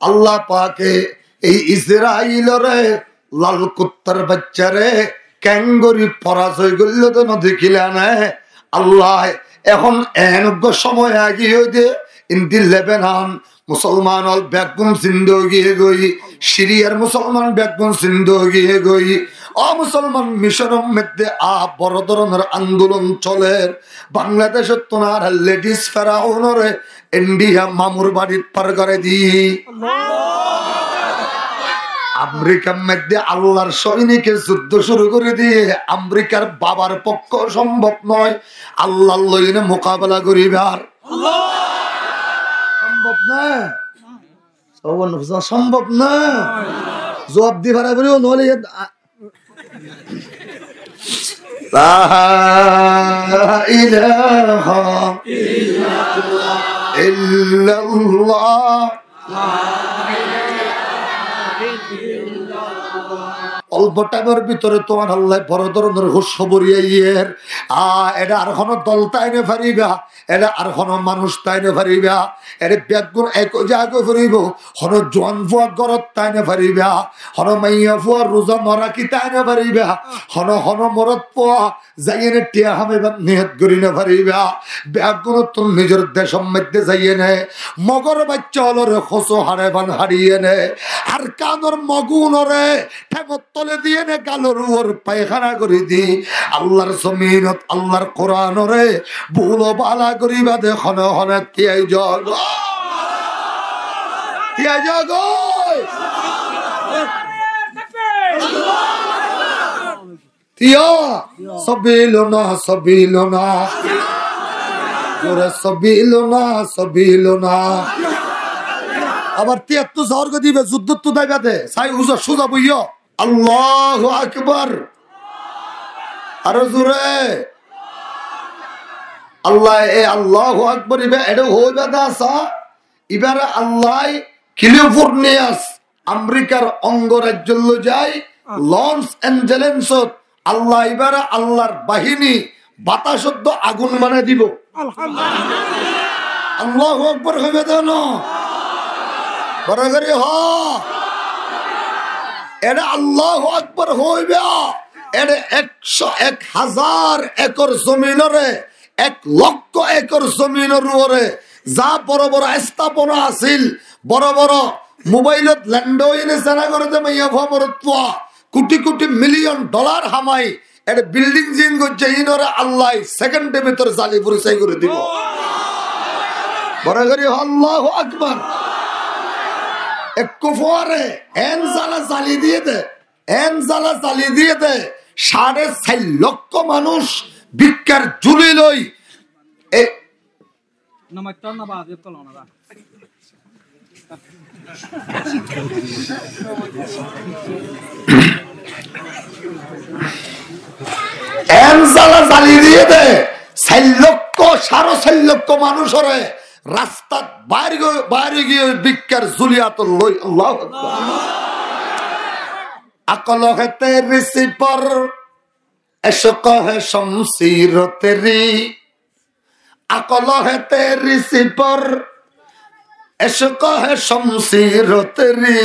আল্লাহ পাকে এই ইসরাইলরে লাল কুত্তার বাচ্চারে ক্যাঙ্গরি পরাজয় করলে তো দেখিলে না আল্লাহ এখন এনজ্ঞ সময় আগিয়ে দে ইন্দি লেবানন মুসলমান অল ব্যাগুন সিন্ধু গিয়ে গই সিরিয়ার মুসলমান ব্যাগুন সিন্ধু গিয়ে গই মুসলমান মিশরের মধ্যে বড় ধরনের আন্দোলন চলে বাংলাদেশের তোনার লেডিস ফেরাউনরে ইন্ডিয়া মামুর বাড়ির পার করে দি আমেরিকার মধ্যে আল্লাহর সৈনিকের যুদ্ধ শুরু করে দিয়ে আমেরিকার বাবার পক্ষ সম্ভব নয় আল্লাহর লইনে মোকাবেলা করিবার সম্ভব না সম্ভব না জবাব দি ভাড়া করিও নহলে লা ইলাহা ইল্লাল্লাহ অল্প টাইমের ভিতরে তোমার আল্লাহ বড় ধরনের হুস্য বরিয়াইয়ের এটা আর কোনো দল তাইনে ফারিবা এটা আর কোনো মানুষ তাইনে ফারিবা এটা ব্যাগুন এক জায়গা ফুরিব হন জোয়ান ফুয়া গরত তাইনে ফারিবা হন মাইয়া ফুয়া রোজা নরাকি তাইনে ফারিবা হন হন মরত পোয়া যাইয়ে টিয়া হামেবা নিহত করি না ফারিবা ব্যাগুন তোর নিজের দেশের মধ্যে যাইয়ে নে মগর বাচ্চা হলরে খোসো হারেবান হারিয়ে নে আর কানর মগুনরে ঠেমত তলে দিয়ে নে গালোর ওর পায়খানা করে দি আল্লাহর জমিনত আল্লাহর কোরআনরে ভুলো বালা করিবা দে হন হনে তিয়াই জগ তিয়াই জগ তিয়া সবিলনা সবিলনা জোরে সবিলনা সবিলনা আবার ৭৩ স্বর্গ দিবে যুদ্ধ তো দাইবাতে সাই হুজুর সুজা বইও আল্লাহু আকবার আরো জোরে আল্লাহ এ আল্লাহু আকবার ইবে এটা হইবে দাসা ইবারে আল্লাহ ক্যালিফোর্নিয়াস আমেরিকার অঙ্গরাজ্য যায় লস অ্যাঞ্জেলেসত আল্লাহ ইবারে আল্লাহর বাহিনী বাতাসদ্দ আগুন বানায় দিব আলহামদুলিল্লাহ আল্লাহু আকবার হইবে না বরাবরই হ এটা আল্লাহু আকবার হইবে এটা ১০০,০০০ একর জমিনরে ১,০০,০০০ একর জমিনের উপরে যা বড় বড় স্থাপনা আছিল বড় বড় মোবাইলত ল্যান্ডওইনে জানা করে দে মাইয়া ভমরত কোটি কোটি মিলিয়ন ডলার হামাই এটা বিল্ডিং জিং গজ্জে ইনরে আল্লাহ সেকেন্ডের ভিতর জালি পরিচয় করে দিব বরাবরই আল্লাহু আকবার একটু পরে এন জ্বালা জ্বালি দিয়ে দে ৪.৫ লক্ষ মানুষ ভিক্ষার ঝুলি লই এন জ্বালা জ্বালি দিয়ে দে ৪.৫ লক্ষ মানুষরে রাস্তা বাইরে গিয়ে ভিক্ষার জুলিয়াত লই আল্লাহু আকবার আকল है तेरी सी पर इश्क है शमशीर तेरी আকল है तेरी सी पर इश्क है शमशीर तेरी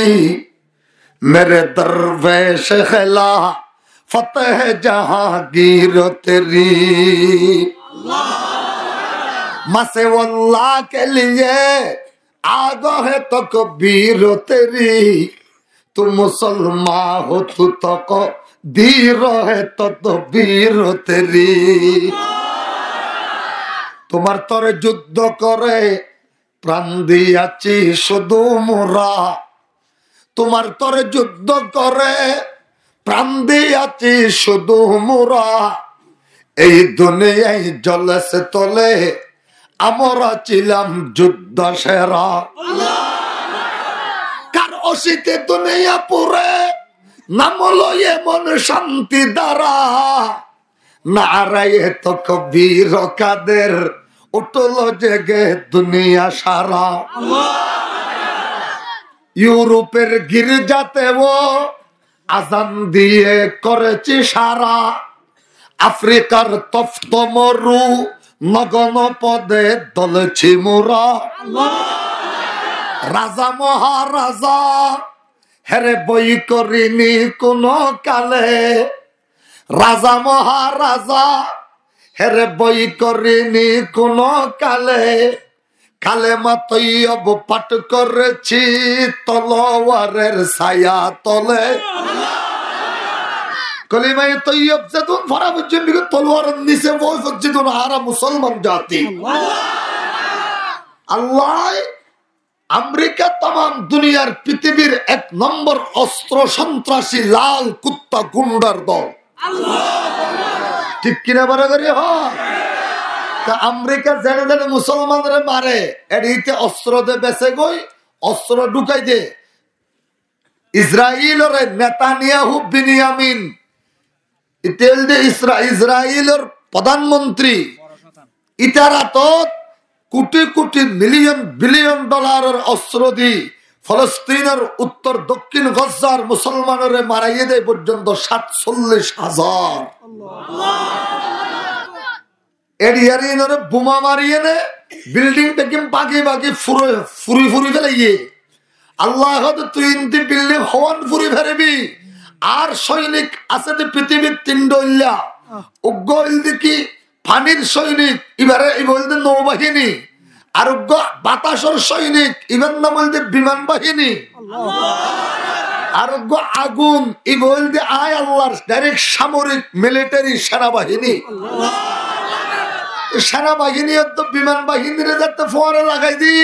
मेरे दरवेश खिला फतेह जहांगीर तेरी मसे वल्लाह के लिए आगो है तो कबीर तेरी तू मुसलमान हो तू तो को धीर है तो वीर तेरी তোমার তরে যুদ্ধ করে প্রাণ দিয়াছি শুধু মোরা তোমার তরে যুদ্ধ করে প্রাণ দিয়াছি শুধু মোরা এই দুনিয়ায় জলসে তলে আমরা ছিলাম যুদ্ধ সেরা কার অসিতে দুনিয়া পুরে নাম লয়ে মন শান্তি দ্বারা নারায়ে তো কবির কাদের উঠলো জেগে দুনিয়া সারা ইউরোপের গির্জাতে ও আজান দিয়ে করেছি সারা আফ্রিকার তপ্ত মরু নগন পদে দলছি মোরা রাজা মহারাজা হেরে বই করিনি কোন কালে, রাজা মহারাজা হেরে বই করিনি কোন কালে, কালেমা তৈয়ব পাঠ করেছি তলোয়ারের ছায়া তলে। কলিমায়ে তৈয়ব যেদিন ভরা পর্যন্ত তলোয়ারের নিচে বই পর্যন্ত হারা মুসলমান জাতি। আল্লাহ আমেরিকা তাম দুনিয়ার পৃথিবীর 1 নম্বর অস্ত্র সন্ত্রাসী লাল কুত্তা গুন্ডার দল, ঠিক কিনা বারাগারি হয়? আমেরিকা জেনে জেনে মুসলমানরা মারে, এদিকে অস্ত্র দে বেঁচে গই, অস্ত্র ঢুকাই দে। ইসরায়েলের নেতানিয়াহু বিনিয়ামিন ইসরায়েলের প্রধানমন্ত্রী ইতারা তো কোটি কোটি মিলিয়ন বিলিয়ন ডলারের অস্ত্র দি ফলস্তিনের উত্তর দক্ষিণ গজ্জার মুসলমানের মারাইয়ে দেয় পর্যন্ত 47,000। এরিয়ার বোমা মারিয়ে নে বিল্ডিং থেকে বাকি বাকি ফুরি ফুরি ফেলে গিয়ে আল্লাহ তুই ইন্তি বিল্ডিং হওয়ান ফুরি ফেরবি। আর সৈনিক আছে পৃথিবীর 3 ডল্লা উগ্র কি পানির সৈনিক, এবারে বলতে নৌবাহিনী, আর বাতাসের সৈনিক, এবার না বলতে বিমান বাহিনী, আর আগুন ই বলতে আয় আল্লাহর ডাইরেক্ট সামরিক মিলিটারি সেনাবাহিনী। সেনাবাহিনী তো বিমান বাহিনীর যাতে ফোয়ারা লাগাই দি,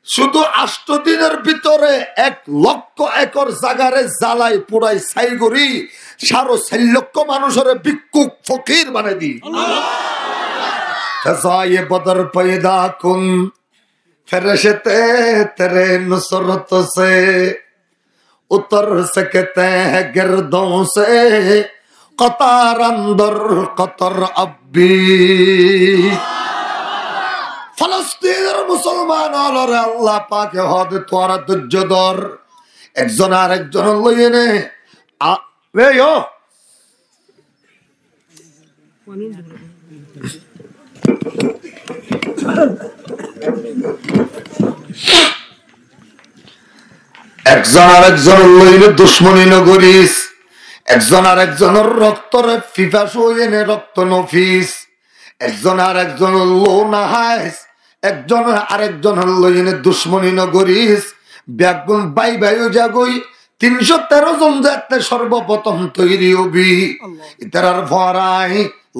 শুধু 8 দিনের ভিতরে 1 লক্ষ একর জায়গারে জ্বালাই পুরাই ছাই করি 4.5 লক্ষ মানুষের ভিক্ষুক ফকির বানাই দি। ফজায়ে বদর পয়দা কুন ফেরেশতে তেরে নুসরত से उतर सकते हैं गिरदों से कतार अंदर कतर अब्बी। ফলস্তিনের মুসলমান হলরে আল্লাহ পাকে হদ তোরা ধৈর্যধর, একজন আর একজন লইয়ে নে একজন আর একজন লইলে দুশ্মনী নগরিস, একজন আর একজনের রক্তরে ফিফাস হইয়ে নে রক্ত নফিস, একজন আর একজন লো নাহাইস, একজন আরেকজন লইনে দুশ্মনী নগরিস। ব্যাগুন বাই বায়ু জাগই 313 জন যাতে সর্বপ্রথম তৈরি হবি। ইতার ভরাই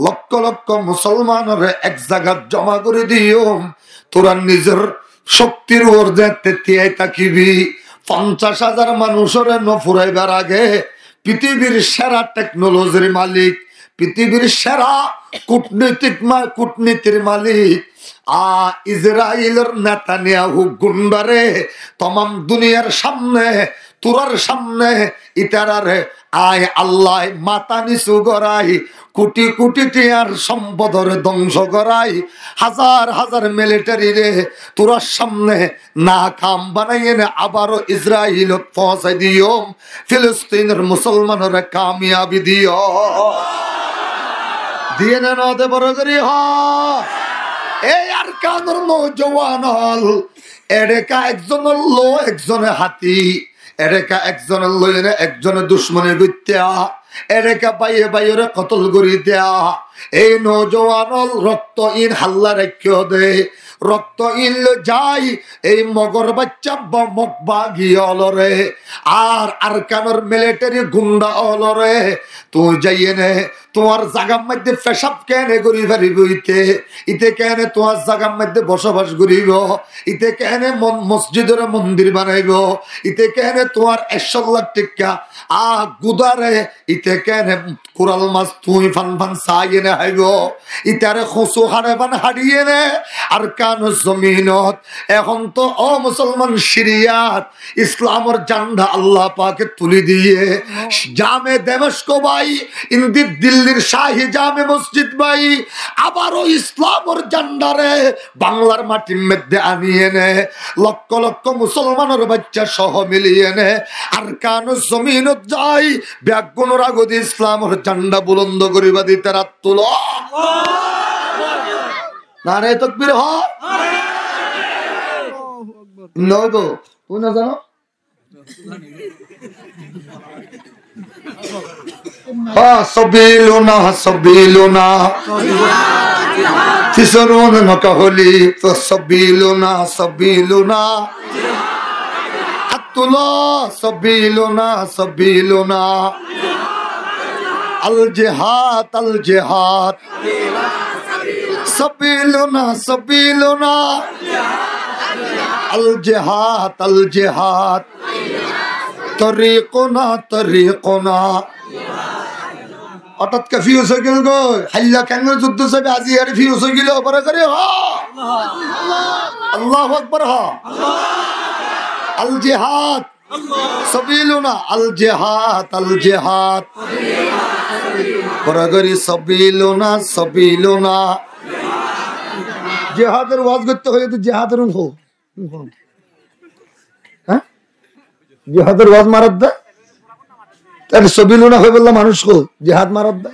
লক্ষ লক্ষ মুসলমানের এক জায়গা জমা করে দিও, তোরা নিজের শক্তির ওর যাতে তিয়াই থাকিবি। 50,000 মানুষের নফুরাইবার আগে পৃথিবীর সেরা টেকনোলজির মালিক, পৃথিবীর সেরা কূটনীতির মালিক ইসরায়েলের নেতানিয়াহু গুন্ডারে তমাম দুনিয়ার সামনে তোরার সামনে ইতারারে আয় আল্লাহ মাথা নিচু গড়াই, কোটি কোটি টিয়ার সম্পদের ধ্বংস করাই, হাজার হাজার মিলিটারি রে তোরার সামনে না কাম বানাইয়ে আবারও ইসরায়েল পৌঁছাই দিও, ফিলিস্তিনের মুসলমানের কামিয়াবি দিও। দিয়ে না নদে বড় করি এই আর কানোর নৌজওয়ান হল এরেকা একজনের লো একজনে হাতি, এরেকা একজনের লইনে একজনে দুশ্মনে গুত্যা, এরেকা বাইয়ে বাইরে কতল করি দেয়া। এই নৌজওয়ান হল রক্ত ইন হাল্লা রেখে দে, রক্ত ইন যাই এই মগর বাচ্চা মকবা গিয়ে অলরে আর আরকানোর মিলিটারি গুন্ডা অলরে তুই যাইয়ে নে তোমার জাগার মধ্যে পেশাব কেনে করি পারিব, ইতে কেনে তোমার জাগার মধ্যে বসবাস করিব, ইতে কেনে মসজিদের মন্দির বানাইব, ইতে কেনে তোমার 100 লাখ টাকা গুদারে, ইতে কেনে কোরাল মাছ তুই ফান ফান চাই এনে হাইব, ইতারে খসু হারে বান হারিয়ে নে আর কান জমিনত। এখন তো ও মুসলমান সিরিয়াত ইসলামের জান্ডা আল্লাহ পাকে তুলি দিয়ে জামে দেমস্ক ভাই ইন্দি দিল্লির শাহী জামে মসজিদ ভাই আবারও ইসলামের জান্ডারে বাংলার মাটির মধ্যে আনিয়ে নে, লক্ষ লক্ষ মুসলমানের বাচ্চা সহ মিলিয়ে নে আর কান জমিনত যাই ব্যাগুণর আগদি ইসলামের জান্ডা বুলন্দ করিবা দিতে রাত তুল নারে তাকবীর হ। নইব তুই না জানো সবিলুনা সবিলুনা তিসরুন নকহলি তো সবিলুনা সবিলুনা আতুলা সবিলুনা সবিলুনা আল জিহাদ সবিলুনা সবিলুনা আল জিহাদ তরিকুনা তরিকুনা হঠাৎ কে ফিউজ হয়ে গেল গো হাল্লা কেন যুদ্ধ যাবে আজি আর ফিউজ হয়ে গেল পরে করে আল্লাহু আকবার আল জিহাদ সবিলুনা আল জিহাদ পরে করে সবিলুনা সবিলুনা জিহাদের ওয়াজ করতে হয়ে তো জিহাদের হো হ্যাঁ জিহাদের ওয়াজ মারাত দে তাহলে সবিলুনা হয়ে বললাম মানুষ কো জিহাদ মারাত দে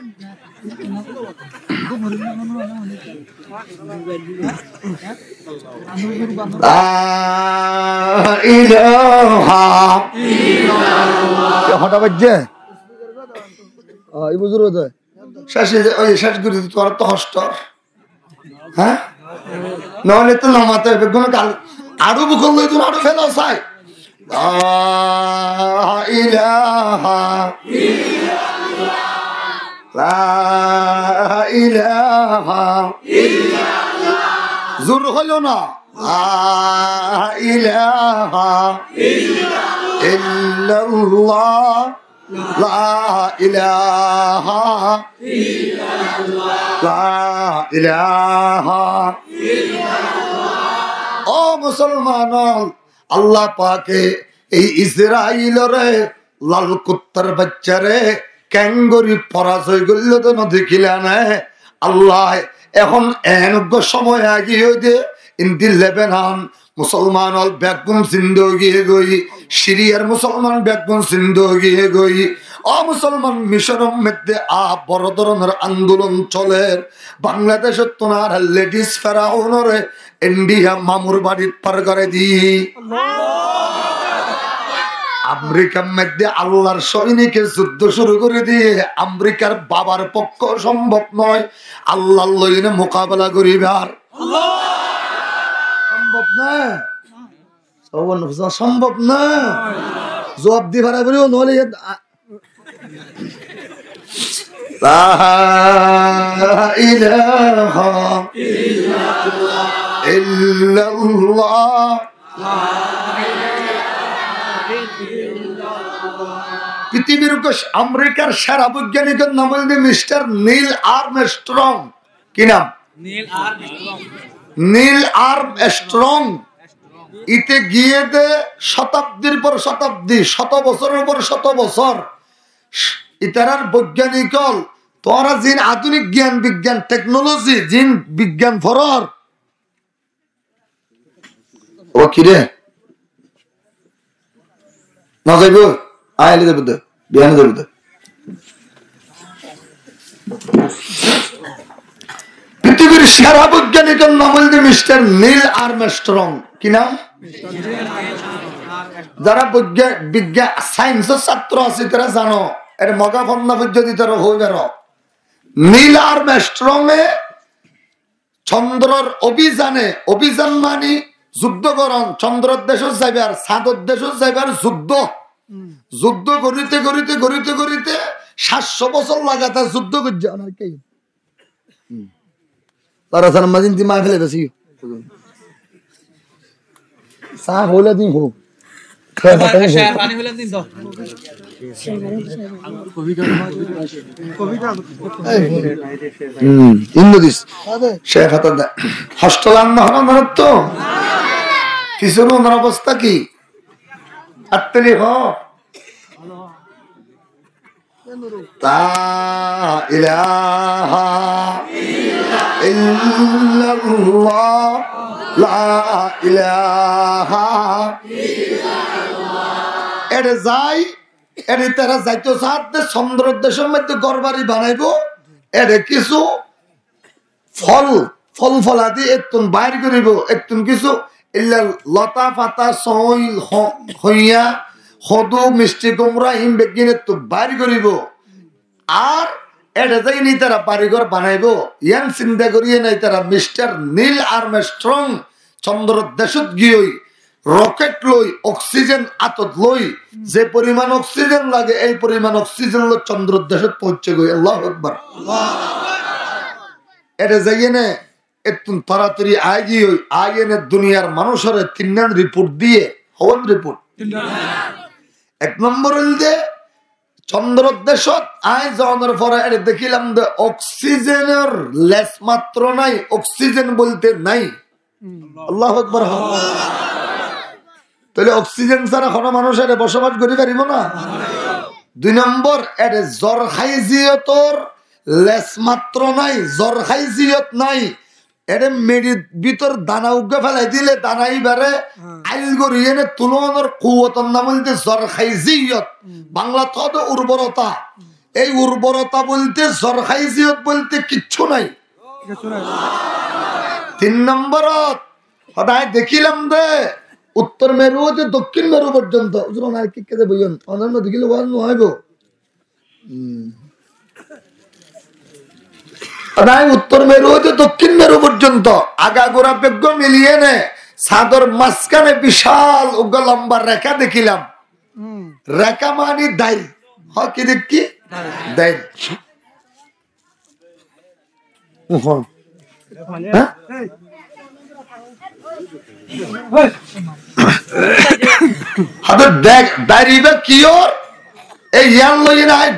হঠাৎ বাজছে এই বুঝুর শেষ করে তোর তো হস্টর হ্যাঁ নহলে তো নামাতে হবে কোনো কাল আরো বুকল লই তুমি আরো ফেলো চাই জোর হলো না ইলাহা ইল্লাল্লাহ লা ইলাহা লা ইলাহা ও মুসলমান আল্লাহ পাকে এই ইসরাইলরে লাল কুত্তার বাচ্চারে ক্যাঙ্গরি পরাজয় করলে তো দেখিলা না আল্লাহ এখন এনজ্ঞ সময় আগিয়ে দে ইন্দি লেবানন মুসলমান ব্যাগুন সিন্ধু গিয়ে গই সিরিয়ার মুসলমান ব্যাগুন সিন্ধু গিয়ে গই ও মুসলমান মিশরের মধ্যে বড় ধরনের আন্দোলন চলে বাংলাদেশের তোনার লেডিস ফেরাউনরে ইন্ডিয়া মামুর বাড়ির পার করে দি আমেরিকার মধ্যে আল্লাহর সৈনিকের যুদ্ধ শুরু করে দিয়ে আমেরিকার বাবার পক্ষ সম্ভব নয় আল্লাহর লইনে মোকাবেলা করিবার সম্ভব না সম্ভব না জবাব দি ভাড়া করিও নহলে পৃথিবীর আমেরিকার সেরা বৈজ্ঞানিকের নাম হল মিস্টার নীল আর্মস্ট্রং কি নাম নীল আর্মস্ট্রং ইতে গিয়ে দে শতাব্দীর পর শতাব্দী শত বছরের পর শত বছর ইতারার বৈজ্ঞানিক তোরা জিন আধুনিক জ্ঞান বিজ্ঞান টেকনোলজি জিন বিজ্ঞান ফরর ও কিরে না যাইব আইলে যাবো তো বিহানে যাবো তো পৃথিবীর সেরা বৈজ্ঞানিকের নাম হল মিস্টার নীল আর্মস্ট্রং কি নাম যারা বিজ্ঞান সায়েন্সের ছাত্র আছে তারা জানো এর মগা ফন্না পদ্ধতি তারা হয়ে বের নীল আর্মস্ট্রং এ চন্দ্রর অভিযান মানে যুদ্ধকরণ চন্দ্রের দেশ যাইবে আর চাঁদের দেশ যাইবে আর যুদ্ধ করিতে 700 বছর লাগাতার যুদ্ধ করছে তারা মাঝিন মা ফেলে বেশি চা হলে দিন হোক অবস্থা কি আত্মলি হ লা ইলাহা ইল্লাল্লাহ লা ইলাহা এরে যাই এরে তারা যাইতো সাথে চন্দ্র দেশের মধ্যে গড়বাড়ি বানাইবো এরে কিছু ফলাদি একটু বাইর করিব একটু কিছু ইল্লা লতা পাতা সই হইয়া সদু মিষ্টি কুমড়া হিম বেগিনে তো বাড়ি করিব আর এটা যাই নি তারা বাড়িঘর বানাইব ইয়ান চিন্তা করিয়ে নাই তারা মিস্টার নীল আর্মস্ট্রং চন্দ্র দেশত গিয়ে রকেট লই অক্সিজেন আতত লই যে পরিমাণ অক্সিজেন লাগে এই পরিমাণ অক্সিজেন লো চন্দ্র দেশত পৌঁছে গই আল্লাহু আকবার এটা যাইয়ে নে একটু তাড়াতাড়ি আগে নে দুনিয়ার মানুষের তিনজন রিপোর্ট দিয়ে হওয়ান রিপোর্ট এক নম্বর হইলে চন্দ্র দেশত আয় যাওয়ার পরে দেখিলাম যে অক্সিজেনের লেস মাত্র নাই অক্সিজেন বলতে নাই আল্লাহু আকবার তাহলে অক্সিজেন ছাড়া কোনো মানুষের বসবাস করি পারিব না দুই নম্বর এর জ্বর খাইজিয়তর লেস মাত্র নাই জ্বর খাইজিয়ত নাই এর মেডির ভিতর দানা উগে ফেলাই দিলে দানাই বারে আইল গড়িয়ে তুলনার কুয়তর নাম বলতে জ্বর খাইজিয়ত বাংলা তো উর্বরতা এই উর্বরতা বলতে জ্বর খাইজিয়ত বলতে কিচ্ছু নাই তিন নম্বরত সদায় দেখিলাম দে উত্তর মেরু হতে দক্ষিণ মেরু পর্যন্ত অন্যান্য দেখিলে হইব উত্তর মেরু হতে দক্ষিণ মেরু পর্যন্ত আগাগোড়া বেগ্য মিলিয়ে নে সাদর মাঝখানে বিশাল উগ্র লম্বা রেখা দেখিলাম রেখা মানে দায় কি দেখি দায়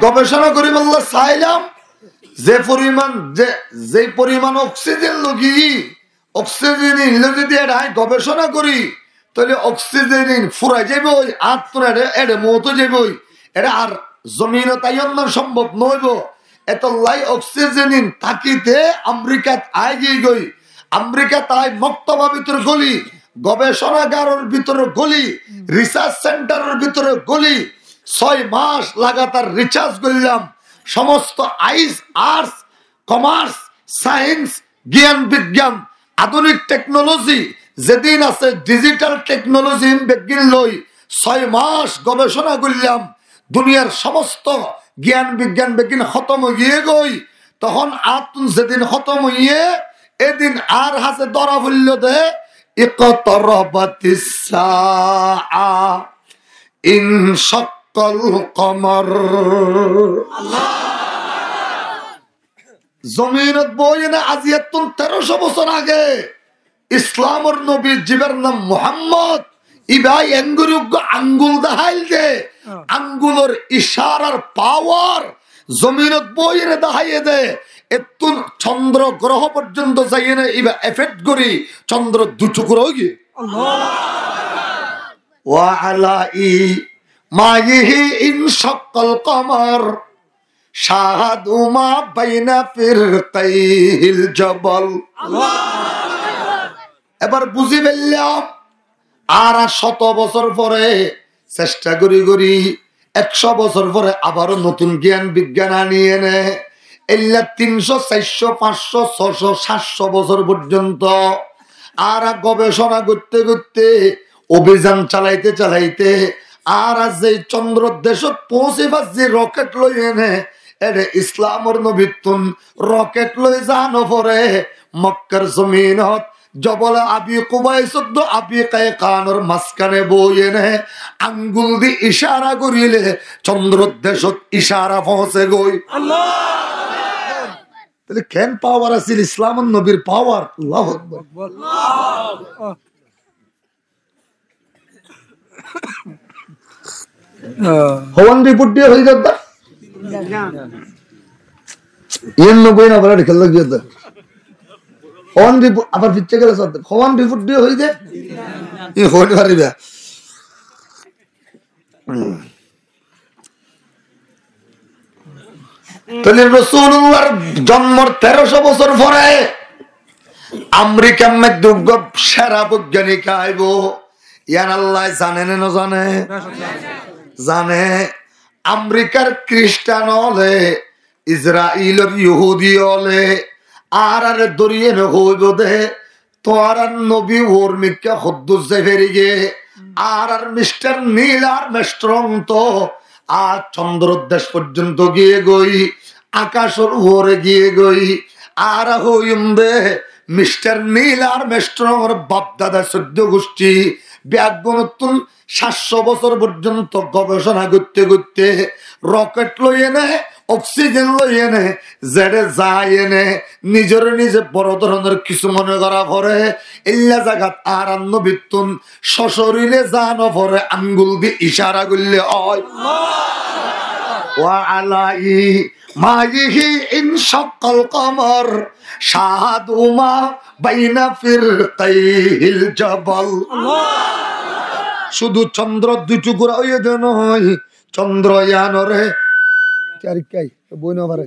গবেষণা করি বললো চাইলাম যে পরিমাণ অক্সিজেন লগি অক্সিজেন যদি গবেষণা করি তাহলে অক্সিজেন ফুরাই যাইব এড়ে মতো যাইব এটা আর জমিন তাইয়ন সম্ভব নইব এত লাই অক্সিজেন থাকিতে আমেরিকাত আই গই আমেরিকা তাই মক্তবা ভিতরে গলি গবেষণাগারের ভিতরে গলি রিসার্চ সেন্টারের ভিতরে গলি 6 মাস লাগাতার রিসার্চ করলাম সমস্ত আর্টস কমার্স সায়েন্স জ্ঞান বিজ্ঞান আধুনিক টেকনোলজি যেদিন আছে ডিজিটাল টেকনোলজি বিজ্ঞান লই 6 মাস গবেষণা করলাম দুনিয়ার সমস্ত জ্ঞান বিজ্ঞান খতম হয়ে গই তখন আতুন যেদিন খতম হইয়ে এদিন আর হাসে ধরা বলল দে ইকতরাবাতিস সাআ ইনশাক্কাল কমর জমিনত বইনে আজিয়াতুন 1300 বছর আগে ইসলামের নবী জীবের নাম মুহাম্মদ ইবাই এঙ্গুরুগ আঙ্গুল দেখাইল দে আঙ্গুলের ইশারার পাওয়ার জমিনত বইনে দেখাইয়ে দে এতুন চন্দ্র গ্রহ পর্যন্ত যাইয়ে না ইবা এফেক্ট করি চন্দ্র দুটুকরো হই গিয়ে ওয়া আলাই মাইহি ইনশাক্কাল কমর শাহাদু মা বাইনা ফিরকাইল জবল এবার বুঝি ফেললাম আর 100 বছর পরে চেষ্টা করি 100 বছর পরে আবারও নতুন জ্ঞান বিজ্ঞান আনিয়ে নে 300 400 500 600 700 বছর পর্যন্ত আর গবেষণা করতে করতে অভিযান চালাইতে আর যে চন্দ্র দেশত পৌঁছে যে রকেট লই এনে এটা ইসলামের নবীতুন রকেট লই জানো পরে মক্কার জমিনত জবল আবি কুবাইসদ আবি কায়কানের মাঝখানে বই এনে আঙ্গুল দি ইশারা করিলে চন্দ্র দেশত ইশারা পৌঁছে গই আল্লাহ তাহলে কেন পাওয়ার আছে ইসলামের নবীর পাওয়ার আল্লাহু আকবার হওয়ান রিপোর্ট দিয়ে হয়ে যাত ইন নবই না বলে খেলা গিয়ে দা হওয়ান রিপোর্ট আবার ফিরতে গেলে সব হওয়ান রিপোর্ট দিয়ে হয়ে যায় ই হতে পারিবা তাহলে রাসূলুল্লাহর জন্মের 1300 বছর পরে আমেরিকার মধ্যে সেরা বৈজ্ঞানিক আইব ইয়ান আল্লাহ জানে না জানে জানে আমেরিকার খ্রিস্টান হলে ইসরায়েলের ইহুদি হলে আর দরিয়ে হইব দে তোমার নবী ওর মিক্কা হদ্দুস ফেরিগে আর মিস্টার নীল আর মেস্ট্রং তো আর চন্দ্র দেশ পর্যন্ত গিয়ে গই আকাশের উপরে গিয়ে গই আর হইন্দে মিস্টার নীল আর মেস্ট্রং বাপ দাদা সদ্য গোষ্ঠী ব্যাগনতুন 700 বছর পর্যন্ত গবেষণা করতে করতে রকেট লই এনে অক্সিজেন লই এনে জেডে যায় এনে নিজের নিজে বড় ধরনের কিছু মনে করা পরে এল্লা জায়গাত আর নবীতুন সশরীরে জানো পরে আঙ্গুল দিয়ে ইশারা করলে হয় ওয়া আলাই মাইহি ইনশাক্কাল কমর শাহাদুমা বাইনা ফিরকাইল জাবাল। শুধু চন্দ্র দুই টুকরা হয়ে যেন হয় চন্দ্রয়ান রে বই না পারে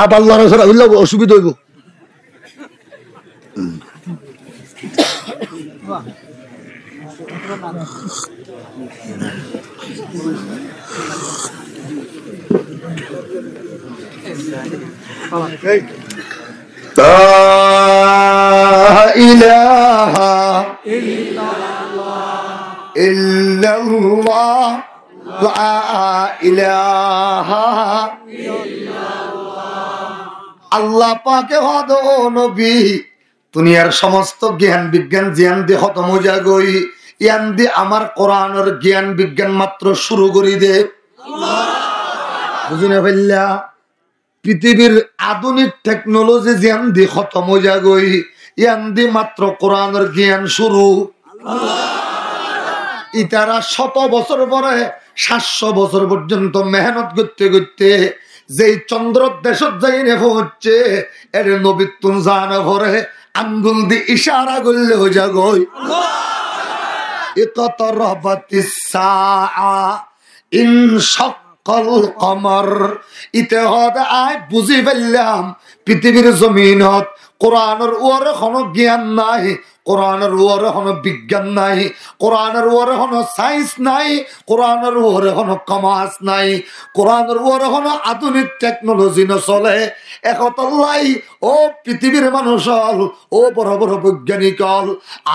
আবার লড়াছড়া হইলে অসুবিধা হইব। লা ইলাহা ইল্লাল্লাহ লা ইলাহা আল্লাহ পাকে হদ নবী দুনিয়ার সমস্ত জ্ঞান বিজ্ঞান জ্ঞান দিয়ে খতম হয়ে যাগই ইয়ান দি আমার কোরআনের জ্ঞান বিজ্ঞান মাত্র শুরু করি দে বুঝি না ভাইলা পৃথিবীর আধুনিক টেকনোলজি জ্ঞান দি খতম হয়ে যাগই ইয়ান দি মাত্র কোরআনের জ্ঞান শুরু। ইতারা 100 বছর পরে 700 বছর পর্যন্ত মেহনত করতে করতে যেই চন্দ্র দেশত যাই নে পৌঁছছে এর নবীতুন জানা ভরে আঙ্গুল দি ইশারা করলে হয়ে যাগই ইকতরাবাতিস সাআ ইনশাক্কাল কমর। ইতে হদ আয় বুঝি ফেললাম পৃথিবীর জমিনত কোরআনের ওরে কোনো জ্ঞান নাই, কোরআনের ওরে কোনো বিজ্ঞান নাই, কোরআনের ওরে কোনো সায়েন্স নাই, কোরআনের ওরে কোনো কমার্স নাই, কোরআনের ওরে কোনো আধুনিক টেকনোলজি নচলে। একতলাই ও পৃথিবীর মানুষ হল ও বড় বড় বৈজ্ঞানিক হল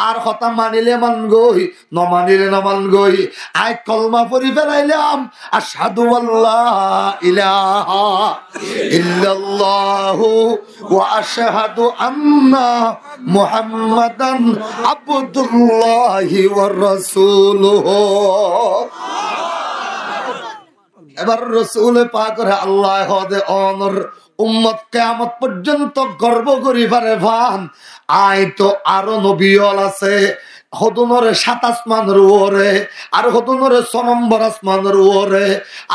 আর কথা মানিলে মান গই নমানিলে নমান গই আয় কলমা পড়ি ফেলাইলাম আশহাদু আল্লাহ ইলাহা ইল্লাল্লাহু ওয়া আশহাদু আন্না মুহাম্মাদান আবদুল্লাহি ওয়া রাসূলুহু। এবার রাসূল পাকের আল্লাহ হদে অনর উম্মত কিয়ামত পর্যন্ত গর্ব করি পারে ভান আয় তো আরো নবীল আছে হদুনরে 7 আসমানের ওরে আর হদুনরে 6 নম্বর আসমানের ওরে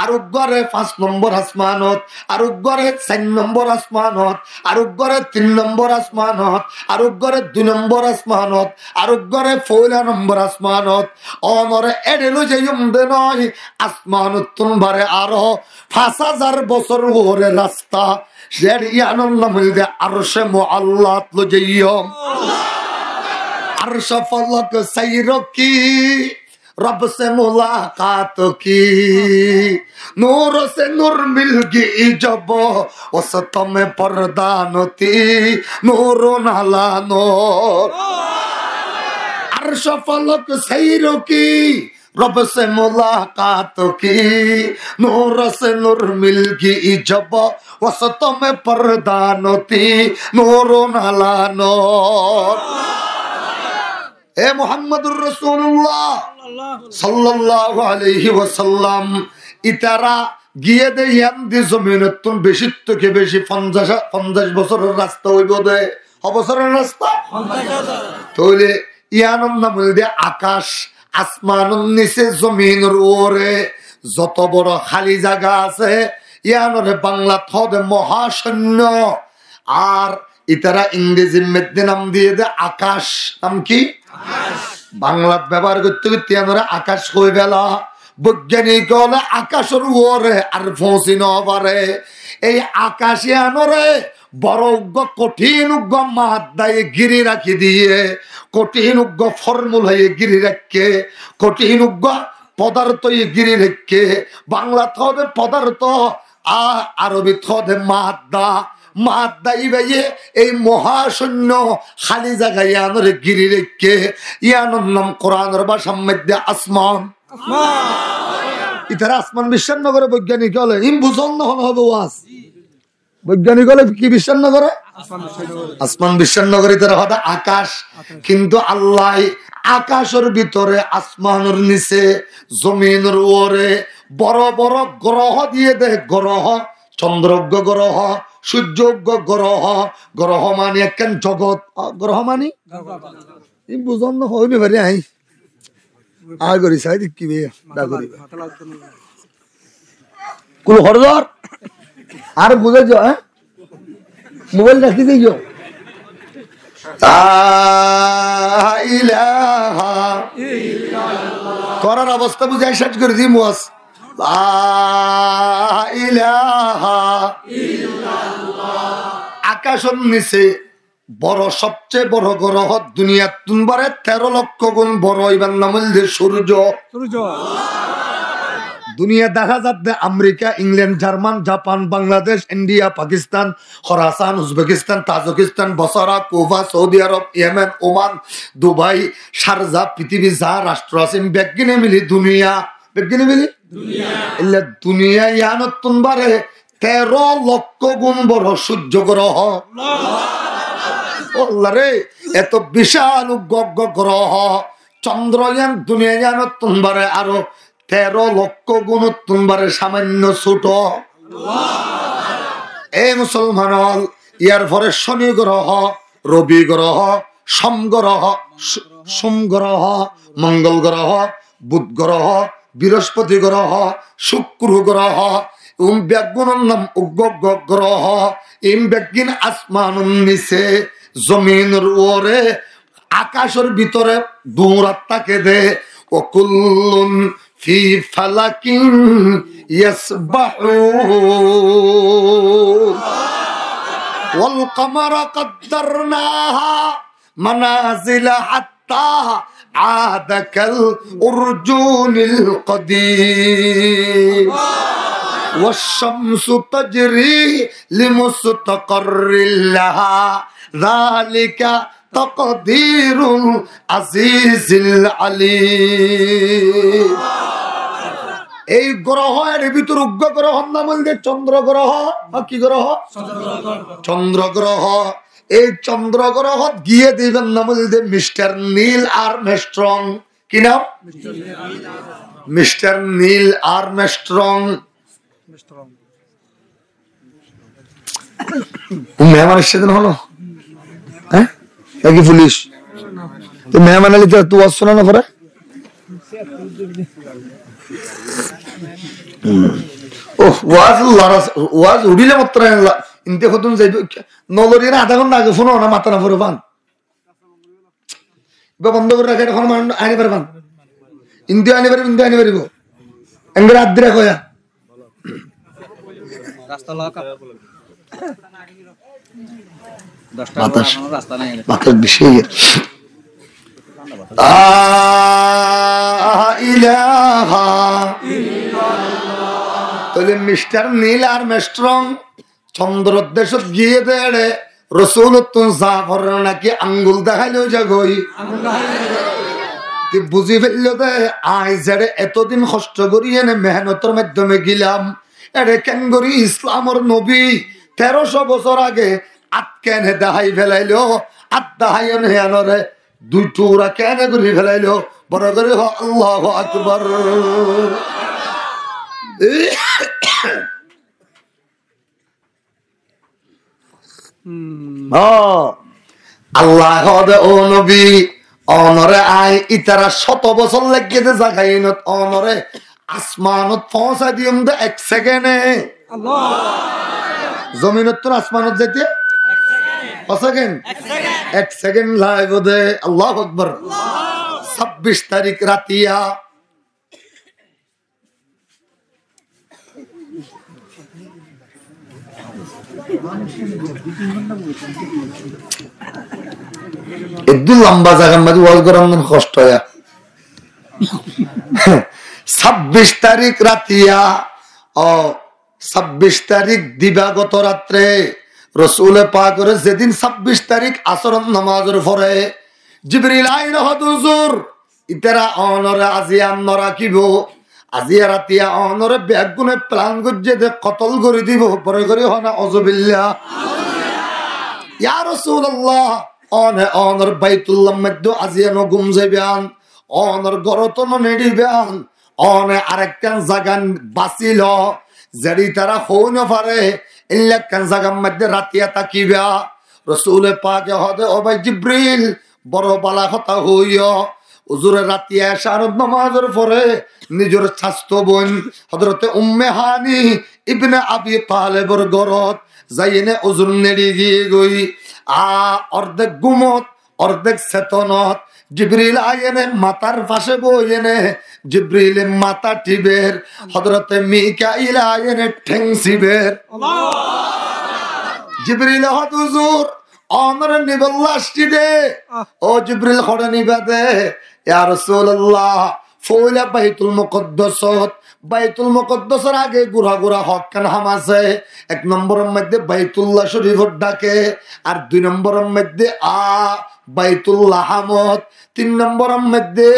আর উগরে 5 নম্বর আসমানত আর উগরে 4 নম্বর আসমানত আর উগরে 3 নম্বর আসমানত আর উগরে 2 নম্বর আসমানত আর উগরে 4 নম্বর আসমানত অনরে এডেলো যেয়ম দে নয় আসমানত তুনবারে আরো 5000 বছর ওরে রাস্তা জের ইয়ানুল নামে আরশে মুআল্লাত লো যেয়ম अर्श फलक सैरो की रब से मुलाकात की नूर से नूर मिल गई जब वसत में पर्दा नती नूर नाला नूर अर्श फलक सैरो की रब से मुलाकात की नूर से नूर मिल गई जब वसत में पर्दा नती नूर नाला नूर। এ মুহাম্মদুর রাসূলুল্লাহ সাল্লাল্লাহু আলাইহি ওয়াসাল্লাম ইতারা গিয়ে দে ইয়ান্দি জমিনতুন বেশি থেকে বেশি 50 বছরের রাস্তা হইব দে বছরের রাস্তা 50,000 তাহলে ইয়ানম নামল দে আকাশ আসমানের নিচে জমিনের উপরে যত বড় খালি জায়গা আছে ইয়ানরে বাংলা থদে মহাশূন্য আর ইতারা ইংরেজি মধ্যে নাম দিয়ে দে আকাশ। নাম কি? বাংলা ব্যবহার করতে করতে আমরা আকাশ হয়ে গেল বৈজ্ঞানিক হলে আকাশের উপরে আর পৌঁছি ন পারে এই আকাশে আনরে বড় উগ্র কঠিন উগ্র মাদ্দায় গিরি রাখি দিয়ে কঠিন উগ্র ফর্মুলায় গিরি রাখে কঠিন উগ্র পদার্থ গিরি রেখে বাংলা থবে পদার্থ আরবি থবে মাদ্দা মাত দাই ভাইয়ে এই মহাশূন্য খালি জায়গায় ইয়ানরে গিরি রেখে ইয়ানোর নাম কোরআনের ভাষার মধ্যে আসমান। ইতারা আসমান বিশ্বাস না করে বৈজ্ঞানিক হলে ইম বুঝন না হবে ওয়াজ। বৈজ্ঞানিক হলে কি বিশ্বাস না করে? আসমান বিশ্বাস না করে তারা হঠাৎ আকাশ। কিন্তু আল্লাহ আকাশের ভিতরে আসমানের নিচে জমিনের উপরে বড় বড় গ্রহ দিয়ে দেয়। গ্রহ চন্দ্রজ্ঞ গ্রহ, সূর্যজ্ঞ গ্রহ। গ্রহ মানে একখান জগৎ। গ্রহ মানে বুঝন না হইনি ভারি আই আয় করি সাই কি বে দা করি কোন হরদর আর বুঝে যাও। হ্যাঁ মোবাইল রাখি দিও। করার অবস্থা বুঝাই শেষ করে দিই মুয়াজ। আকাশের নিচে বড় সবচেয়ে বড় গ্রহ দুনিয়া তুমবারে 13 লক্ষ গুণ বড়। এবার নাম হল সূর্য। দুনিয়া দেখা যাচ্ছে America, England, German, Japan, Bangladesh, India, Pakistan, Khorasan, Uzbekistan, Tajikistan, Basra, Cuba, Saudi Arab, Yemen, Oman, Dubai, Sharjah, পৃথিবী যা রাষ্ট্র আছে ব্যাগিনে মিলি দুনিয়া। ব্যাগিনে মিলি দুনিয়া ইয়ানতুন বারে 13 লক্ষ গুণ বড় সূর্য গ্রহ। রে এত বিশাল উগ্র গ্রহ চন্দ্রয়ান দুনিয়া ইয়ানতুন বারে আরো 13 লক্ষ গুণ তুমবারে সামান্য ছোট। এই মুসলমান ইয়ার পরে শনি গ্রহ, রবি গ্রহ, সোম গ্রহ, মঙ্গল গ্রহ, বুধ গ্রহ, বৃহস্পতি গ্রহ, শুক্র গ্রহ। ব্যাগুনের নাম উগ্র গ্রহ। ইম ব্যাগিন আসমানুন নিচে জমিনের উপরে আকাশের ভিতরে দৌড়াত থাকে দে। ওকুল্লুন في فلك يسبحون والقمر قدرناها منازل حتى عاد كالأرجون القديم والشمس تجري لمستقر لها ذلك تقدير العزيز العليم। এই গ্রহ এর ভিতর উগ্র গ্রহ নাম হল চন্দ্র গ্রহ। কি গ্রহ? চন্দ্র গ্রহ। এই চন্দ্র গ্রহ গিয়ে দিবেন নাম হল মিস্টার নীল আর্মস্ট্রং। কি নাম? Mister Neil Armstrong. মেহমান সেদিন হলো। হ্যাঁ কি পুলিশ তো মেহমান আলী তো শোনা না পরে ওয়াজ উড়িলে মাত্র ইনতে খতম যাইব নগরীর আধা ঘন্টা আগে ফোন না মাথা না পরে পান বন্ধ করে রাখে এখন আনি পারবান ইন্দিও আনি পারিব ইন্দিও আনি পারিব এমনি রাত দিরা কয়া বাতাস বিষয় মিস্টার নীল আর্মস্ট্রং চন্দ্র দেশ গিয়ে দেড়ে রসুল জাফর নাকি আঙ্গুল দেখাইলেও যাগই বুঝি ফেললো দে আই যারে এতদিন কষ্ট করি এনে মেহনতের মাধ্যমে গিলাম এরে কেন করি ইসলামর নবী 1300 বছর আগে আটকেনে দেখাই ফেলাইলো আট দেখাই আনরে দুই টুকরা কেন করি ফেলাইলো বড় করে আল্লাহু আকবার। আল্লাহ ও নবী অনরে আই ইতারা 100 বছর লাগিয়ে জাগাই অনরে আসমানত পৌঁছা দিম দে 1 সেকেন্ডে। জমিনত তো আসমানত যেতে 1 সেকেন্ড লাইভ দে। আল্লাহু আকবার। 26 তারিখ রাতিয়া একটু লম্বা জায়গার মধ্যে ওয়াজ করার কষ্ট হয়। 26 তারিখ রাতিয়া ও 26 তারিখ দিবাগত রাত্রে রসুলে পাকের যেদিন 26 তারিখ আসর নামাজের পরে জিবরিল আইন হুজুর ইতারা অনরে আজিয়া নরাকিব আজিয়া রাতিয়া অনরে বেগুনে প্লান গজ্জে দে কতল করে দিব পরে করে হনা আউযুবিল্লাহ ইয়া রাসূলুল্লাহ অনর বাইতুল্লাহ মধ্যে আজিয়া ন গুম যাইবান অনর গরতন নেডিবান অনে আরেকটা জাগান বাসিল যদি তারা হইন পারে ইল্লাকান জাগার মধ্যে রাতিয়া তাকিবা রাসূল পাকে হদে ও ভাই জিবরিল বড় বালা কথা হইও হুজুরে রাতিয়া শারদ নামাজের পরে নিজের স্বাস্থ্য বোন হযরতে উম্মে হানি ইবনে আবি তালেবের ঘরত যাইনে হুজুর নেড়ি গিয়ে গই অর্ধেক ঘুমত অর্ধেক চেতনত জিবরিল আইনে মাথার পাশে বইনে জিবরিল মাথা টিবের হযরতে মিকাইল আইনে ঠ্যাং সিবের জিবরিল হুজুর অমর নিবল্লাশটি দে ও জিবরিল খড়া নিবা দে ইয়া রাসূলুল্লাহ ফৌলা বাইতুল মুকদ্দাসত বাইতুল মুকদ্দাসের আগে গুড়া গুড়া হক্কান হামাছে 1 নম্বরের মধ্যে বাইতুল্লাহ শরীফত ডাকে আর 2 নম্বরের মধ্যে বাইতুল্লাহ হামদ 3 নম্বরের মধ্যে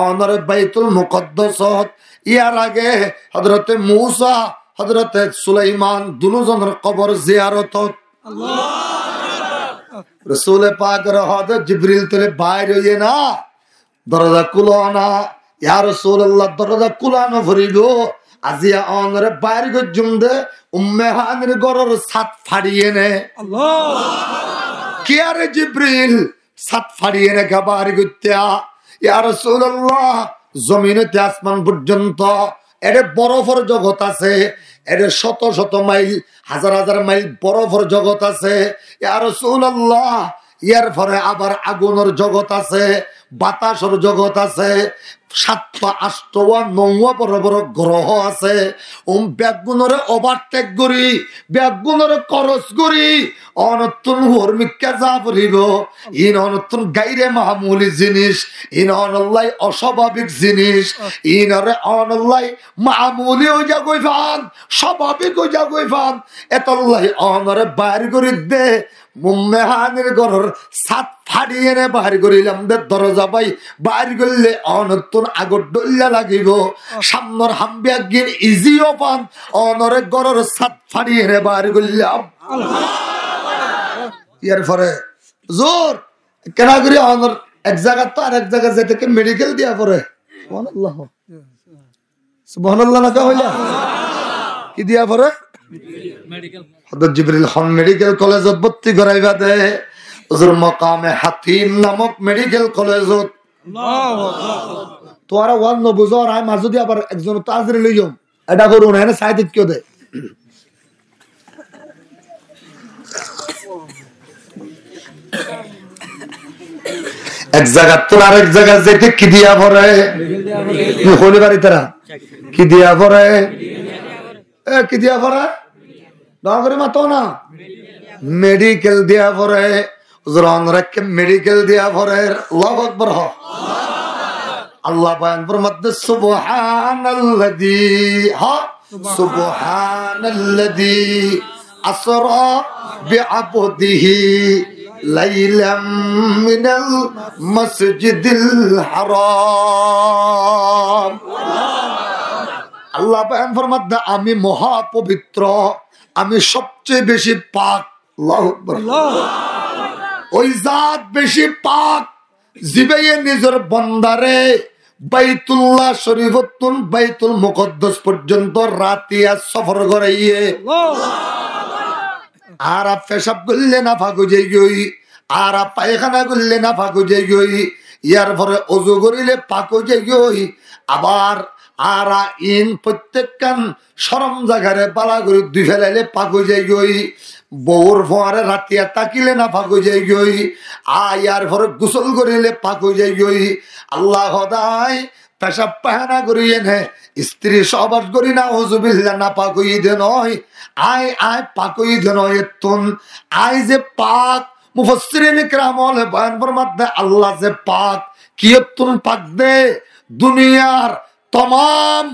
অনর বাইতুল মুকদ্দাসত ইয়ার আগে হযরতে মূসা হযরতে সুলাইমান দুজনের কবর জিয়ারত আল্লাহ রাসূল পাকের হদ জিবরিল তলে বাইরে হইয়ে না দরজা খুলো না ইয়া রাসূলুল্লাহ দরজা খুলানো ফরিব আজিয়া অনরে বাইরে গজুম দে উম্মে হানির গরর ছাদ ফাড়িয়ে নে আল্লাহ কি আরে জিবরিল ছাদ ফাড়িয়ে নে গাবারি গত্যা ইয়া রাসূলুল্লাহ জমিনেতে আসমান পর্যন্ত এর বরফের জগৎ আছে এর শত শত মাইল হাজার হাজার মাইল বরফের জগৎ আছে ইয়া রাসূলুল্লাহ ইয়ার পরে আবার আগুনের জগৎ আছে বাতাসের জগৎ আছে 7টা 8টা 9টা বড় বড় গ্রহ আছে ব্যাগুনরে ওভারটেক করি ব্যাগুনরে করস করি অনতুন হরমিকা যা পড়িব ইন অনতুন গাইরে মামুলি জিনিস ইন অনল্লাই অস্বাভাবিক জিনিস ইনরে অনল্লাই মামুলি হয়ে যা গই ফান স্বাভাবিক হয়ে যা গই ফান এতল্লাই অনরে বাইর করে দে মুম্মেহানের ঘরের ছাদ ফাড়িয়ে নে বাহির করিলাম দে দরজা পাই বাহির করলে অনতুন আগর ডল্লা লাগিব সামনের হাম্বিয়া গিন ইজিও পান অনরে ঘরের ছাদ ফাড়িয়ে নে বাহির করলাম ইয়ার পরে জোর কেন করি অনর এক জায়গা তো আর এক জায়গা যেতে মেডিকেল দিয়া পরে সুবহানাল্লাহ সুবহানাল্লাহ না কইলা কি দিয়া পরে মেডিকেল হযরত জিবরিল খান মেডিকেল কলেজত ভর্তি করাইবা দে হুজুর মকামে হাতিম নামক মেডিকেল কলেজত আল্লাহু আকবার তোরা ওয়ান ন বুঝর আই মাঝদি আবার একজন তাজরি লইম এটা করুন এনে সাইদিত কিও দে এক জায়গা তো আরেক জায়গা যেতে কি দিয়া পড়ে হলি বাড়ি তারা কি দিয়া পড়ে কি দিয়া পড়ে ডাগরে মাতো না মেডিকেল দিয়া পড়ে হুজুরান রাখকে মেডিকেল দিয়া পড়ে আল্লাহু আকবার আল্লাহ বয়ান ফরমাতে সুবহানাল্লাযী সুবহানাল্লাযী আসরা বিআবদিহি লাইলাম মিনাল মসজিদিল হারাম আল্লাহ বয়ান ফরমাতে আমি মহা পবিত্র আমি সবচেয়ে বেশি পাক আল্লাহু আকবার ওই জাত বেশি পাক জিবাইয়ে নিজের বান্দারে বাইতুল্লাহ শরীফতুন বাইতুল মুকদ্দাস পর্যন্ত রাতিয়া সফর করাইয়ে আর পেশাব করলে না ফাঁকু যাই গই আর পায়খানা করলে না ফাঁকু যাই গই ইয়ার পরে অজু করিলে পাকু যাই গই আবার আর ইন প্রত্যেকখান সরম জায়গারে বালা করে দুই ফেলাইলে পাকু যাই গই বউর ফোয়ারে রাতিয়া তাকিলে না ফাঁকু যাই গই ইয়ার পরে গোসল করিলে পাকু যাই গই আল্লাহ সদায় পেশাব পায়খানা করিয়ে নে স্ত্রী সহবাস করি না হুজুবিল্লাহ না পাকুই দে নয় আয় আয় পাকুই দে নয় তুন আয় যে পাক মুফাসসিরিন ইকরাম ওয়াল বয়ান ফরমাতে আল্লাহ যে পাক কি তুন পাক দে দুনিয়ার तमाम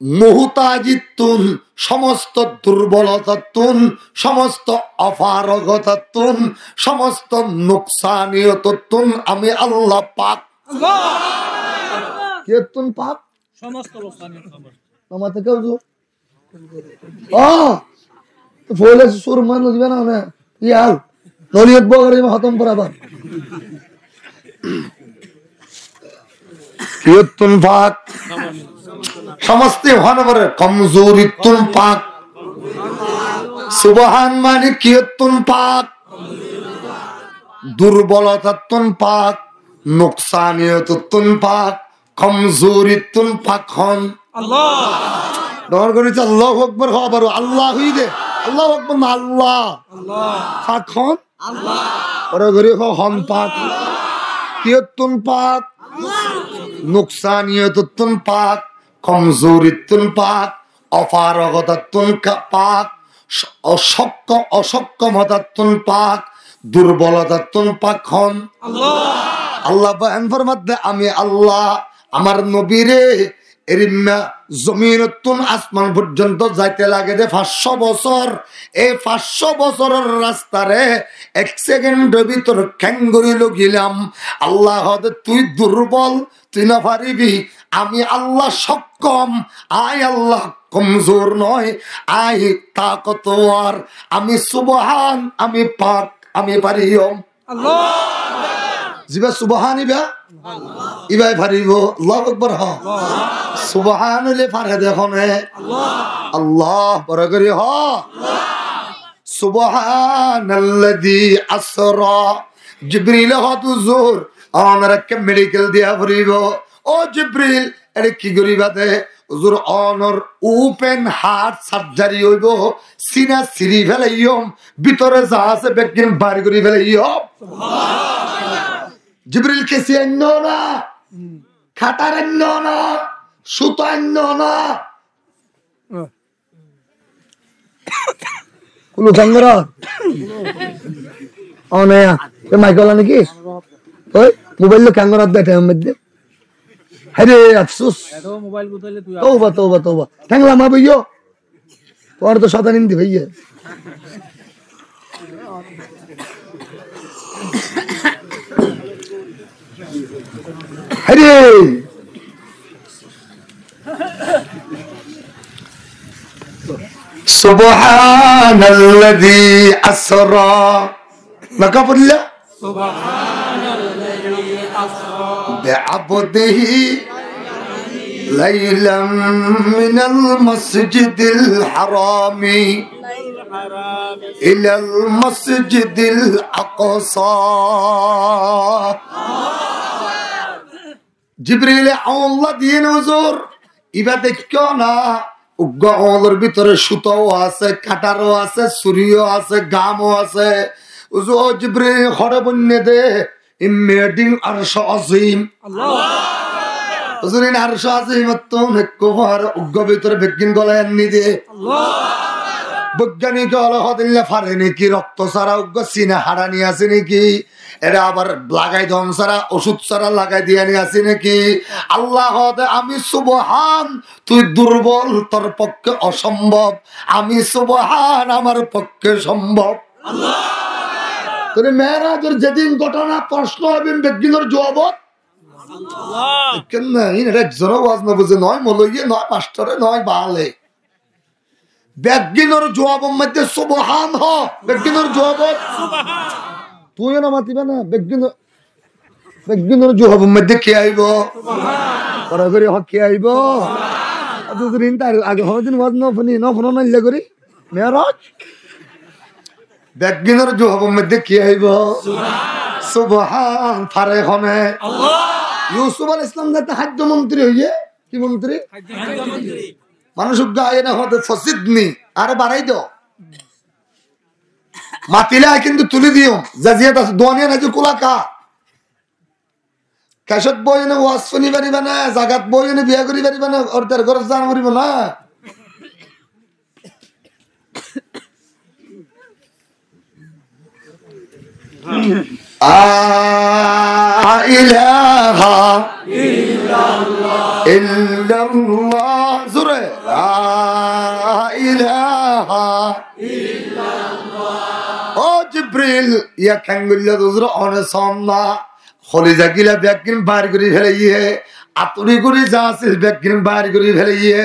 মুহতাজিতুন সমস্ত দুর্বলতাতুন, সমস্ত অপারগতাতুন, সমস্ত নুকসানিয়তুন আমি আল্লাহ পাক। কে তুন পাক? সমস্ত নুকসানিয়ত আমাতে কেউ তো ফলে সুর মান দিবে না না ইয়াল নলিয়ত বগরে খতম করাবার কিয়তুন পাক সমস্ত হনবরে কমজোরিতুন পাক। সুবহান মানে কিয়তুন পাক, দুর্বলতাতুন পাক, নুকসানিয়তুন পাক, কমজোরিতুন পাক হন আল্লাহ। দর করে আল্লাহু আকবার খবর আল্লাহ হই দে আল্লাহু আকবার না আল্লাহ আল্লাহ পাক হন আল্লাহ। ওরে করে হন পাক কিয়তুন পাক, নুকসানিয়তুন পাক, কমজোরিতুন পাক, অপারগতাতুন পাক, অসক্ষমতাতুন পাক, দুর্বলতাতুন পাক হন আল্লাহ। আল্লাহ বয়ান ফরমাতে আমি আল্লাহ আমার নবীরে এরিম্মা জমিনতুন আসমান পর্যন্ত যাইতে লাগে যে 500 বছর। এই 500 বছরের রাস্তারে 1 সেকেন্ডের ভিতর খ্যাঙ্গুরি লগিলাম। আল্লাহ তুই দুর্বল, তুই না পারিবি, আমি আল্লাহ সক্ষম। আয় আল্লাহ কমজোর নয়, আয় তাকতওয়ার, আমি সুবহান, আমি পাক, আমি পারিয়ম আল্লাহ। জিবা সুবহান ইবা ইবাই পারিব আল্লাহু আকবার হ সুবহান হইলে পারে দেখনে আল্লাহ বড় করে হ সুবহানাল্লাযী আসরা। জিবরিল হুজুর আমারকে মেডিকেল দিয়া ভরিব। ও জিবরিল এর কি করিবা দে হুজুর? অনর ওপেন হার্ট সার্জারি হইব, সিনা সিরি ফেলাইম, ভিতরে যা আছে বেকিন বাড়ি করে ফেলাইম। জিবরিল কেসি আন্য না, খাটার আন্য না, সুতো আন্য না, কুলু কাঙ্গরা অনেয়া এ মাইকলা নাকি ওই মোবাইল লো কাঙ্গরা দেতে মধ্যে। আরে আফসোস এতো মোবাইল বদলে তুই তওবা তওবা তওবা কাঙ্গলা মা বইয়ো তোর তো শয়তান ইন্দি ভাইয়া। আরে সুবহানাল্লাযী আসরা মাকা বললা সুবহানাল্লাযী আসরা বিআবদিহি লাইলাম মিনাল মাসজিদিল হারামি ইলাল মাসজিদিল আকসা। জিবরিল আল্লাহ দিন হুজুর ইবা দেখো না উগ্গর ভিতরে সুতাও আছে, কাটারও আছে, ছুরিও আছে, গামও আছে। হুজুর জিবরিল খড়ে বন্যে দে ইমেডিং আরশ আজিম আল্লাহ। হুজুর ইন আরশ আজিম তো নেকোভার উগ্গ ভিতরে বেগিন গলায় আনি দে আল্লাহ। বৈজ্ঞানিক হলো হদিল্লা ফারে নাকি রক্ত ছাড়া উগ্গ সিনে হারানি আছে নাকি, এরা আবার লাগাই দন ছাড়া ওষুধ ছাড়া লাগাই দিয়ে নি আছে নাকি। আল্লাহ আমি সুবহান, তুই দুর্বল, তোর পক্ষে অসম্ভব, আমি সুবহান, আমার পক্ষে সম্ভব আল্লাহ। তোর মেরাজের যেদিন ঘটনা প্রশ্ন হবে বেগিনের জবাব আল্লাহ। কেন এটা একজন ওয়াজ না বুঝে নয় মলইয়ে নয় মাস্টারে নয় বালে বেগিনের জবাব মধ্যে সুবহান হ বেগিনের জবাব সুবহান তুই না মাতিবা না বেগিনের জবাব মধ্যে কি আইব সুবহান পরে করে হ কি আইব দুদিন তার আগে হদিন ওয়াজ না ফনি না ফোন না ইল্লা করি মেরাজ বেগিনের জবাব মধ্যে কি আইব সুবহান সুবহান ফারে হনে আল্লাহ। ইউসুফ আলাইহিস সালাম যাতে খাদ্য মন্ত্রী হইয়ে কি মন্ত্রী খাদ্য মন্ত্রী মানুষ গায়ে না হতে ফসিদনি আরে বাড়াই দাও মাতিলা কিন্তু তুলি দিও জাজিয়াত আছে দোয়ানিয়া নাকি কুলাকা কাশত বই না ওয়াজ শুনি পারিবা না, জাগাত বই না বিয়া করি পারিবা না, ওর তার ঘরে জান করিব না। ইলাহা ইল্লাল্লাহ জোরে ইলাহা ও জিব্রিল ইয়া কাঙ্গুল্লা দুজর অনসন্না খলিজা গিলা ব্যাকিন বার করে ফেলাইয়ে আতুরি করে যাসিল ব্যাকিন বার করে ফেলাইয়ে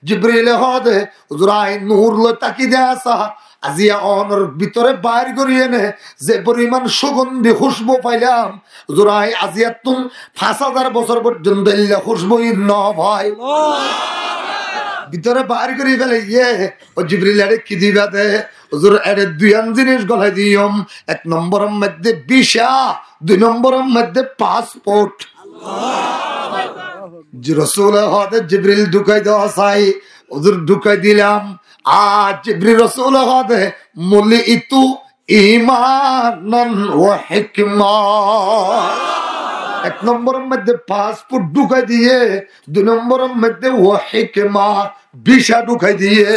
জিব্রিল হদে উজরাই নূর ল তাকি দেসা আজিয়া অনর ভিতরে বাইর করিয়ে নে যে পরিমাণ সুগন্ধি খুশবু পাইলাম উজরাই আজিয়া তুম 5000 বছর পর্যন্ত ইল্লা খুশবু ন ভাই ভিতরে বাইর করে ফেলাইয়ে ও জিব্রিল আরে কি দিবা দে হুজুর এর দুইয়ান জিনিস গলায় দিয়ম এক নম্বরের মধ্যে ভিসা দুই নম্বরের মধ্যে পাসপোর্ট রাসূল হযরত জিবরিল ঢুকাই দেওয়া চাই হুজুর ঢুকাই দিলাম আজ জিবরিল রাসূল হযরত মুলি ইতু ঈমানান ওয়া হিকমা এক নম্বরের মধ্যে পাসপোর্ট ঢুকাই দিয়ে দুই নম্বরের মধ্যে ওয়া হিকমা ভিসা ঢুকাই দিয়ে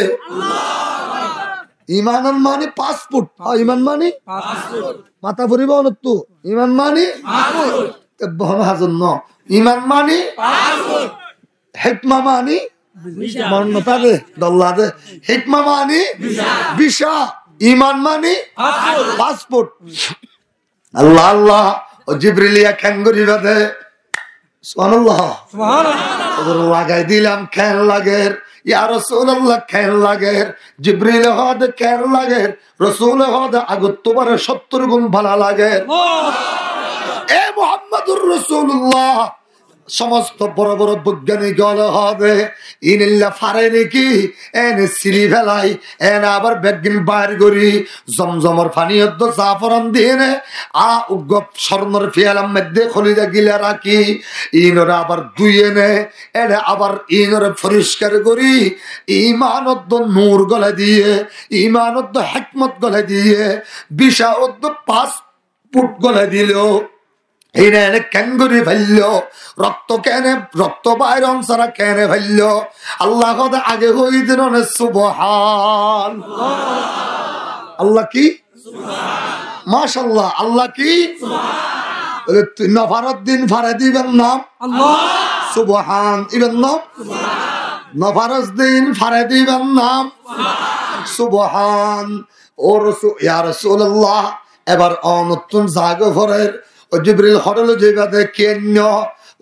ইমান মানে পাসপোর্ট ইমান মানে মাথা পরিব তো ইমান মানে ইমান মানে হেকমা মানে হেকমা মানে ভিসা ইমান মানে পাসপোর্ট আল্লাহ আল্লাহ ও জিবরিলিয়া খ্যাঙ্গুরি বাদে সুবহানাল্লাহ লাগাই দিলাম খ্যান লাগের ইয়া রাসূলুল্লাহ খ্যান লাগের জিবরিল হদ খ্যান লাগের রাসূল হদ আগত তোমার 70 গুণ ভালো লাগে এ মুহাম্মদুর রাসূলুল্লাহ সমস্ত বড় বড় বৈজ্ঞানিক হবে ইনিল্লা ফারে নাকি এনে সিরি ফেলাই এনে আবার বেগিন বাইর করি জমজমর পানি হদ্দ জাফরান দিয়ে উগ্র স্বর্ণর ফিয়ালাম মধ্যে খলিজা গিলা রাখি ইনরা আবার দুই এনে এনে আবার ইনরে পরিষ্কার করি ইমানদ্দ নূর গলে দিয়ে ইমানদ্দ হিকমত গলে দিয়ে বিশা অদ্দ পাঁচ ফুট গলে দিল ক্যাঙ্গুরি ফেলল রক্ত কেনে রক্ত বাইরন সারা কেনে ফেলল আল্লাহ আগে হই দিন সুবহান আল্লাহ কি মাশাআল্লাহ আল্লাহ কি নফারুদ্দিন ফারে দিবেন নাম সুবহান ইবেন নাম নফারুদ্দিন ফারে দিবেন নাম সুবহান ও রাসূল ইয়া রাসূলুল্লাহ এবার নতুন জায়গা ফরের ও জিবরিল হরলো যেভাবে কেন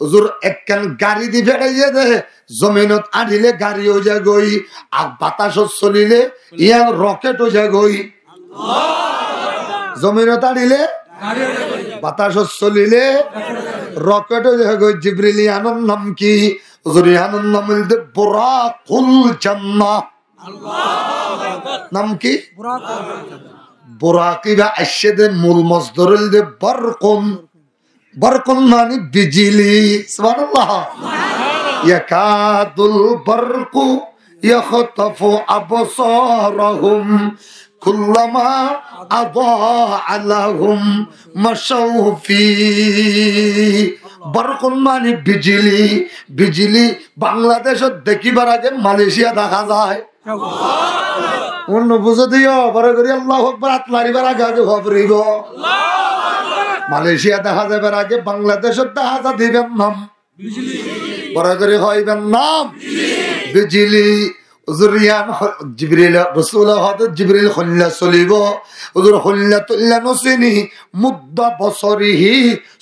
হুজুর একখান গাড়ি দি ফেরাইয়ে দে জমিনত আনিলে গাড়ি হয়ে যায় গই আর বাতাস চলিলে ইয়াং রকেট হয়ে যায় গই জমিনত আনিলে বাতাস চলিলে রকেট হয়ে যায় গই জিবরিল ইয়ানোর নাম কি হুজুর ইয়ানোর নাম হইল বুরাকুল জান্নাহ নাম কি বুরাকিবা আশদে মূল মসদরুল দে বারকুন বারকুন মানে বিজলি সুবহানাল্লাহ ইয়াকাদুল বারকু ইয়াখতাফু আবসারহুম কুল্লামা আদাআ লাহুম মাশাউ ফি বারকুন মানে বিজলি বিজলি বাংলাদেশত দেখিবার আগে মালয়েশিয়া দেখা যায় অন্য বুঝে দিও বড় করি আল্লাহু আকবার হাত মারিবার আগে আগে ভাবরিব মালয়েশিয়া দেখা যাবার আগে বাংলাদেশের দেখা যা দিবেন নাম বড় করে হইবেন নাম বিজলি হুজুরিয়ান জিবরিল রাসূল হযরত জিবরিল খল্লা চলিব হুজুর খল্লাতুল্লা নসিনি মুদ্দা বসরিহি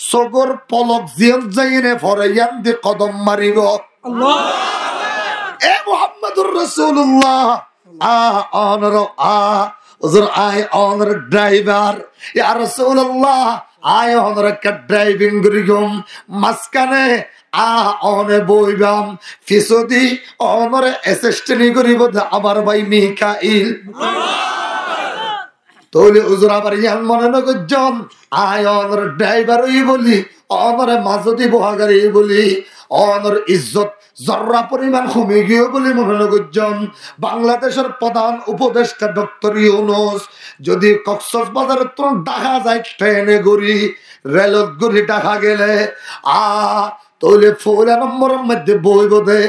সগর পলক জিয়ন যাইনে ফরায়ান দি কদম মারিব আল্লাহ এ মুহাম্মদুর রাসূলুল্লাহ honor driver ya Rasulullah I honor ka driving gurigum maskane one boybam fisodi honor assistant guribo amar bhai Mikail তোলে হুজুর আবার ইয়ান মনে না গজন আয় অনর ড্রাইভার ওই বলি অনর মাজদি বহাগারি বলি অনর ইজ্জত জর্রা পরিমাণ কমে গিয়ে বলে মনে না গজন বাংলাদেশের প্রধান উপদেষ্টা ডক্টর ইউনূস যদি কক্সবাজার তো ঢাকা যায় ট্রেনে গড়ি রেলত গড়ি ঢাকা গেলে তোলে ফোলা নম্বরের মধ্যে বই বোধে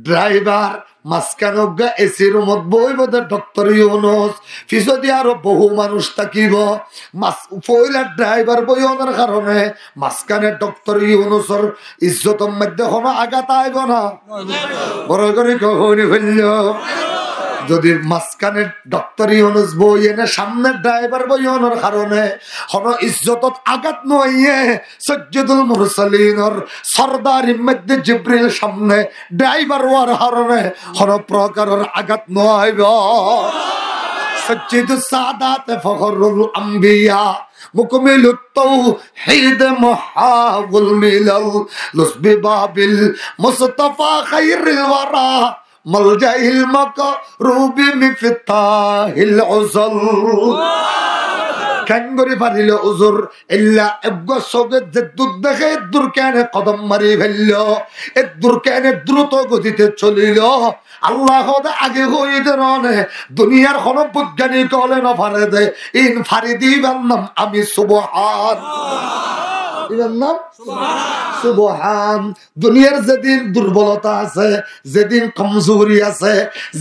ড্রাইভার মাঝখানে এসির রুমত বইব ডক্টর ইউনুস, পিছনে আরো বহু মানুষ থাকিব। পয়লার ড্রাইভার বইনের কারণে মাঝখানে ডক্টর ইউনুসের ইজ্জতের মধ্যে কোনো আঘাত আইব না। বড় করে কখনই ফেলল যদি মাঝখানে ডক্টর ইউনুস বই এনে সামনে ড্রাইভার বইনের কারণে কোনো ইজ্জতত আঘাত নইয়ে সৈয়দুল মুরসালিনের সরদারি মধ্যে জিবরিল সামনে ড্রাইভার হওয়ার কারণে কোনো প্রকারের আঘাত নইব। সজ্জিদুস সাদাত ফখরুল আম্বিয়া মুকমিলুত তাওহীদ মুহাউল মিলাল লুসবি বাবিল মুস্তাফা খায়রুল ওয়ারা মালজাইল মাকরুবি মিফতাহিল উযল। কেঙ্গরি পারিল উজুর ইল্লা এবগো সগে যে দুধ দেখে দুরকানে কদম মারি ফেলল, এ দুরকানে দ্রুত গতিতে চলিল। আল্লাহ আগে হইতে রনে দুনিয়ার কোন বৈজ্ঞানিক হলে না পারে দে ইন ফারিদি নাম আমি সুবহান সুবহান। দুনিয়ার যেদিন দুর্বলতা আছে, যেদিন কমজোরি আছে,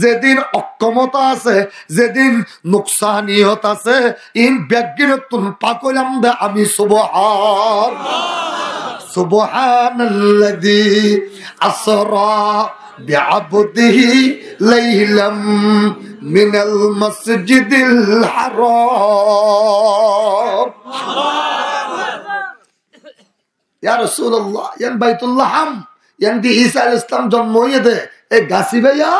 যেদিন অক্ষমতা আছে, যেদিন নুকসানিয়ত আছে, ইন ব্যাগিনতুন পাকলাম দে আমি সুবহান। সুবহানাল্লাযী আসরা বিআবদিহি লাইলাম মিনাল মাসজিদিল হারাম। ইয়া রাসূলুল্লাহ, ইয়ান বাইতুল্লাহ হাম, ইয়ান দি ঈসা আলাইহিস সালাম জন্ম হইয়ে দে এ গাছি ভাইয়া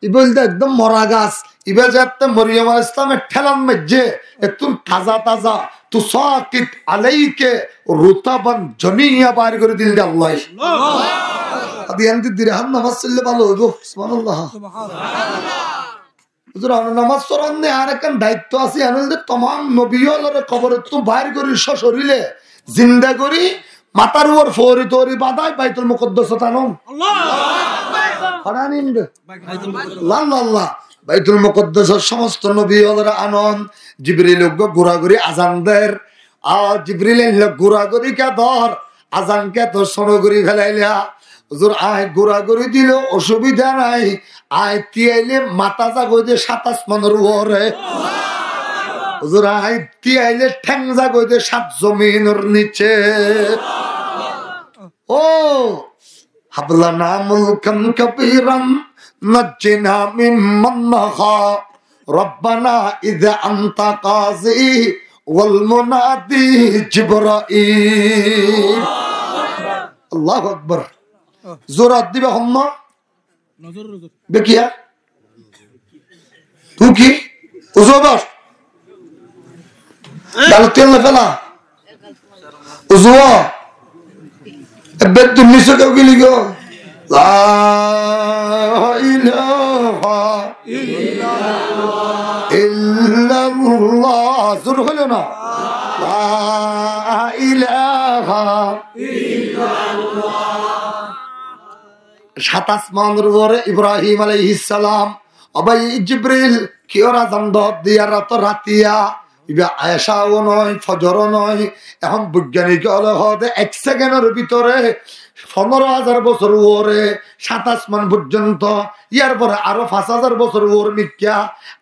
ইবল দে একদম মরা গাছ। ইবে যাতে মরিয়ম আলাইহিস সালামের ঠেলান মধ্যে একদম তাজা তাজা তু সাকিত আলাইকে রুতাবান জনিয়া বাইর করে দিল দে আল্লাহ। আদি ইয়ান দি দিরহাম নামাজ পড়লে ভালো হইব। সুবহানাল্লাহ সুবহানাল্লাহ। হুজুর নামাজ পড়ার নে আর একটা দায়িত্ব আছে, আনল দে तमाम নবীওয়ালার কবর তো বাইর করি সশরীরে জিন্দা করি মাতার উপর ফৌরি তৌরি বাদায় বাইতুল মুকদ্দাস টানুন। আল্লাহ বাইতুল মুকদ্দাসের সমস্ত নবীওয়ালারা আনন। জিবরিল ঘোরাঘুরি আজান দের, জিবরিল ঘোরাঘুরি কে ধর আজান কে তো সনগরি ফেলাইলা। হুজুর আয় ঘোরাঘুরি দিল অসুবিধা নাই, আয় তিয়াইলে মাথা জাগই দে 27 মনের উপরে। হুজুর আয় তিয়াইলে ঠ্যাং জাগই দে 7 জমিনের নিচে। ও হাবলানা মুলকান কাবীরান নাজ্জিনা মিম্মান নাখা রব্বানা ইযা আনতা কাযী ওয়াল মুনাদি জিবরাঈল। আল্লাহু আকবার। জোরাত দিবে হম্মা বেকিয়া তুই কি উজবাস দাল তেল ফেলা উজওয়া এবে তুমি সকে গলি গো লা ইলাহা ইল্লাল্লাহ জোর হলো না লা ইলাহা ইল্লাল্লাহ। 27 মানের পরে ইব্রাহিম আলাইহিস সালাম অবাই জিবরিল কি ওরা জানদ দিয়া রাত রাতিয়া ইবা আয়েশাও নয় ফজরও নয়। এখন বৈজ্ঞানিক হলে হতে 1 সেকেন্ডের ভিতরে 15,000 বছর ওরে 27 মান পর্যন্ত, ইয়ার পরে আরো 5,000 বছর ওর মিথ্যা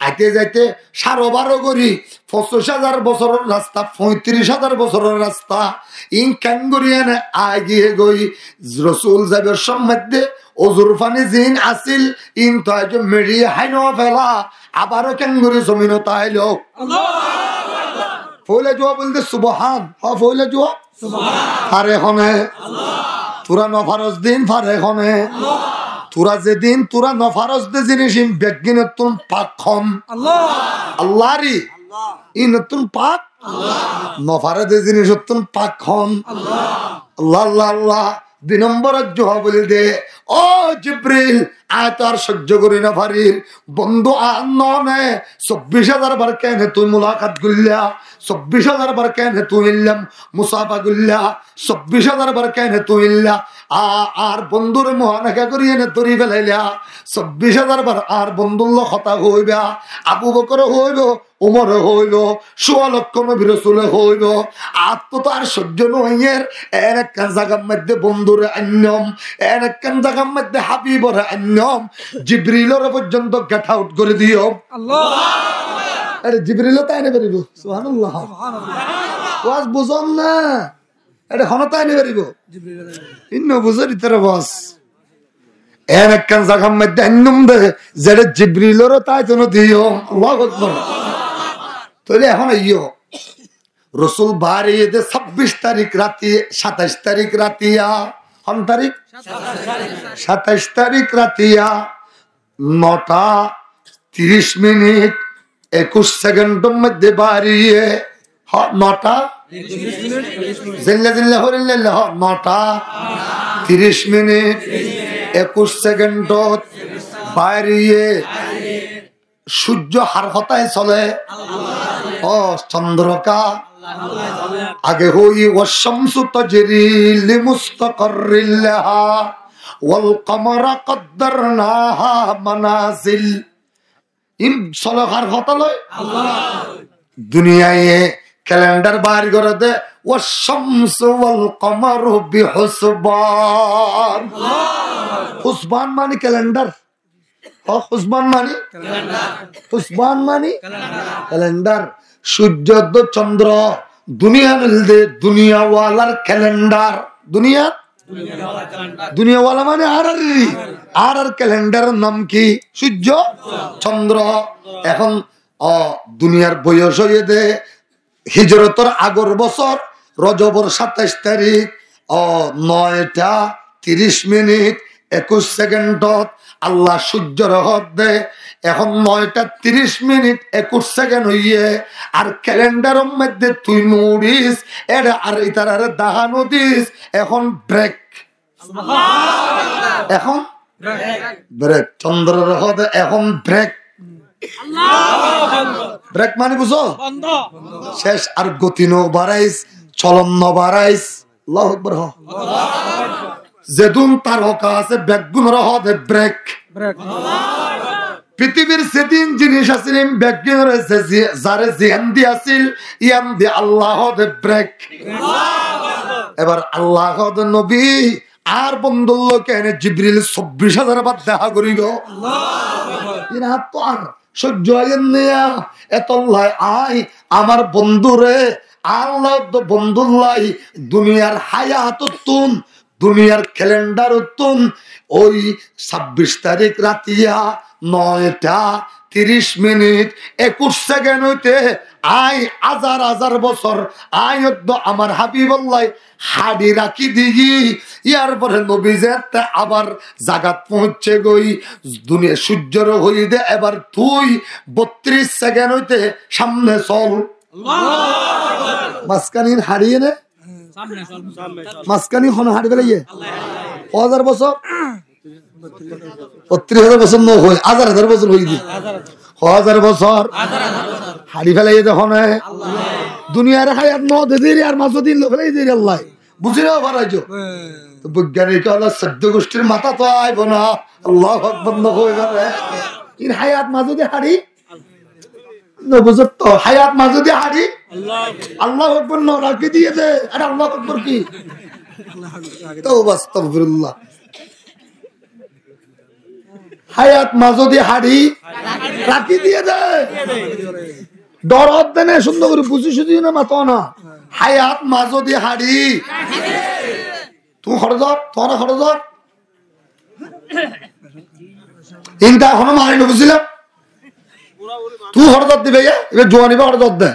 আইতে যাইতে 12.5 করি 25,000 বছরের রাস্তা 35,000 বছরের রাস্তা। ইন ক্যাঙ্গুরিয়ানে আগিয়ে গই রসুল যাবের সম্মধ্যে অজুর পানি জিন আসিল ইন তো মেরিয়ে হাইন ফেলা আবারও ক্যাঙ্গুরি জমিন তাইল। ফলে জোয়া বলতে সুবহান, ফলে জোয়া ফারে হনে তোরা নফারস দিন ফারে হনে তোরা যেদিন তোরা নফারস দে জিনিস বেগিন তুম পাক খম আল্লাহরি ই নতুন পাক নফারে দে জিনিস তুম পাক খম আল্লাহ আল্লাহ আল্লাহ। 2 নম্বরের জোয়া বলি দে ও জিবরিল আয় তো আর সহ্য করি না পারির বন্ধু আনে 24,000 বার কেন তুই মুলাকাত গুল্লা 24,000 বার কেন তুই ইল্লাম মুসাফা গুল্লা 24,000 বার কেন তুই ইল্লা আর বন্ধুর মহানাকা করি এনে তরি ফেলাইলা 24,000 বার আর বন্ধুল্ল কথা হইবা আবু বকর হইল উমর হইল 16 লক্ষ নবী রাসূল হইল আর তো আর সহ্য নইয়ের এর এক জায়গার মধ্যে বন্ধুরে আন্যম এর এক জায়গার মধ্যে হাবিবরে আন্য নিয়ম জিবরিলের পর্যন্ত গেট আউট করে দিও আল্লাহ। আরে জিবরিলও তাই না পারিব সুবহানাল্লাহ। ওয়াজ বুঝন না এটা হনতাই না পারিব ইন্ন বুঝার ইতরে বস এর একখান জায়গার মধ্যে আইনুম দে যেটা জিবরিলেরও তাই তো দিও আল্লাহু আকবার। তাহলে এখন আইও রসুল বাড়িয়ে 26 তারিখ রাতে 27 তারিখ রাতিয়া কোন তারিখ 27 তারিখ রাতিয়া 9:30 মিনিট 21 সেকেন্ডের মধ্যে বাড়িয়ে 9:30 মিনিট 21 সেকেন্ড বাড়িয়ে সূর্য হার হতায় চলে ও চন্দ্রকা আগে হই ওয়াশামসু তাজরি লিমুস্তাকাররিল লাহা ওয়াল কমারা কদ্দারনাহা মানাজিল ইম সলহার হতালয় আল্লাহ দুনিয়ায় ক্যালেন্ডার বাইর করে দে ওয়াশামসু ওয়াল কমারু বিহুসবান হুসবান মানে ক্যালেন্ডার হুসবান মানে হুসবান মানে ক্যালেন্ডার সূর্য চন্দ্র দুনিয়া মিলদে দুনিয়াওয়ালার ক্যালেন্ডার দুনিয়াওয়ালা মানে আর ক্যালেন্ডারের নাম কি সূর্য চন্দ্র। এখন দুনিয়ার বয়স হয়ে দে হিজরতের আগর বছর রজবর 27 তারিখ 9:30 মিনিট 21 সেকেন্ডত আল্লাহ সূর্যর হদ দে। এখন 9:30 মিনিট 21 সেকেন্ড হইয়ে আর ক্যালেন্ডারের মধ্যে তুই নোডিস এটা আর ইতার আর দাহানো দিস এখন ব্রেক এখন ব্রেক চন্দ্রের হদ এখন ব্রেক ব্রেক মানে বুঝো শেষ আর গতি নো বাড়াইস চলন ন বাড়াইস আল্লাহু আকবার যেদুন তারকা আছে বেগুনের হদে ব্রেক পৃথিবীর সেদিন জিনিস আছিল বেগুনের যারে জিয়ান দি আছিল ইয়ান দি আল্লাহ হদে ব্রেক। এবার আল্লাহ হদে নবী আর বন্ধুর লোকে এনে জিবরিল 24,000 বার দেখা করিল ইনা তো আর সহ্য হয় না এত আয় আমার বন্ধুরে আল্লাহ বন্ধুল্লাই দুনিয়ার হায়াত তুন দুনিয়ার ক্যালেন্ডার তুন ওই 26 তারিখ রাতিয়া 9:30 মিনিট 21 সেকেন্ড হইতে আই হাজার বছর আয় আমার হাবিবুল্লাহ হাডি রাখি দিই ইয়ার পরে নবী যেতে আবার জাগাত পৌঁছে গই দুনিয়া সূর্যর হই দে এবার তুই 32 সেকেন্ড হইতে সামনে চল মাসকানির হারিয়ে নে মাসকানি হন হারি বেলাইয়ে 1000 বছর 32,000 বছর ন হই 1000 বছর হই দি 1000 বছর হারি ফেলাই যখন দুনিয়ার হায়াত ন দেরি আর মাঝ দিন ফেলাই দেরি আল্লাহ বুঝি না বারাইছো তো বৈজ্ঞানিক হলো 14 গোষ্ঠীর মাথা তো আইব না আল্লাহু আকবার ন হই পারে ইন হায়াত মাঝ দি হারি ন বুঝত তো হায়াত মাঝ দি হারি আল্লাহু আকবার ন রাখি দিয়ে দে আরে আল্লাহু আকবার কি তওবা আস্তাগফিরুল্লাহ হায়াত মাঝদি হাড়ি রাখি দিয়ে দে দরদ দেনে সুন্দর করে বুঝি শুধু না মাতো না হায়াত মাঝদি হাড়ি তুই খরচর তোরা খরচর ইনটা এখনো মারি না বুঝছিলাম তুই খরচর দিবে এবার জোয়ানি বা খরচর দে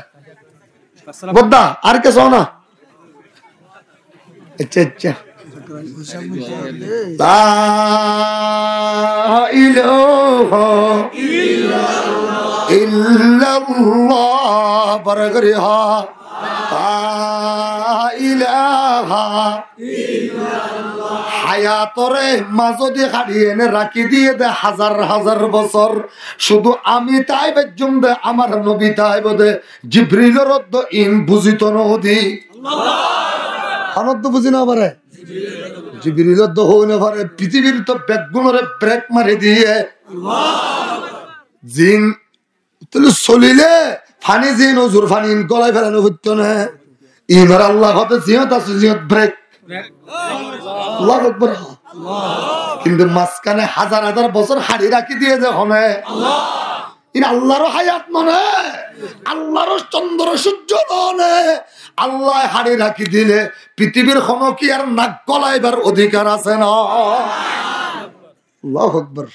বদ্দা আর কে শোনা আচ্ছা আচ্ছা লা ইলাহা ইল্লাল্লাহ বরগরিহা লা ইলাহা ইল্লাল্লাহ হায়াতরে মাঝদি হারিয়ে এনে রাখি দিয়ে দে হাজার বছর শুধু আমি তাই বেজম দে আমার নবী তাই বদে জিবরিলের রদ্দ ইন বুঝিত নদী আনন্দ বুঝি না পারে জিবরিলের তো হই না পারে পৃথিবীর তো বেগুনরে ব্রেক মারি দিয়ে জিন তুই চলিলে ফানি জিন ওজুর ফানি গলায় ফেলানো হইতো না ইনার আল্লাহ হতে জিয়ত আছে জিয়ত ব্রেক আল্লাহু আকবার কিন্তু মাঝখানে হাজার হাজার বছর হাড়ি রাখি দিয়ে যখন আল্লাহর হায়াত মানে আল্লাহর চন্দ্র সূর্য মানে আল্লাহ হাড়ি রাখি দিলে পৃথিবীর কোনো কি আর নাক গলাইবার অধিকার আছে না? আল্লাহু আকবার।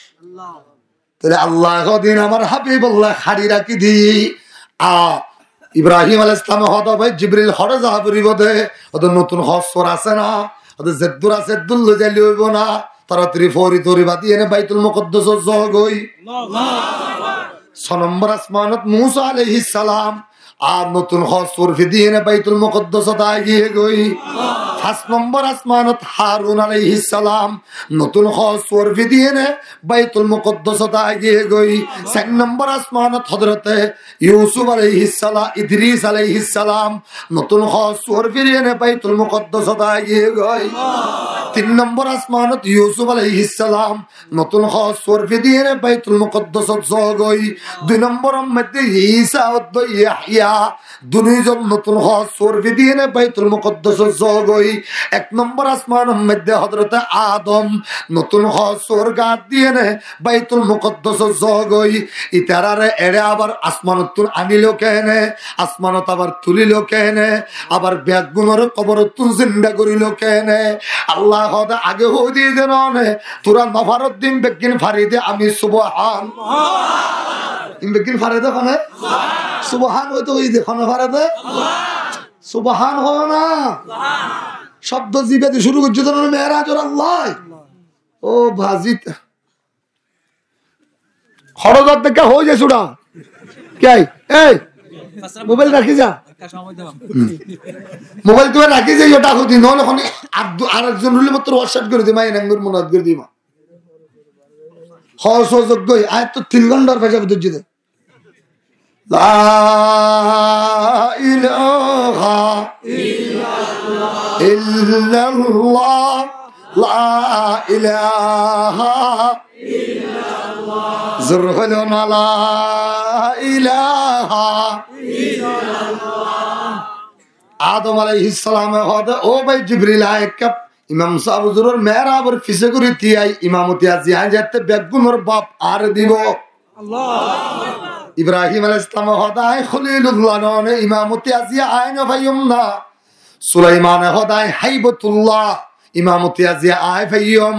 তাহলে আল্লাহ দিন আমার হাবিবুল্লাহ হাড়ি রাখি দিই ইব্রাহিম আলাইহিস সালাম হদ ভাই জিবরিল হরে যাবরি বদে ওদের নতুন হসর আছে না, ওদের জেদ্দুর আছে দুল্লে যাইলে হইব না, তাড়াতাড়ি ফরি তরি বাদি এনে বাইতুল মুকদ্দাস জগই। 6 নম্বর আসমানত মুসা আলাইহিস সালাম আর নতুন হসর ফিদি এনে বাইতুল মুকদ্দাস গিয়ে গই। 5 নম্বর আসমানত হারুন আলাইহিস সালাম নতুন হসর ফিদি এনে বাইতুল মুকদ্দাস গিয়ে গই। 4 নম্বর আসমানত হযরতে ইউসুফ আলাইহিস সালাম ইদ্রিস আলাইহিস সালাম নতুন হসর ফিদি এনে বাইতুল মুকদ্দাস গিয়ে গই। 3 নম্বর আসমানত ইউসুফ আলাইহিস সালাম নতুন হসর ফিদি এনে বাইতুল মুকদ্দাস গই। 2 নম্বর মধ্যে ঈসা ও ইয়াহইয়া দুইজন নতুন হসর ফিদি এনে বাইতুল মুকদ্দাস গই। 1 নম্বর আসমানের মধ্যে হযরতে আদম নতুন হসর গাদ দিয়ে নে বাইতুল মুকদ্দাস গই। ইতারারে এড়ে আবার আসমানত আনিল কেনে, আসমানত আবার তুলিল কেনে, আবার ব্যাগুনের কবরতুন জিন্দা করিল কেনে? আল্লাহ হদা আগে হই দিয়ে দেন তোরা নফারউদ্দিন বেগিন ফারিদে আমি সুবহান বেগিন ফারিদে কোনে সুবহান হইতো হই দেখো না ফারিদে সুবহান হয় না শব্দ জিবে দিয়ে শুরু করছে তো মেরাজ আল্লাহ ও ভাজিত খরচ দেখা হয়ে যায় সুরা কে এই মোবাইল রাখি যা মোবাইল তুমি রাখি যাই ওটা হতি নহলে ওখানে আরেকজন হলে মাত্র হোয়াটসঅ্যাপ করে দিই মাই নাঙ্গুর মনে করে দিই মা সহযোগ্য আয় তো 3 ঘন্টার পয়সা বুঝছি দে লা ইলাহা ইল্লাল্লাহ লা ইলাহা ইল্লাল্লাহ জুরহুলুন লা ইলাহা ইল্লাল্লাহ আদম আলাইহিস সালাম হদে ও ভাই জিবরিল আয়েক ইমাম সাহেব হুজুরের মেহরাবের ফিসে করে তিয়াই ইমামতি আজি আজতে বেগুনের বাপ আর দিব আল্লাহ ইব্রাহিম আলাইহিস সালাম হদায় খলিলুল্লাহ ননে ইমামতি আজি আইন ভাইয়ুম না সুলাইমান হদায় হাইবতুল্লাহ ইমামতি আজি আই ভাইয়ুম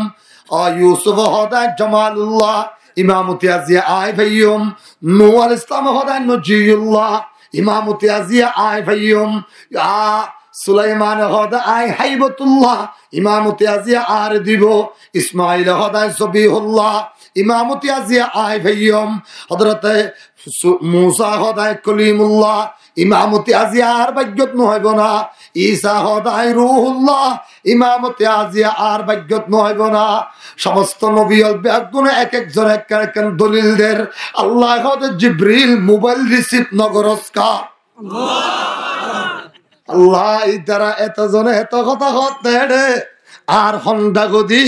ও ইউসুফ হদায় জামালুল্লাহ ইমামতি আজি আই ভাইয়ুম নূহ আলাইহিস সালাম হদায় নজিউল্লাহ ইমামতি আজি আই ভাইয়ুম সুলাইমান হদায় হাইবতুল্লাহ ইমামতি আজি আর দিব ইসমাইল হদায় সবিহুল্লাহ ইমামতি আজি আই ভাইয়ুম হযরতে মুসা হদায় কলিমুল্লাহ ইমামতি আজি আর ভাগ্যত নহইব না ঈসা হদায় রূহুল্লাহ ইমামতি আজি আর ভাগ্যত নহইব না সমস্ত নবী বেগুন এক একজন এক এক দলিলদের আল্লাহ হদে জিবরিল মোবাইল রিসিভ নগরস্কা আল্লাহ ইতারা এতজনে এত কথা হতে রে আর হন্ডা গদি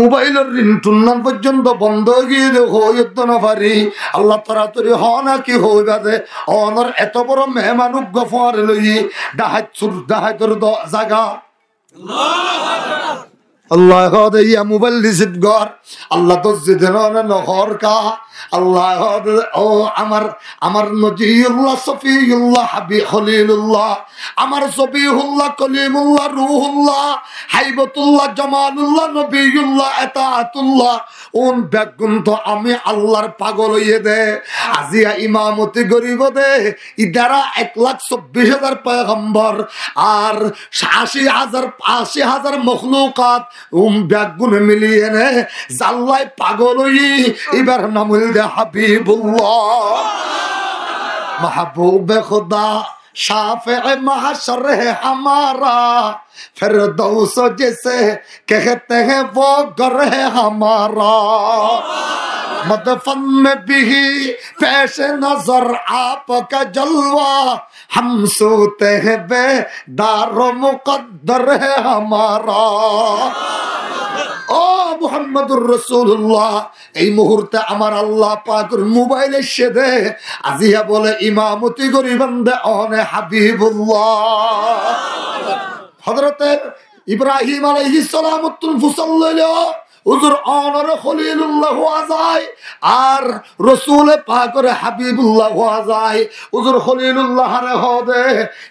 মোবাইলের রিংটুন পর্যন্ত বন্ধ গিয়ে হইত না পারি আল্লাহ তাড়াতাড়ি হ নাকি হইবা দে অনর এত বড় মেহমান গফর লই ডাহাত সুর ডাহাতর জায়গা আল্লাহ হদে ইয়া মোবাইল রিসিভ কর আল্লাহ তো জিদেন নহর কা আল্লাহ ও আমার নজিউল্লাহ সফিউল্লাহ হাবি খলিলুল্লাহ আমার সফিউল্লাহ কলিমুল্লাহ রূহুল্লাহ হাইবতুল্লাহ জামালুল্লাহ নবিউল্লাহ আতাতুল্লাহ উন বেগুন তো আমি আল্লাহর পাগল হইয়ে দে আজিয়া ইমামতি গরিব দে ইদারা 1,24,000 পয়গম্বর আর 80,000 মখলুকাত বেগুন মিলিয়ে নে জাল্লাই পাগল হই এবার নামুল দে হাবিবুল্লাহ महबूब खुदा शाफे महशर है हमारा फिरदौस जिसे कहते हैं वो घर है हमारा मदफन में भी पेश नजर आपका जलवा हम सोते हैं बेदारो मुकद्दर है हमारा ও মুহাম্মদুর রাসূলুল্লাহ এই মুহূর্তে আমার আল্লাহ পাকের মোবাইলে সেদে আজিয়া বলে ইমামতি করি বান্দে ওনে হাবিবুল্লাহ হযরতে ইব্রাহিম আলাইহিস সালাম তুল ফুসাল্লাহ হুজুর অনর খলিলুল্লাহ হওয়া যায় আর রসুল পাকের হাবিবুল্লাহ হওয়া যায়। হুজুর খলিলুল্লাহ রে হদে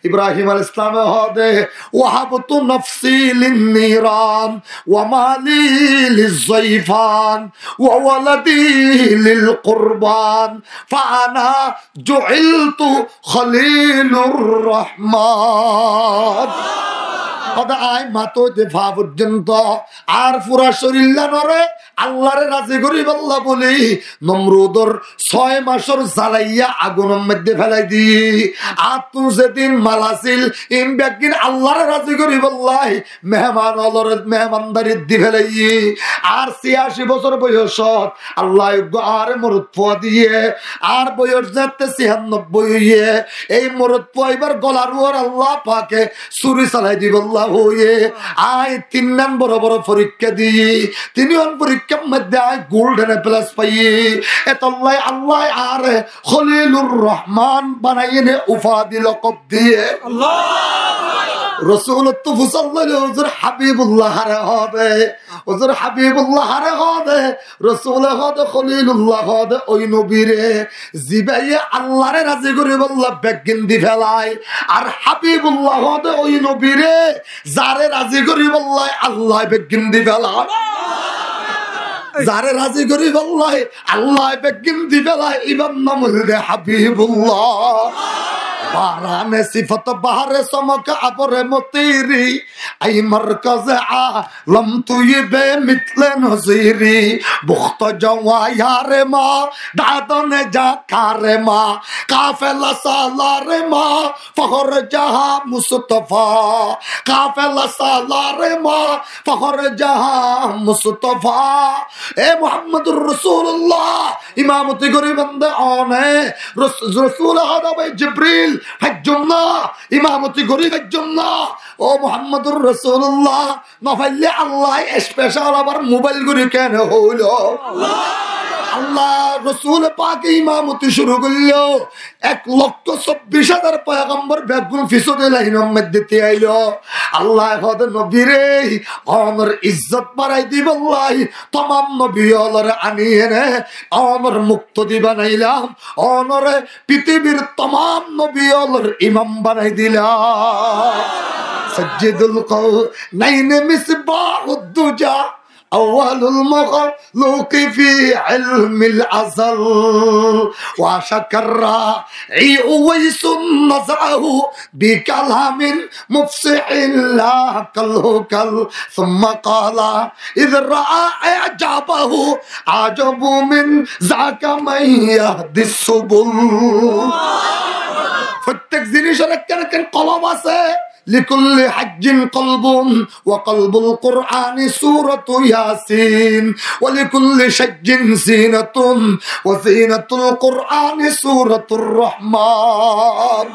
ইব্রাহিম আলাইহিস সালাম হদে ওয়াহাবতু নফসি লিন-নিরান ওয়া মালি লিয-যায়ফান ওয়া ওয়ালাদি লিল-কুরবান ফাআনা জুইলতু খলিলুর রহমান। আয় মাতো দেফা পর্যন্ত আর পুরা শরীর নরে আল্লাহরে রাজি করিব আল্লাহ বলি নমরুদর 6 মাসের জ্বালাইয়া আগুনের মধ্যে ফেলাই দি। আর তুই যেদিন মালাছিল ইন ব্যাগিন আল্লাহরে রাজি করিব আল্লাহ মেহমান অলরে মেহমানদারি দি ফেলাই। আর 86 বছর বয়স আল্লাহ আর মরুদ পোয়া দিয়ে আর বয়স যাতে 96 এই মরুদ পোয়াইবার গলার ওর আল্লাহ পাকে ছুরি চালাই দিব আল্লাহ হয়ে। আয় 3 নাম বড় বড় পরীক্ষা দিয়ে 3 পরীক্ষার মধ্যে আয় গোল্ডেন প্লাস পাই এতল্লাই আল্লাহ আর খলিলুর রহমান বানাইনে উপাধি লকব দিয়ে রসুল তো ফুসাল্লাহ হুজুর হাবিবুল্লাহ রে হবে হুজুর হাবিবুল্লাহ রে হবে রসুল হবে খলিলুল্লাহ হবে ওই নবীরে জিবাইয়ে আল্লাহরে রাজি করে বললা বেগিন দি ফেলায়। আর হাবিবুল্লাহ হবে ওই নবীরে যারে রাজি করি বললাই আল্লাহ বেগিন দি ফেলায়। যারে রাজি করি বললাই আল্লাহ বেগিন দি ফেলায়। ইমাম নাম হইলে হাবিবুল্লাহ। বারানে সিফত বাহারে চমক আবরে মতিরি আই মরকজে আলম তুই বে মিতলে নজিরি বুখত জওয়ায়ারে মা দাদনে যা কারে মা কাফেলা সালারে মা ফখর জাহা মুস্তফা কাফেলা সালারে মা ফখর জাহা মুস্তফা। এ মুহাম্মদুর রাসূলুল্লাহ ইমামতি করি বন্দে অনে রাসূল হাদাবে জিবরিল হাজ্জুমনা ইমামতি করি হাজ্জুমনা। ও মুহাম্মদুর রাসূলুল্লাহ নফাইলে আল্লাহ স্পেশাল আবার মোবাইল করে কেন হইল আল্লাহ রসুল পাক ইমামতি শুরু করলো 1,24,000 পয়গম্বর বেগুন ফিসদে লাইনের মধ্যে আইল। আল্লাহ হদে নবীরে আমার ইজ্জত বাড়াই দিব আল্লাহ तमाम নবী হলরে আনিয়ে নে আমার মুক্ত দি বানাইলাম অনরে পৃথিবীর तमाम নবী হলর ইমাম বানাই দিলাম। সজ্জিদুল কাউনাইন মিসবাহুদ দুজা أول المخلوق في علم الأزل وشكر عيويس نزعه بكلام مفصح لا كالهكل ثم قال إذ رأى إعجابه عجب من ذاك من يهدي السبل প্রত্যেক জিনিসের একটা কলম আছে لكل حج قلب وقلب القرآن سورة ياسين ولكل شج زينة وزينة القرآن سورة الرحمن।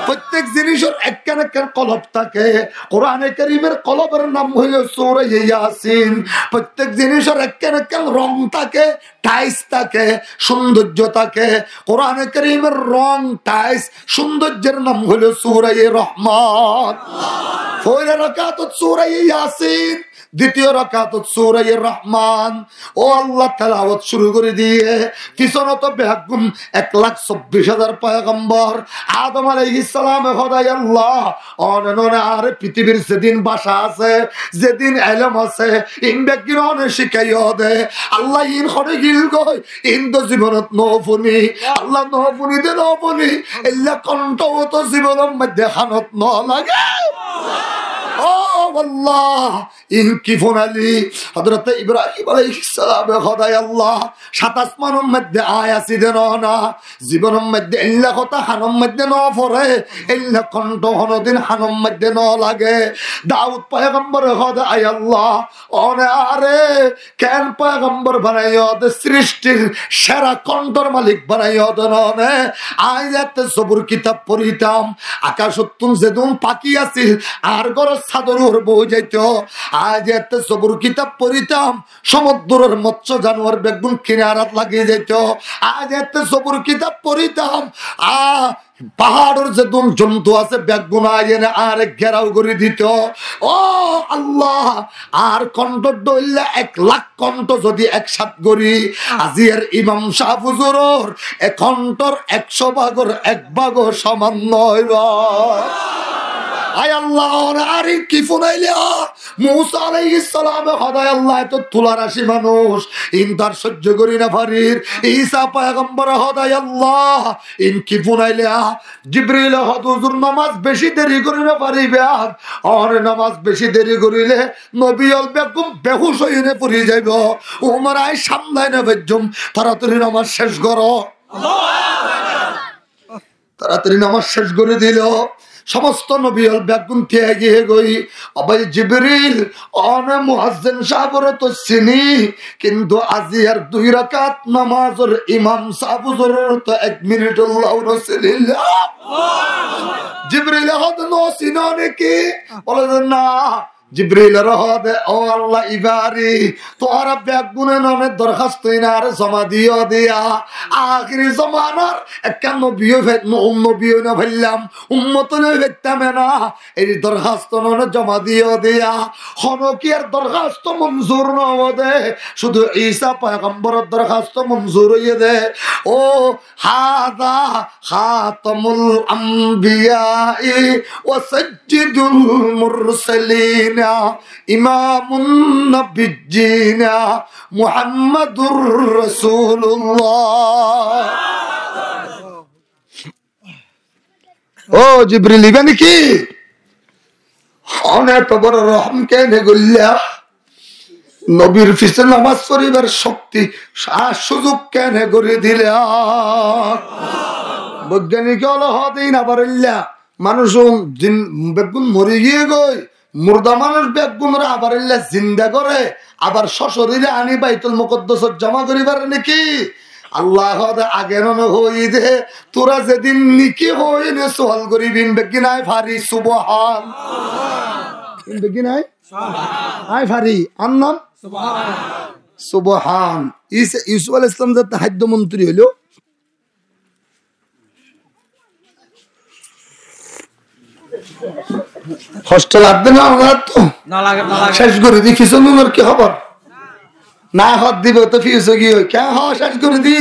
প্রত্যেক জিনিসের একটা কলব থাকে। কোরআনে কারীমের কলবের নাম হলো সূরা ইয়াসিন। প্রত্যেক জিনিসের একটা রং থাকে টাইস থাকে সৌন্দর্য থাকে। কোরআনে কারীমের রং টাইস সৌন্দর্যের নাম হলো সূরা রহমান। পয়লা রাকাতুত সূরা ইয়াসিন দ্বিতীয় রাকাতুত সূরা রহমান। ও আল্লাহ তেলাওয়াত শুরু করে দিয়ে পিছনে তো বেগুন 1,24,000 পয়গম্বর আদম আলাইহিস সালাম খোদাই আল্লাহ অননে আর পৃথিবীর যেদিন ভাষা আছে যেদিন ইলম আছে ইন বেগিন অনে শিখাইও দে আল্লাহ ইন খরে গিল গই ইন তো জীবনত নফুনি আল্লাহ নফুনি দে নফুনি ইল্লা কণ্ঠ তো জীবনের মধ্যে খানত ন লাগে। ও আল্লাহ ইনকিফুন আলী হযরত ইব্রাহিম আলাইহিস সালাম খোদাই আল্লাহ 7 আসমানের মধ্যে আয়াসি দেন না জীবনের মধ্যে ইল্লা কথা খানের মধ্যে ন পড়ে ইল্লা কণ্ঠ হনদিন খানের মধ্যে ন লাগে। দাউদ পয়গম্বর খোদাই আল্লাহ ওরে আরে কেন পয়গম্বর বানাইও দে সৃষ্টির সেরা কণ্ঠর মালিক বানাইও দনে আয়াতে সবুর কিতাব পড়িতাম আকাশ উত্তুম যেদুন পাখি আছিল আর গর চাদর বই যাইত আজ এত সবুর কিতাব পড়িতাম সমুদ্রের মৎস্য জানোয়ার বেগুন কিনারাত লাগিয়ে যাইত আজ এত সবুর কিতাব পড়িতাম পাহাড়ের যে জন্তু আছে ব্যাগুনা এনে আর ঘেরাও করে দিত। ও আল্লাহ, আর কণ্ঠ ডইলে 1,00,000 কণ্ঠ যদি একসাথ করি, আজিয়ার ইমাম শাহ হুজুরর এ কণ্ঠর 100 ভাগের 1 ভাগ সমান নয়। আয় আল্লাহ, আরে কি ফুনাইলে মুসা আলাইহিস সালামে হদায় আল্লাহ তো তুলা রাশি মানুষ ইনতার সহ্য করি না পারির। ঈসা পয়গম্বর হদায় আল্লাহ ইন কি ফুনাইলে জিবরিল হুজুর নামাজ বেশি দেরি করে না পারিবে। আর নামাজ বেশি দেরি করিলে নবী আল বেগম বেহুশ হইনে পড়ে যাইব। ওমর আই সামলায় না বেজম, তাড়াতাড়ি নামাজ শেষ করো, তাড়াতাড়ি নামাজ শেষ করে দিল। সমস্ত নবী আল বেগুন থেকে গিয়ে গই অবাই জিবরিল অনে মুয়াজ্জিন সাহেবরে তো চিনি, কিন্তু আজি আর 2 রাকাত নামাজের ইমাম সাহেবুর তো 1 মিনিট আল্লাহ রাসূলুল্লাহ জিবরিল হদ নো সিনানে কি বলে না। জিবরিল রহদে ও আল্লাহ ইবারি তোরা বেগুনে নামে দরখাস্ত ইনার জমা দিও দিয়া আখিরি জমানার একটা নবীও নবীও না ভাইলাম উম্মত নয় ভেটতাম না, এই দরখাস্ত নামে জমা দিও দিয়া হনকিয়ার দরখাস্ত মঞ্জুর নদে, শুধু ঈসা পয়গম্বরের দরখাস্ত মঞ্জুর হইয়ে দে। ও হাদা খাতামুল আম্বিয়াই ওয়া সাজ্জিদুল মুরসালিন ইমামুন নবিয়্যিনা মুহাম্মাদুর রাসূলুল্লাহ। ও জিবরিল ইবানি কি অনেক বড় রহম কেনে গল্লা নবীর পিছনে নামাজ পড়িবার শক্তি সুযোগ কেনে করে দিলে। বৈজ্ঞানিক হলো হদিন আবার মানুষ বেগুন মরে গিয়ে গই মুর্দা মানুষ বেগুনরা আবার জিন্দা করে আবার সশরীরে আনি বাইতুল মুকদ্দাসত জমা করিবার নাকি আল্লাহ আগে হই দে তোরা যেদিন নিকি হই নে সোহাল করিবিন বেগিনাই ফারি সুবহান বেগিনাই আই ফারি আর নাম সুবহান। ইউসুফ আলাইহিস সালাম যে খাদ্য মন্ত্রী হইল হস্টেল আসবে না আমরা তো শেষ করে দি ফিসনুর কি খবর না হাত দিবে তো ফিস গিয়ে কে হ শেষ করে দি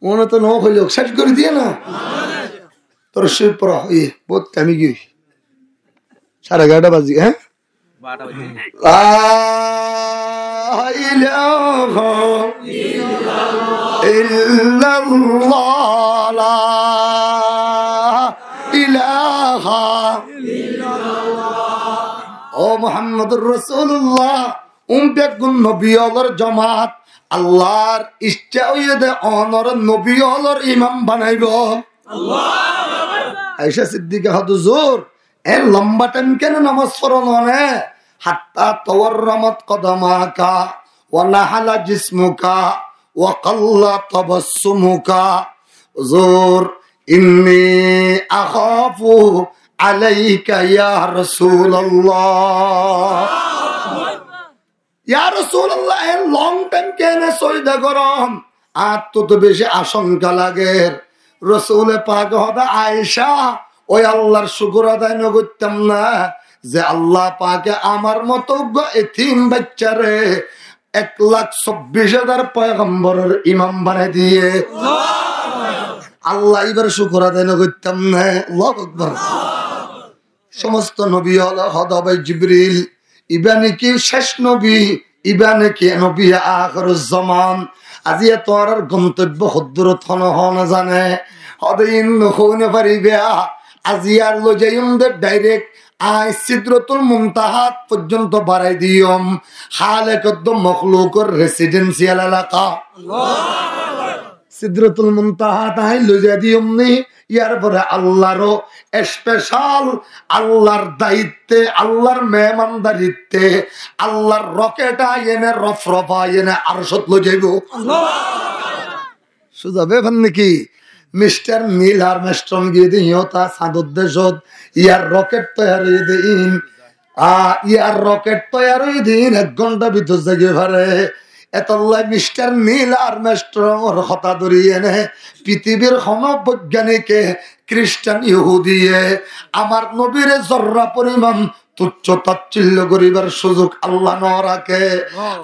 মনে তো নখ হইল শেষ করে দিয়ে না তোর শিব পড়া ইয়ে বহুত আমি গিয়ে 11:30 বাজি। হ্যাঁ ও মুহাম্মদুর রাসূলুল্লাহ বেগুন নবী হলর জমাত আল্লাহর ইচ্ছা হইয়ে দে অনর নবী হলর ইমাম বানাইব। আয়েশা সিদ্দিকা হুজুর এ লম্বা টাইম কেন নামাজ পড়ানো না হাত্তা তাওয়াররামাত কদমাকা ওয়া নাহালা জিসমুকা ওয়া কাল্লা তাবাসসুমুকা। হুজুর ইন্নী আখাফু আলাইকা ইয়া রাসূলুল্লাহ, ইয়া রাসূলুল্লাহ এ লং টাইম কেন সইদা গরম আর তো বেশি আশঙ্কা লাগে। রাসূলে পাক হদা আয়েশা ওই আল্লাহর শুকর আদায় ন করতাম না যে আল্লাহ পাকে আমার মতো এতিম বাচ্চারে 1,24,000 পয়গম্বরের ইমাম বানাই দিয়ে আল্লাহ এবার শুকর আদায় ন করতাম না। আল্লাহু আকবার। সমস্ত নবী হলো হদাবাই জিবরিল ইবানি কি শেষ নবী ইবানে কি নবী আখিরুজ জামান। আজি তোর গন্তব্য হদ্দুরত হন জানে হদিন হইনে পারিবে আজি আর লো যাইম দে ডাইরেক্ট আই সিদরাতুল মুনতাহা পর্যন্ত বাড়াই দিয়ম খালিকদ মখলুকর রেসিডেন্সিয়াল এলাকা সিদরাতুল মুনতাহা তাই লইয়া দিয়ম নি। ইয়ার পরে আল্লাহরও স্পেশাল আল্লাহর দায়িত্বে আল্লাহর মেহমানদারিত্বে আল্লাহর রকেট আইনে রফরফা এনে আরশত লই যাইব। সুজাবে ভান নাকি মিস্টার নীল আর্মস্ট্রং গিয়ে দিহতা সাদত দেশত ইয়ার রকেট তৈরি দিন ইয়ার রকেট তৈরি দিন 1 ঘন্টা ভিতর জাগিয়ে পারে এতল্লাই মিস্টার নীল আর মেস্ট্রর হতা ধরিয়ে নে পৃথিবীর কোন বৈজ্ঞানিকে খ্রিস্টান ইহুদিয়ে আমার নবীর জর্রা পরিমাণ তুচ্ছ তাচ্ছিল্য করিবার সুযোগ আল্লাহ ন রাখে।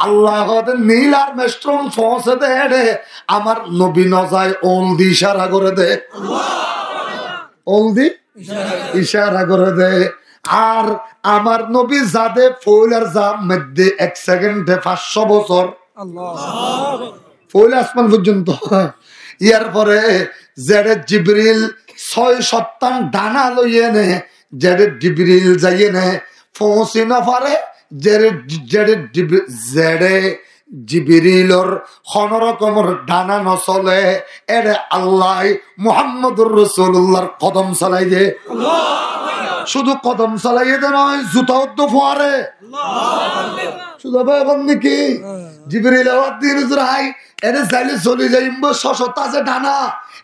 আল্লাহ নীল আর মেস্ট্রম পৌঁছে দে আমার নবী ন যায় ওলদি ইশারা করে দে, ওলদি ইশারা করে দে। আর আমার নবী যাদে ফুল আর যা মধ্যে 1 সেকেন্ডে 500 বছর ফুল আসমান পর্যন্ত। ইয়ার পরে জেডে জিবরিল 6 ডানা লইয়ে নে জেডে জিবরিল যাইয়ে নে পৌঁছি না পারে জেডে জিবরিলর কোন রকমের ডানা নচলে এরে আল্লাহ মুহাম্মদুর রাসূলুল্লাহর কদম চালাই দে। শুধু কদম চালাইয়ে দে নয়, জুতা উদ্দ ফোয়ারে শুধু এখন নাকি জিবরিল দিন হাই এনে যাইলে চলে যাইব 600 আছে ডানা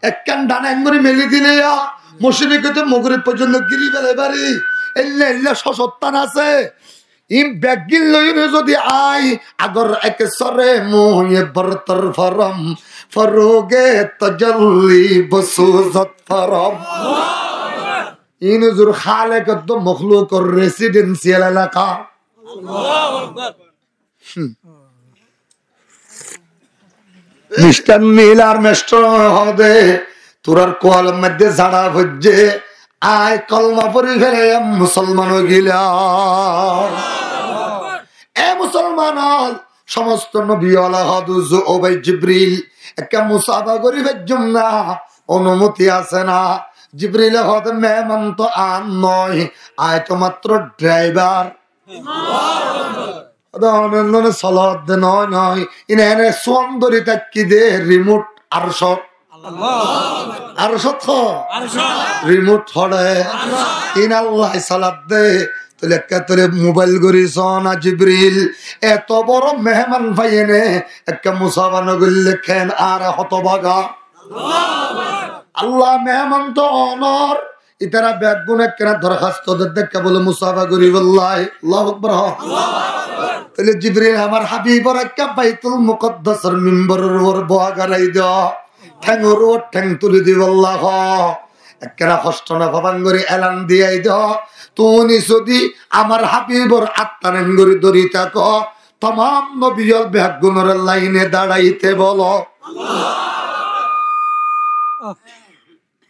একখান ডানা একবারে মেলি দিলে মুশরিকতে মগরিব পর্যন্ত গিরি ফেলে বাড়ি এল্লা এল্লা 600 আছে। ইম ব্যাগিল লইনে যদি আই আগর একে সরে মুয়ে বরতর ফরম ফরোগে তাজাল্লি বসুজত ফরম। ইনজুর খালেক তো মখলুকর রেসিডেন্সিয়াল এলাকা। মিস্টার নীল আর মেস্ট্র হদে তোরার কোয়াল মধ্যে ঝাড়া ভজ্জে আয় কলমা পড়ি ফেলে মুসলমান গিলা। এ মুসলমান সমস্ত নবী আলাহ ওবাই জিবরিল একটা মুসাফা করি ভেজুম না অনুমতি আছে না। জিবরিল হতে মেহমান তো আন নয়, আয় তো মাত্র ড্রাইভার নয় নয় ইনে সুন্দরী তাকি দে রিমোট আর সব আর সত্য রিমোট হরে ইন আল্লাহ সালাদ দে তোলে তোরে মোবাইল করিস না জিবরিল এত বড় মেহমান ভাইয়েনে একটা মুসাফা নগরী খেন আর হতভাগা আল্লাহ মেহমান তো অনর ইতারা ব্যাগুনে কেনা দরখাস্ত দেখে বলে মুসাফা করি বল্লাই আল্লাহু আকবার। তাহলে জিবরিল আমার হাবিবর একটা বাইতুল মুকদ্দাসের মিম্বরের উপর বয়া গাড়াই দাও ঠ্যাঙর ওর ঠ্যাং তুলে দিব আল্লাহ একটা কষ্ট না ভাবান করে এলান দিয়াই দাও তুমি যদি আমার হাবিবর আত্মারেন করে ধরি থাকো তমাম নবিয়ল ব্যাগুনের লাইনে দাঁড়াইতে বলো।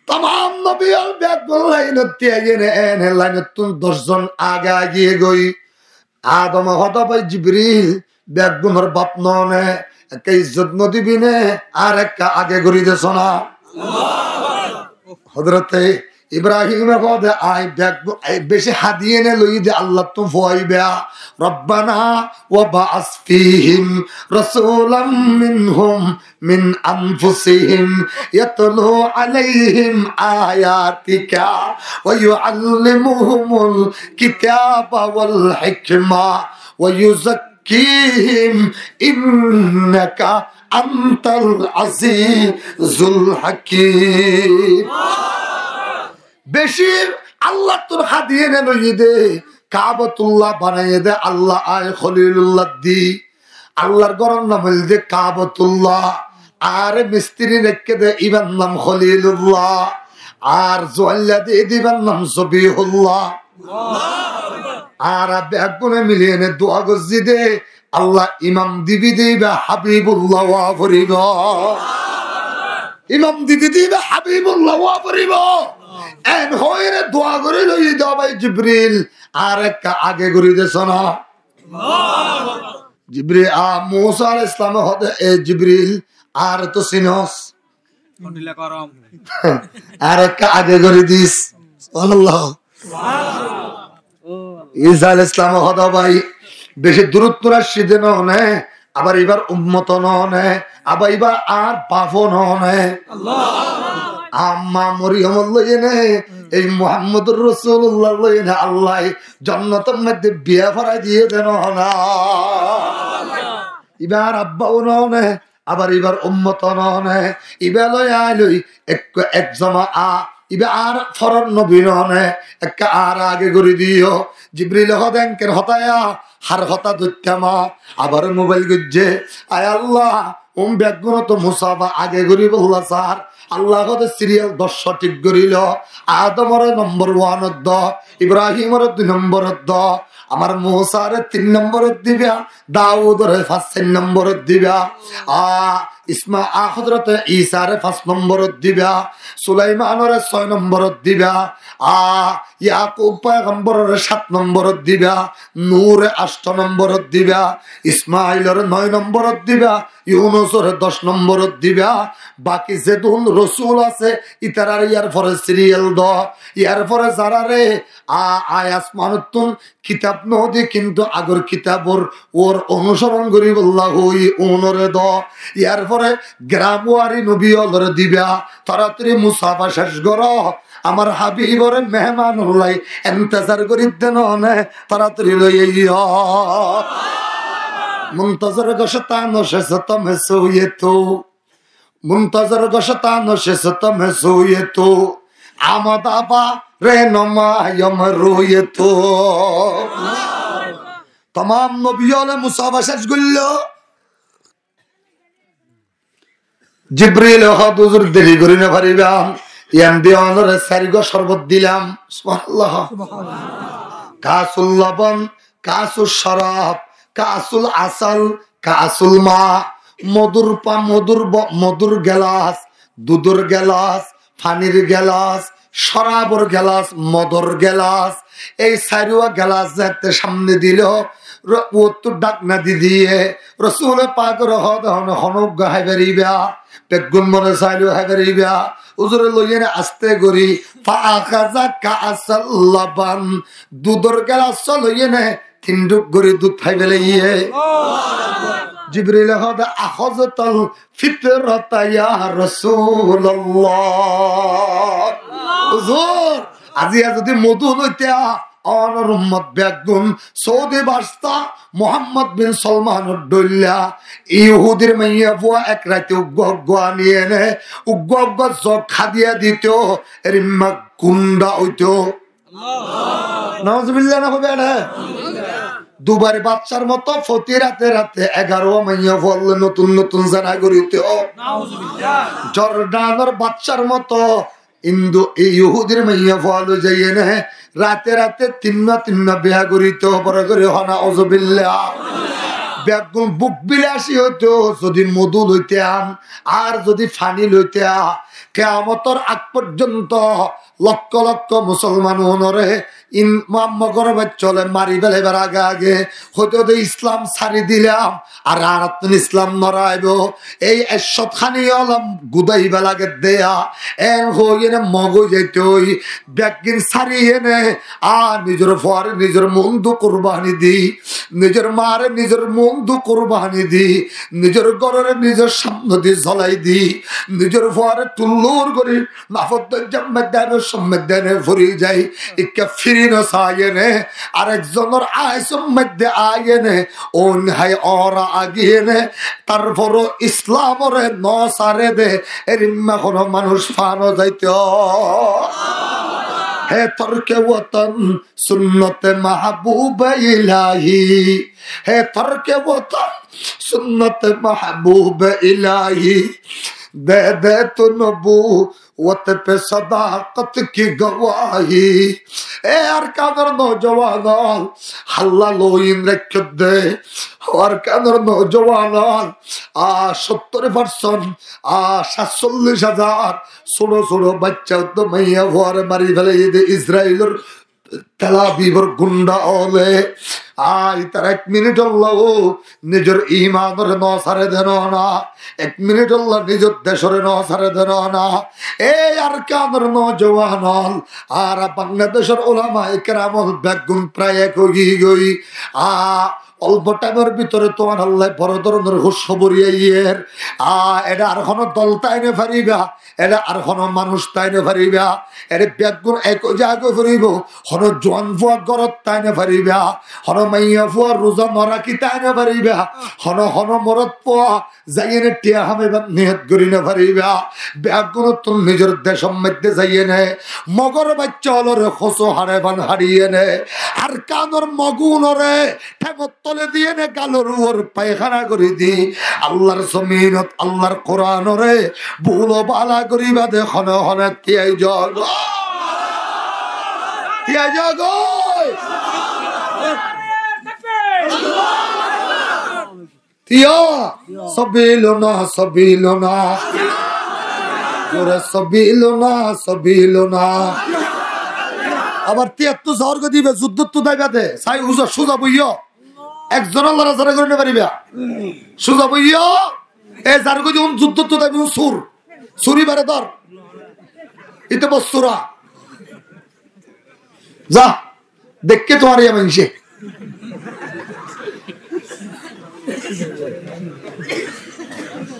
तमाम नबियाल बैगुल लाइन त्यागेने एने लाइन तुम 10 জন आगे आगे गई आदम हदा भाई जिब्रील बैगुनर बाप नने एक इज्जत न दिबिने আর একটা আগে গরি দেছনা হযরতে ইব্রাহিম কদে আই ব্যাগ বেশি হাদিয়ে নে লই দে আল্লাহ তো ফয়বা রব্বানা ওয়া বাআস ফীহিম রাসূলাম মিনহুম মিন আনফুসিহিম ইয়াতলু আলাইহিম আয়াতিকা ওয়া ইউআল্লিমুহুমুল কিতাবা ওয়াল হিকমা ওয়া ইউযাক্কিহিম ইন্নাকা আনতাল আজিজুল হাকীম। বেশি আল্লাহ তোর হাদিয়ে নে লই দে কাবাতুল্লাহ বানাইয়ে দে আল্লাহ আয় খলিলুল্লাহ দি আল্লাহর গরম নাম হইল দে কাবাতুল্লাহ আর মিস্ত্রি রেখে দে ইবার নাম খলিলুল্লাহ আর জোয়াল্লা দিয়ে দিবার নাম সবিহুল্লাহ আর ব্যাগুনে মিলিয়ে নে দোয়া গজি দে আল্লাহ ইমাম দিবি দিবা হাবিবুল্লাহ ওয়া ফরিব ইমাম দিবি দিবা হাবিবুল্লাহ ওয়া ফরিব এন হইরে দোয়া করে লই দাও ভাই জিবরিল আর একটা আগে করে দেছ না জিবরিল মুসা আলাইহিস সালাম হতে এ জিবরিল আর তো সিনস কন্ডিলা করম আর একটা আগে করে দিস সুবহানাল্লাহ ঈসা আলাইহিস সালাম হদা ভাই বেশি দূরত্ব রাশিদে ননে আবার এবার উম্মত ননে আবার এবার আর বাফো ননে আল্লাহ আম্মা মরিয়ম লইনে এই মুহাম্মদুর রাসূলুল্লাহ লইনে আল্লাহ জান্নাতের মধ্যে বিয়া ভরাই দিয়ে দেন না এবার আব্বাও ননে আবার এবার উম্মত ননে এবার লই আইলই এক জমা ইবে আর ফরন নবীনে একটা আর আগে করে দিও জিব্রিল হদেনকের হতায়া হার হতা দুত্যামা আবার মোবাইল গুজে আয় আল্লাহ ব্যাগুণ তো মুসাফা আগে করি বললা স্যার আল্লাহ সিরিয়াল 10 সঠিক করিল আদমর নম্বর 1 দ ইব্রাহিমর 2 নম্বর দ আমার মুসার 3 নম্বর দিবা দাউদর 5 নম্বর দিবা ইসমা হযরত ঈসার 5 নম্বর দিবা সুলাইমানের 6 নম্বর দিবা ইয়াকুব পয়গম্বরের 7 নম্বর দিবা নূর 8 নম্বর দিবা ইসমাইলের 9 নম্বর দিবা ইউনুসের 10 নম্বর দিবা বাকি যেতুন রসুল আছে ইতারার ইয়ার পরে সিরিয়াল দ ইয়ার পরে যারা রে আসমানুতুন কিতাব নদী কিন্তু আগর কিতাবর ওর অনুসরণ করি বললা হই ওনরে দ ইয়ার পরে গ্রামওয়ারি নবী অলরে দিবা তাড়াতাড়ি মুসাফা শেষ করো আমার হাবিবরে মেহমান হলাই ইন্তজার করি দেন না তাড়াতাড়ি লইয়া মুনতাজর গশতানো শেষতম সুয়েতো মুনতাজর গশতানো শেষতম সুয়েতো আমাদাবা রে নমায়ম রুয়েতো तमाम নবীলে মুসাফা শেষ করল জিবরিল হুজুর দেরি করি না পারিবাম ইয়াম দিওয়ানরে সারিগ শরবত দিলাম সুবহানাল্লাহ কাসুল লবণ কাসুল শরাব কাসুল আসাল কাসুল মা মধুর গেলাস দুধের গেলাস পানির গেলাস শরাবর গেলাস মদর গেলাস এই সারিয়া গেলাস যাতে সামনে দিল ডাকনা দিয়ে রসুল পাক হনক হাইবেরিবা পেগুন মনে চাইলেও হাইবেরিবা উজুরে লইয়ে আস্তে করি লাবান দুধর গেলাস লইয়ে নে তিনডুক করে দুধ খাইবে লাগিয়ে জিবরিল হদা আখজতাল ফিতরাতা ইয়া রাসূলুল্লাহ হুজুর আজিয়া যদি মধু লইতে অনর উম্মত বেগুন সৌদি বাদশা মোহাম্মদ বিন সালমান ডল্লা ইহুদির মাইয়া বুয়া এক রাতে উগ্গা নিয়ে নে উগ্গা জগ খাদিয়া দিত রিম্মা গুন্ডা হইতো নাউজুবিল্লাহ না হবে না দুবার বাচ্চার মতো ফতি রাতে রাতে 11 মাইয়া বললে নতুন নতুন জানা করিতে জর্ডানের বাচ্চার মতো ইন্দু ইহুদির মাইয়া ফলো যাইয়ে না রাতে রাতে তিন বিয়া করিতে বড় করে হনা অজবিল্লাহ বেগুন বুক বিলাসী হইতো যদি মধু লইতে আর যদি ফানি লইতে কিয়ামতের আগ পর্যন্ত লক্ষ লক্ষ মুসলমান হনরে চলে মারি ফেলেবার আগে আগে হয়তো ইসলাম ছাড়ি দিলাম আর আরাতন ইসলাম নড়াইব এই 100 খানি আলম গুদাই বেলাগে দেয়া এন হইয়ে মগ যাইতে ওই ব্যাগিন ছাড়িয়ে নে নিজের ফরে নিজের মন্দু কোরবানি দি নিজের মারে নিজের মন্দু কোরবানি দি নিজের ঘরের নিজের সামনে দিয়ে ঝলাই দি নিজের ফরে তুল্লোর করি নাফত সম্মেদানে ভরি যাই ইকা ফিরি না সায়েনে আরেকজনের আয়সম মধ্যে আয়েনে ওন হাই ওরা আগিয়েনে তারপরও ইসলামরে ন সারে দে এরিম্মা কোনো মানুষ ফানো যাইতে হে তরকে ওতন সুন্নতে মাহবুব ইলাহি হে তরকে ওতন সুন্নতে মাহবুব ইলাহি दे दे तो नबूवत पे सदाकत की गवाही ए अरकानर नौजवान हल्ला लोइन रख दे अरकानर नौजवान 70% 47,000 ছোট ছোট বাচ্চা তো মাইয়া ভরে মারি ফেলে ইসরায়েলের তেলাবিবর গুন্ডা ওলে তার 1 মিনিট আল্লাহ নিজের ইমানের নসারে দেন না 1 মিনিট আল্লাহ নিজের দেশের নসারে দেন না এই আর কামর নজওয়ান আর বাংলাদেশের ওলামা ইকরামল বেগুন প্রায় কই গই অল্প টাইমের ভিতরে তোমার আল্লাহ বড় ধরনের খুশি বরিয়াইয়ের এটা আর কোনো দল তাইনে পারিবা, এটা আর কোনো মানুষ তাইনে পারিবা, এটা ব্যাগুন এক জায়গা করিব, হনো জোয়ান ফুয়া গরত তাইনে পারিবা, হনো মাইয়া ফুয়া রোজা নরাকি তাইনে পারিবা, হনো হনো মরত পোয়া যাইয়ে টিয়া হামে নিহত করি না পারিবা। ব্যাগুন তুমি নিজের দেশের মধ্যে যাইয়ে নে মগর বাচ্চা হলরে খোসো হারে বান হারিয়ে নে, আর কানর মগুনরে ঠেমত তলে দিয়ে নে গালোর ওর পায়খানা করে দি। আল্লাহর জমিনত আল্লাহর কোরআনরে বুলো বালা করিবা দে হনে হনে তিয়াই জগ তিয়াই জগ তিয়া সবিলনা সবিলনা সবিলনা। আবার ৭৩ শহর দিবে যুদ্ধ তো দাইবাতে সাই উজা সুজা বইয় একজন আল্লাহ রাজা করে নিতে পারিবা সুজা বইয় এ যার গদি যুদ্ধ তো দাইবে সুর সুরি বারে ধর ইতে বস্তুরা যা দেখকে তোমার ইয়া মানুষে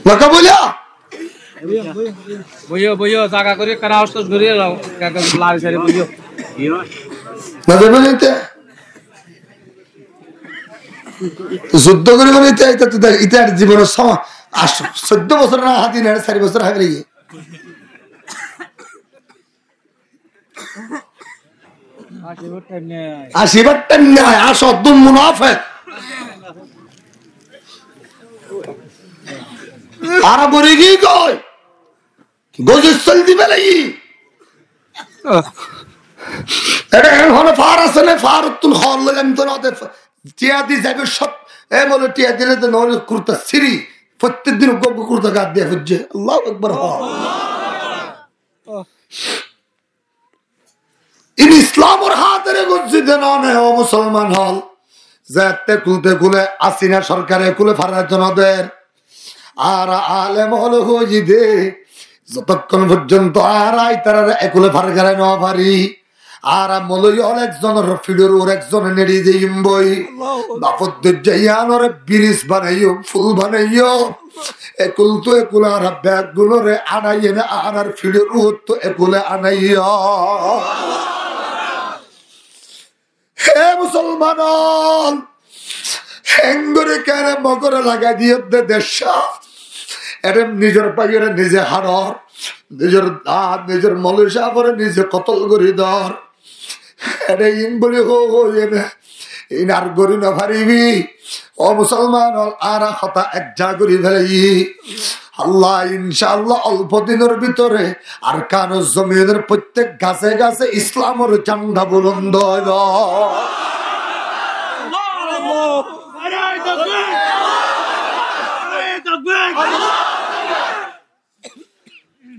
বাকা বলিয়া বইও বইও জায়গা করে কারা অস্ত্র ঘুরিয়ে দাও কাকা লাল সারি বইও না দেবে নিতে যুদ্ধ করে করে ইতে আর জীবনের 14 বছর না হাতি না 4 বছর হবে গিয়ে 80 বার টাইম নেয় আসদ্দুম মুনাফিক আরা বলি কি কয় গজল দিবে লাগি এটা হলো ফার আছে না ফার তুল হল লাগাম তো না টিয়া দি যাবে সব এ বলে টিয়া দিলে তো নলে কুর্তা সিরি প্রত্যেকদিন গগ কুর্তা গাদ দিয়ে হচ্ছে আল্লাহু আকবার ইন ইসলামের হাতের গজ্জিদ না ও মুসলমান হল যাতে কুলতে কুলে আসিনা সরকারে কুলে ফারার জনদের আর আলেম হল হজিদে যতক্ষণ পর্যন্ত আর আই তারা একুলে ফার গাড়ায় না পারি আর মলই হল একজনের ফিডোর ওর একজনে নেড়ি যাইম বই বাপদের যাইয়ানোর ব্রিজ বানাইও ফুল বানাইও একুল তো একুলে আর ব্যাগ গুলোরে আনাইয়ে না আর ফিডোর ওর তো একুলে আনাইয়া হে মুসলমান হেঙ্গরে কেন মগরে লাগাই দিয়ে দেশা এরম নিজের পাইরে নিজে হারর নিজের দাঁত নিজের মলসা করে নিজে কতল করি দর এটা ইন বলি ইন আর গরি না পারিবি ও মুসলমান আর কথা এক যা করি ফেলাই আল্লাহ ইনশাআল্লাহ অল্প দিনের ভিতরে আর কানো জমিনের প্রত্যেক গাছে গাছে ইসলামের ঝান্ডা বুলন্দ হইব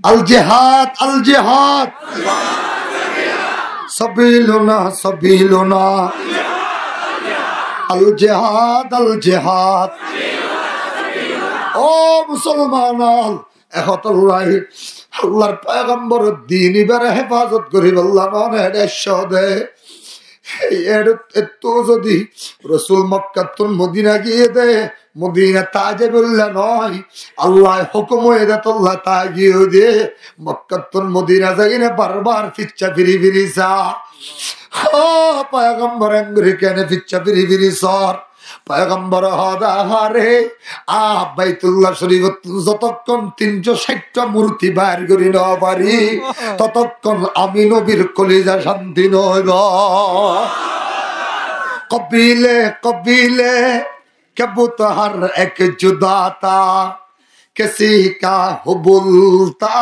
আল জিহাদ আল জিহাদ সাবিলুনা সাবিলুনা আল জিহাদ আল জিহাদ ও মুসলমান একতাল্লাহ আল্লাহর পয়গম্বর দ্বীন ইবারে হেফাজত করিব আল্লাহ মানে দেশে এত যদি রাসূল মক্কা তুন মদিনা গিয়ে দে মদিনা তাজে বললা নয় আল্লাহ হুকুম হয়ে দে আল্লাহ তা গিয়ে দে মক্কা তুন মদিনা যাইনে বারবার ফিচ্চা ফিরি ফিরি সা ও পয়গম্বর আঙ্গুরি কেন ফিচ্চা ফিরি ফিরি সর পয়গম্বর হদা হারে বাইতুল্লাহ শরীফ যতক্ষণ 360টা মূর্তি বাইর করি না পারি ততক্ষণ আমি নবীর কলিজা শান্তি নইব কবিলে কবিলে কবুতর এক জুদাতা কিসি কা হুবুলতা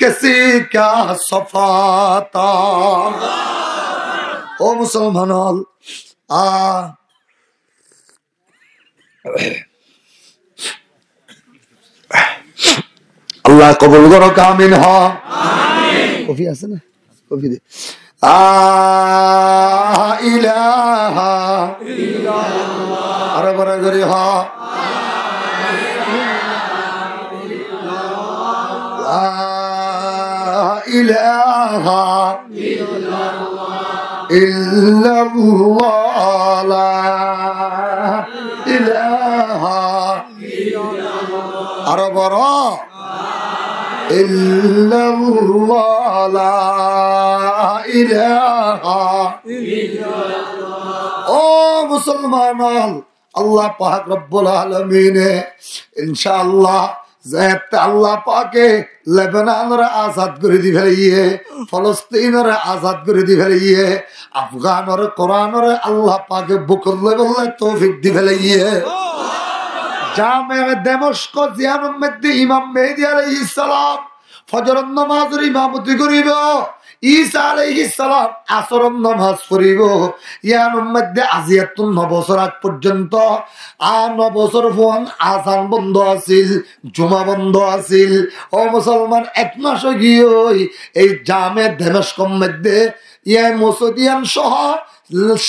কিসি কা সফাতা ও মুসলমান আল্লাহ কবুল করো কামিন হ কফি আছে না কফি দে ইলাহা ইল্লাল্লাহ আরে বড় করে হ ইলাহা ইল্লাল্লাহ ইলাহা আরো বড় ইল্লাল্লাহ লা ইলাহা ও মুসলমান আল্লাহ পাক রব্বুল আলামিন ইনশাআল্লাহ আল্লাহ পাকে লেবাননের আজাদ করে দি ফেলিয়ে, ফলস্তিনের আজাদ করে দি ফেলিয়ে, আফগানের কোরআনের আল্লাহ পাকে বুকুর বললে তৌফিক দি ফেলিয়ে, জামে দামেস্ক জিয়ানুল মধ্যে ইমাম মেহেদী আলাইহিস সালাম ফজরের নামাজের ইমামতি করিব, ঈসা আলাইহিস সালাম আসরের নামাজ পড়িব। ইয়ানুল মধ্যে আজিয়াতুন 9 বছর আগ পর্যন্ত 9 বছর ফোন আজান বন্ধ আছিল, জুমা বন্ধ আছিল। ও মুসলমান, 1 মাস গিয়ে এই জামে দামেস্ক মধ্যে ইয়া মসজিদিয়ান সহ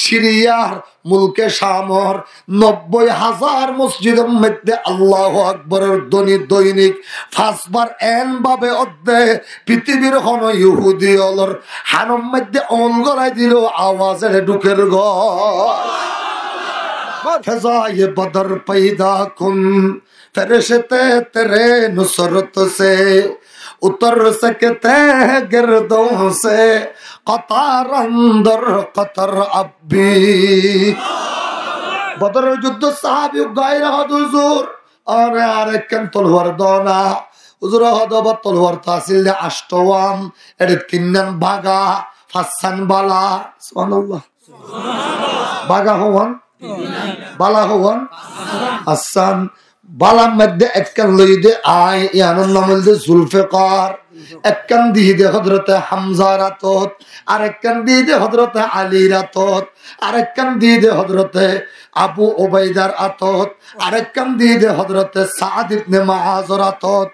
সিরিয়ার মুলকে শামর 90,000 মসজিদের মধ্যে আল্লাহু আকবরের ধ্বনি দৈনিক 5 বার এন ভাবে অধ্যে পৃথিবীর কোন ইহুদি অলর হানম মধ্যে অন গড়াই দিল আওয়াজের ঢুকের ঘর। ফেজায়ে বদর पैदा कुन फरिश्ते तेरे नुसरत से उतर सकते हैं गिरदों से कतार अंदर कतर अब भी। बदर युद्ध साहबी गाय रहा हुजूर और আরেকখান তলোয়ার দনা হুজুর হদবা তলোয়ার তাসিল দে আষ্টওয়াম এর তিনন বাগা ফাসান বালা সুবহানাল্লাহ বাগা হওয়ান বালা হওয়ান আসান বালার মধ্যে একখান লইদে আয় ইয়ানোর নাম হইল জুলফিকার, একখান দিয়ে দে হযরতে হামজা রাতত, আরেকখান দিয়ে দে হযরতে আলী রাতত, আরেকখান দিয়ে দে হযরতে আবু উবাইদার আতত, আরেকখান দিয়ে দে হযরতে সাদ ইবনে মুআজ রাতত।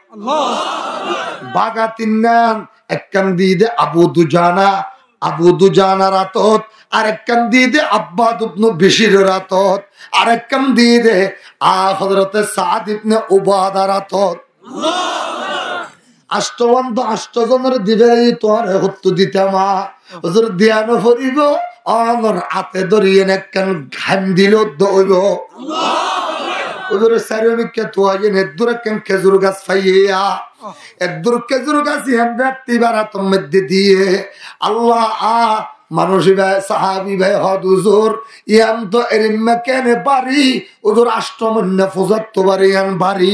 বাগা তিননান, একখান দিয়ে দে আবু দুজানা রাতত, আরেকখান দিয়ে দে আব্বাদ ইবনে বিশির রাতত, আরেকখান দিয়ে দে হযরতে সাদ ইবনে উবাদা রাতত। আষ্টওয়ান তো 8 জনের দিবে তোর হত্তু দিতামা হুজুর দিয়ানো ফরিব আমার হাতে ধরিয়ে একখান ঘাম দিল দইব হুজুর সারিমিকে তো আগে নেদুর একখান খেজুর গাছ পাইয়া একদুর খেজুর গাছ হেমরাতি বারাত মধ্যে দিয়ে আল্লাহ মানুষ ভাই সাহাবি ভাই হুজুর ইয়াম তো এরিম্মা কেন বাড়ি হুজুর আষ্টমন্য ফুজাত তো বাড়ি আন বাড়ি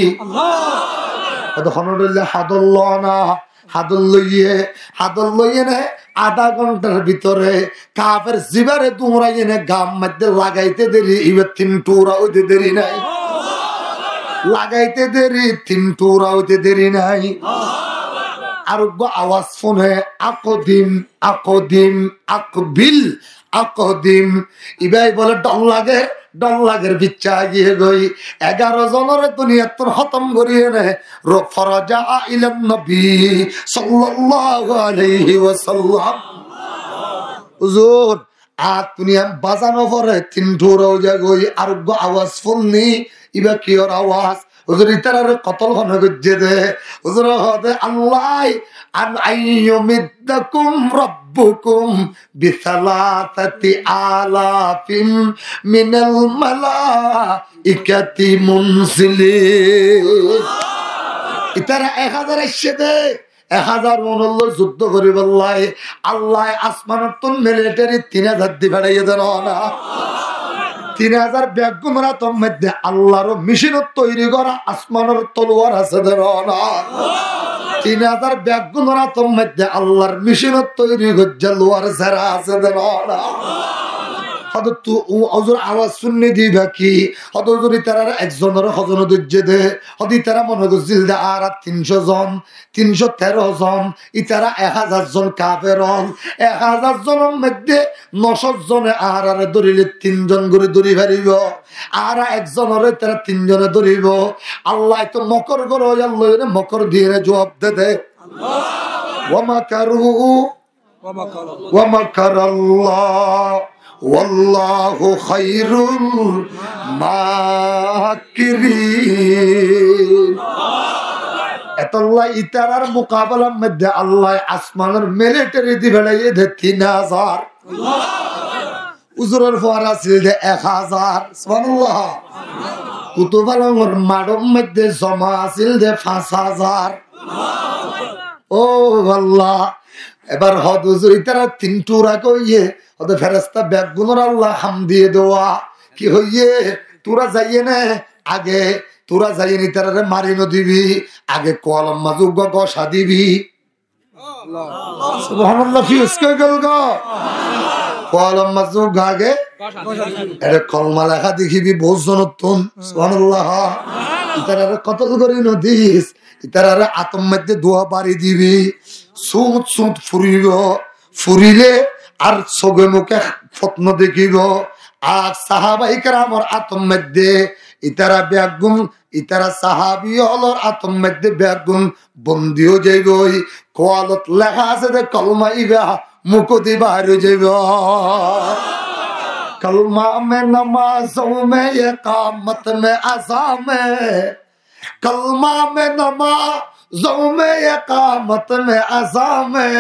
আধা ঘন্টার ভিতরে কাফের জিবারে তোমরা এনে গাম মধ্যে লাগাইতে দেরি এবার 3 টুরা হইতে দেরি নাই, লাগাইতে দেরি 3 টুরা হইতে দেরি নাই। আরোগ্য আওয়াজ ফোনে আকদিম আকদিম আকবিল আকদিম ইবাই বলে ডল লাগের বিচ্ছা গিয়ে গই 11 জনের দুনিয়া তোর খতম করিয়ে নে ফরাজা ইলান নবী সাল্লাল্লাহু আলাইহি ওয়াসাল্লাম। হুজুর দুনিয়া বাজানো পরে 3 ঠোরাও যাগই আরোগ্য আওয়াজ ফোননি ইবা কিওর আওয়াজ হুজুর ইতারে কতল হন গজ্জে দে হুজুর হদে আল্লাহ আন আইয়ুমিদ্দাকুম রাব্বুকুম বিসালাতাতি আলাফিন মিনাল মালাইকাতি মুনজিলিন। ইতারে 1000 এসে দে 1000 মনল্ল যুদ্ধ করি বললাই আল্লাহ আসমানের তো মিলিটারি 3000 দি বাড়াইয়ে দেন না 3000 ব্যাগুমরা তোর মধ্যে আল্লাহর মেশিন তৈরি করা আসমানের তলোয়ার আছে দেন না 3000 ব্যাগুমরা তোর মধ্যে আল্লাহর মেশিন তৈরি গজ্জা লোয়ার যারা আছে দেন না হয়তো তু হুজুর আওয়াজ শুননি দিবা কি হয়তো যদি তারা একজনের হজন দজ্জে দে হয়তো তারা মনে করছিল দে আর 300 জন 313 জন ইতারা 1000 জন কাফের 1000 জনের মধ্যে 900 জনে আহারে ধরিলে 3 জন করে ধরি ফেলিব আর একজনের তারা 3 জনে ধরিব। আল্লাহ তো মকর করো আল্লাহ মকর দিয়ে জবাব দে ওয়া মাকারু ওয়া মাকারাল্লাহ ওয়াল্লাহু খায়রুল মাকিরিন। এতল্লাহ ইতারার মোকাবেলার মধ্যে আল্লাহ আসমানের মিলিটারি দিবে 3000 উজুরের ফোয়ার আছিল যে 1000 সুবহানাল্লাহ কুতুব আলমের মাডম মধ্যে জমা আছিল যে 5000 ও আল্লাহ এবার হদ হুজুর ইতারা 3 টুরা কইয়ে ওদের ফেরেশতা বেগুনর আল্লাহ হাম দিয়ে দেওয়া কি হইয়ে তোরা যাইয়ে না আগে তোরা যাইয়ে নি তারে মারিনো দিবি আগে কলম মাজুগ গসা দিবি সুবহানাল্লাহ ফিউজ কই গেল গো কলম মাজুগ আগে এরে কলমা লেখা দেখিবি বহুজনতন সুবহানাল্লাহ ইতারে কতল করি নদিস ইতারে আতম মধ্যে দোয়া পারি দিবি সুত সুত ফুরিব ফুরিলে আর সগে মুখে ফতন দেখিব আর সাহাবাই কেরামর আতম মধ্যে ইতারা বেগুন ইতারা সাহাবি হলর আতম মধ্যে বেগুন বন্দিও যাইবই কোয়ালত লেখা আছে যে কলমা ইবা মুখ দি বাহির যাইব कलमा में नमाजों में इकामत में अज़ा में कलमा में नमाजों में इकामत में अज़ा में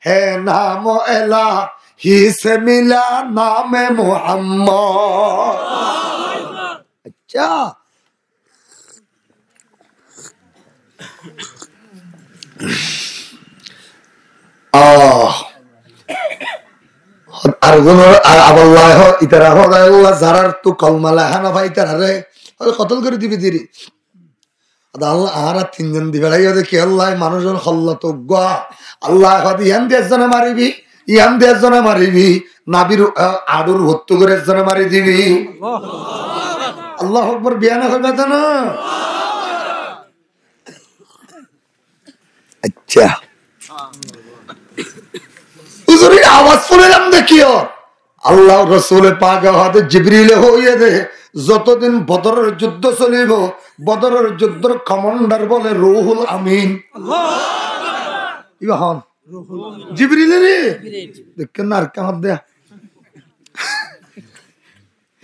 है नाम इलाही से मिला नाम मोहम्मद अच्छा আর কোন আল্লাহ ইতারা হদায় আল্লাহ জারার তো কলমা লেখানা ভাই তারা কতল করে দিবি দিরি আল্লাহ আহারা 3 জন দিবে দেখি আল্লাহ মানুষজন হল্লা তো গা আল্লাহ ইয়ান দিয়ে একজনে মারিবি ইয়ান দিয়ে একজনে মারিবি নাবির আডুর হত্যা করে একজনে মারি দিবি আল্লাহ আকবার বিয়ানা করবে তো না আচ্ছা হুজুরের আওয়াজ শুনলাম দেখিও আল্লাহ রাসূল পাক হাতে জিবরিল হইয়ে দে যতদিন বদরের যুদ্ধ চলিব বদরের যুদ্ধের কমান্ডার বলে রুহুল আমিন আল্লাহ ইবাহন জিবরিল রে দেখেন না আর কামত দে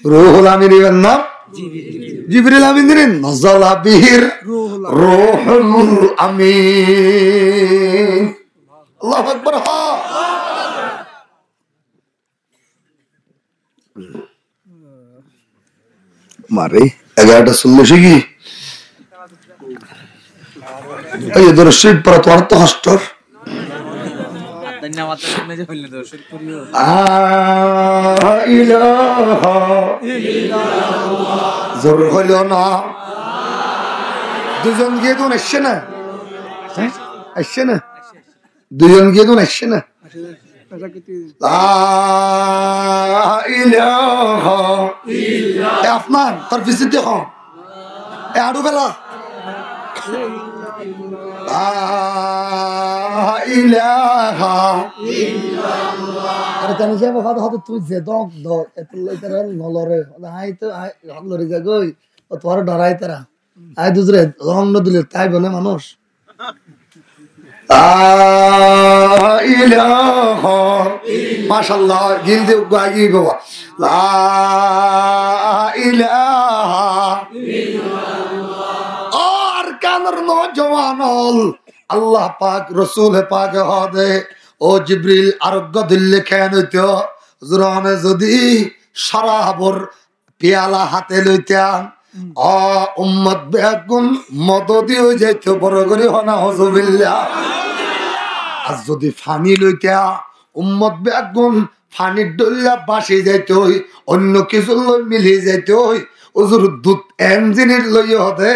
রুহুল আমিন এর নাম জিবরিল আমিন রে নাযালা বিহির রুহুল আমিন আল্লাহু আকবার হা मारे 11:40 কি এই দর্শক পর তোর তো হস্টর ধন্যবাদ শুনে যে হইল দর্শক করিও ইলাহা ইল্লাল্লাহ জোর হলো না দুজন গিয়ে তো আসছে না আসছে না দুজন গিয়ে তো আসছে না আপনার তার পিছিয়ে দেখো আরো বেলা তুই যে নলরে নলরে গই তোমার ডরাই তারা আই দুজরে রং দিলে তাই বলে মানুষ মাশাআল্লাহ গিলদে গাগি বাবা লা ইলাহা ইল্লাল্লাহ আর কানর নওজওয়ান আল্লাহ পাক রাসূল পাক হদে ও জিবরিল আরোগ্য দিল্লে খেন হইতো হুজুরানে যদি শরাবর পেয়ালা হাতে লইতাম উম্মত বেগুন মদদি হয়ে যাইত বড় করে হনা হজবিল্লাহ আর যদি ফানি লইতা উম্মত বেগুন ফানির ডল্লা বাসে যাইতে হই অন্য কিছু লই মিলিয়ে যাইতে হই ওজুর দুধ ইঞ্জিনের লই হতে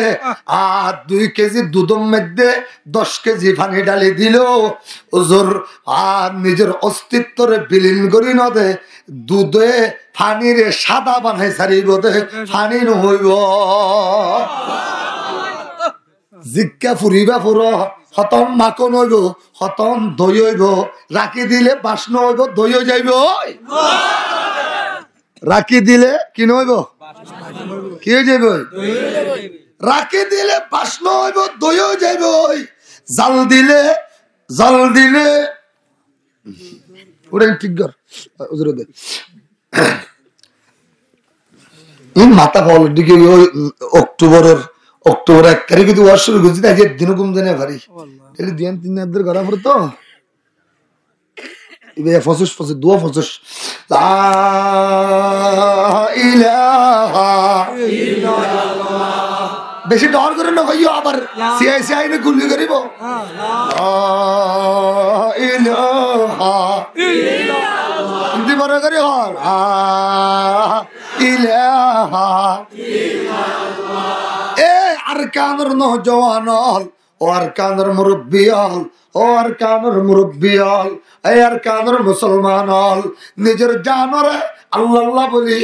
আর 2 কেজি দুধের মধ্যে 10 কেজি পানি ডালি দিল ওজুর আর নিজের অস্তিত্বরে বিলীন করি নদে দুধে পানিরে সাদা বানাই ছাড়িব দে পানি নহইব জিক্কা ফুরিবা ফুর হতম মাখন হইব হতম দই হইব রাখি দিলে বাসন হইব দই হয়ে যাইব রাখি দিলে কি নহইব কি হয়ে যাইব রাখি দিলে বাসন হইব দই হয়ে যাইব জাল দিলে ওটা ঠিক কর দে মাথা ফল দিকে অক্টোবর 1 তারিখে কিন্তু ওয়াশ শুরু করছি আজ দিন কম জানে ভারি তাহলে 2-3 দিন করা পড়তো এবার 25 2 25 লা ইলাহা বেশি ডর করে না ভাইও আবার সিআই নে গুলি করিব ইলাহা ইন্দি বড় করে হল ইলাহা এ আরকানের নওজওয়ান হল ও আরকানের মুরব্বী হল ও আরকানের মুরব্বী হল এই আরকানের মুসলমান হল নিজের জানরে আল্লাহ আল্লাহ বলি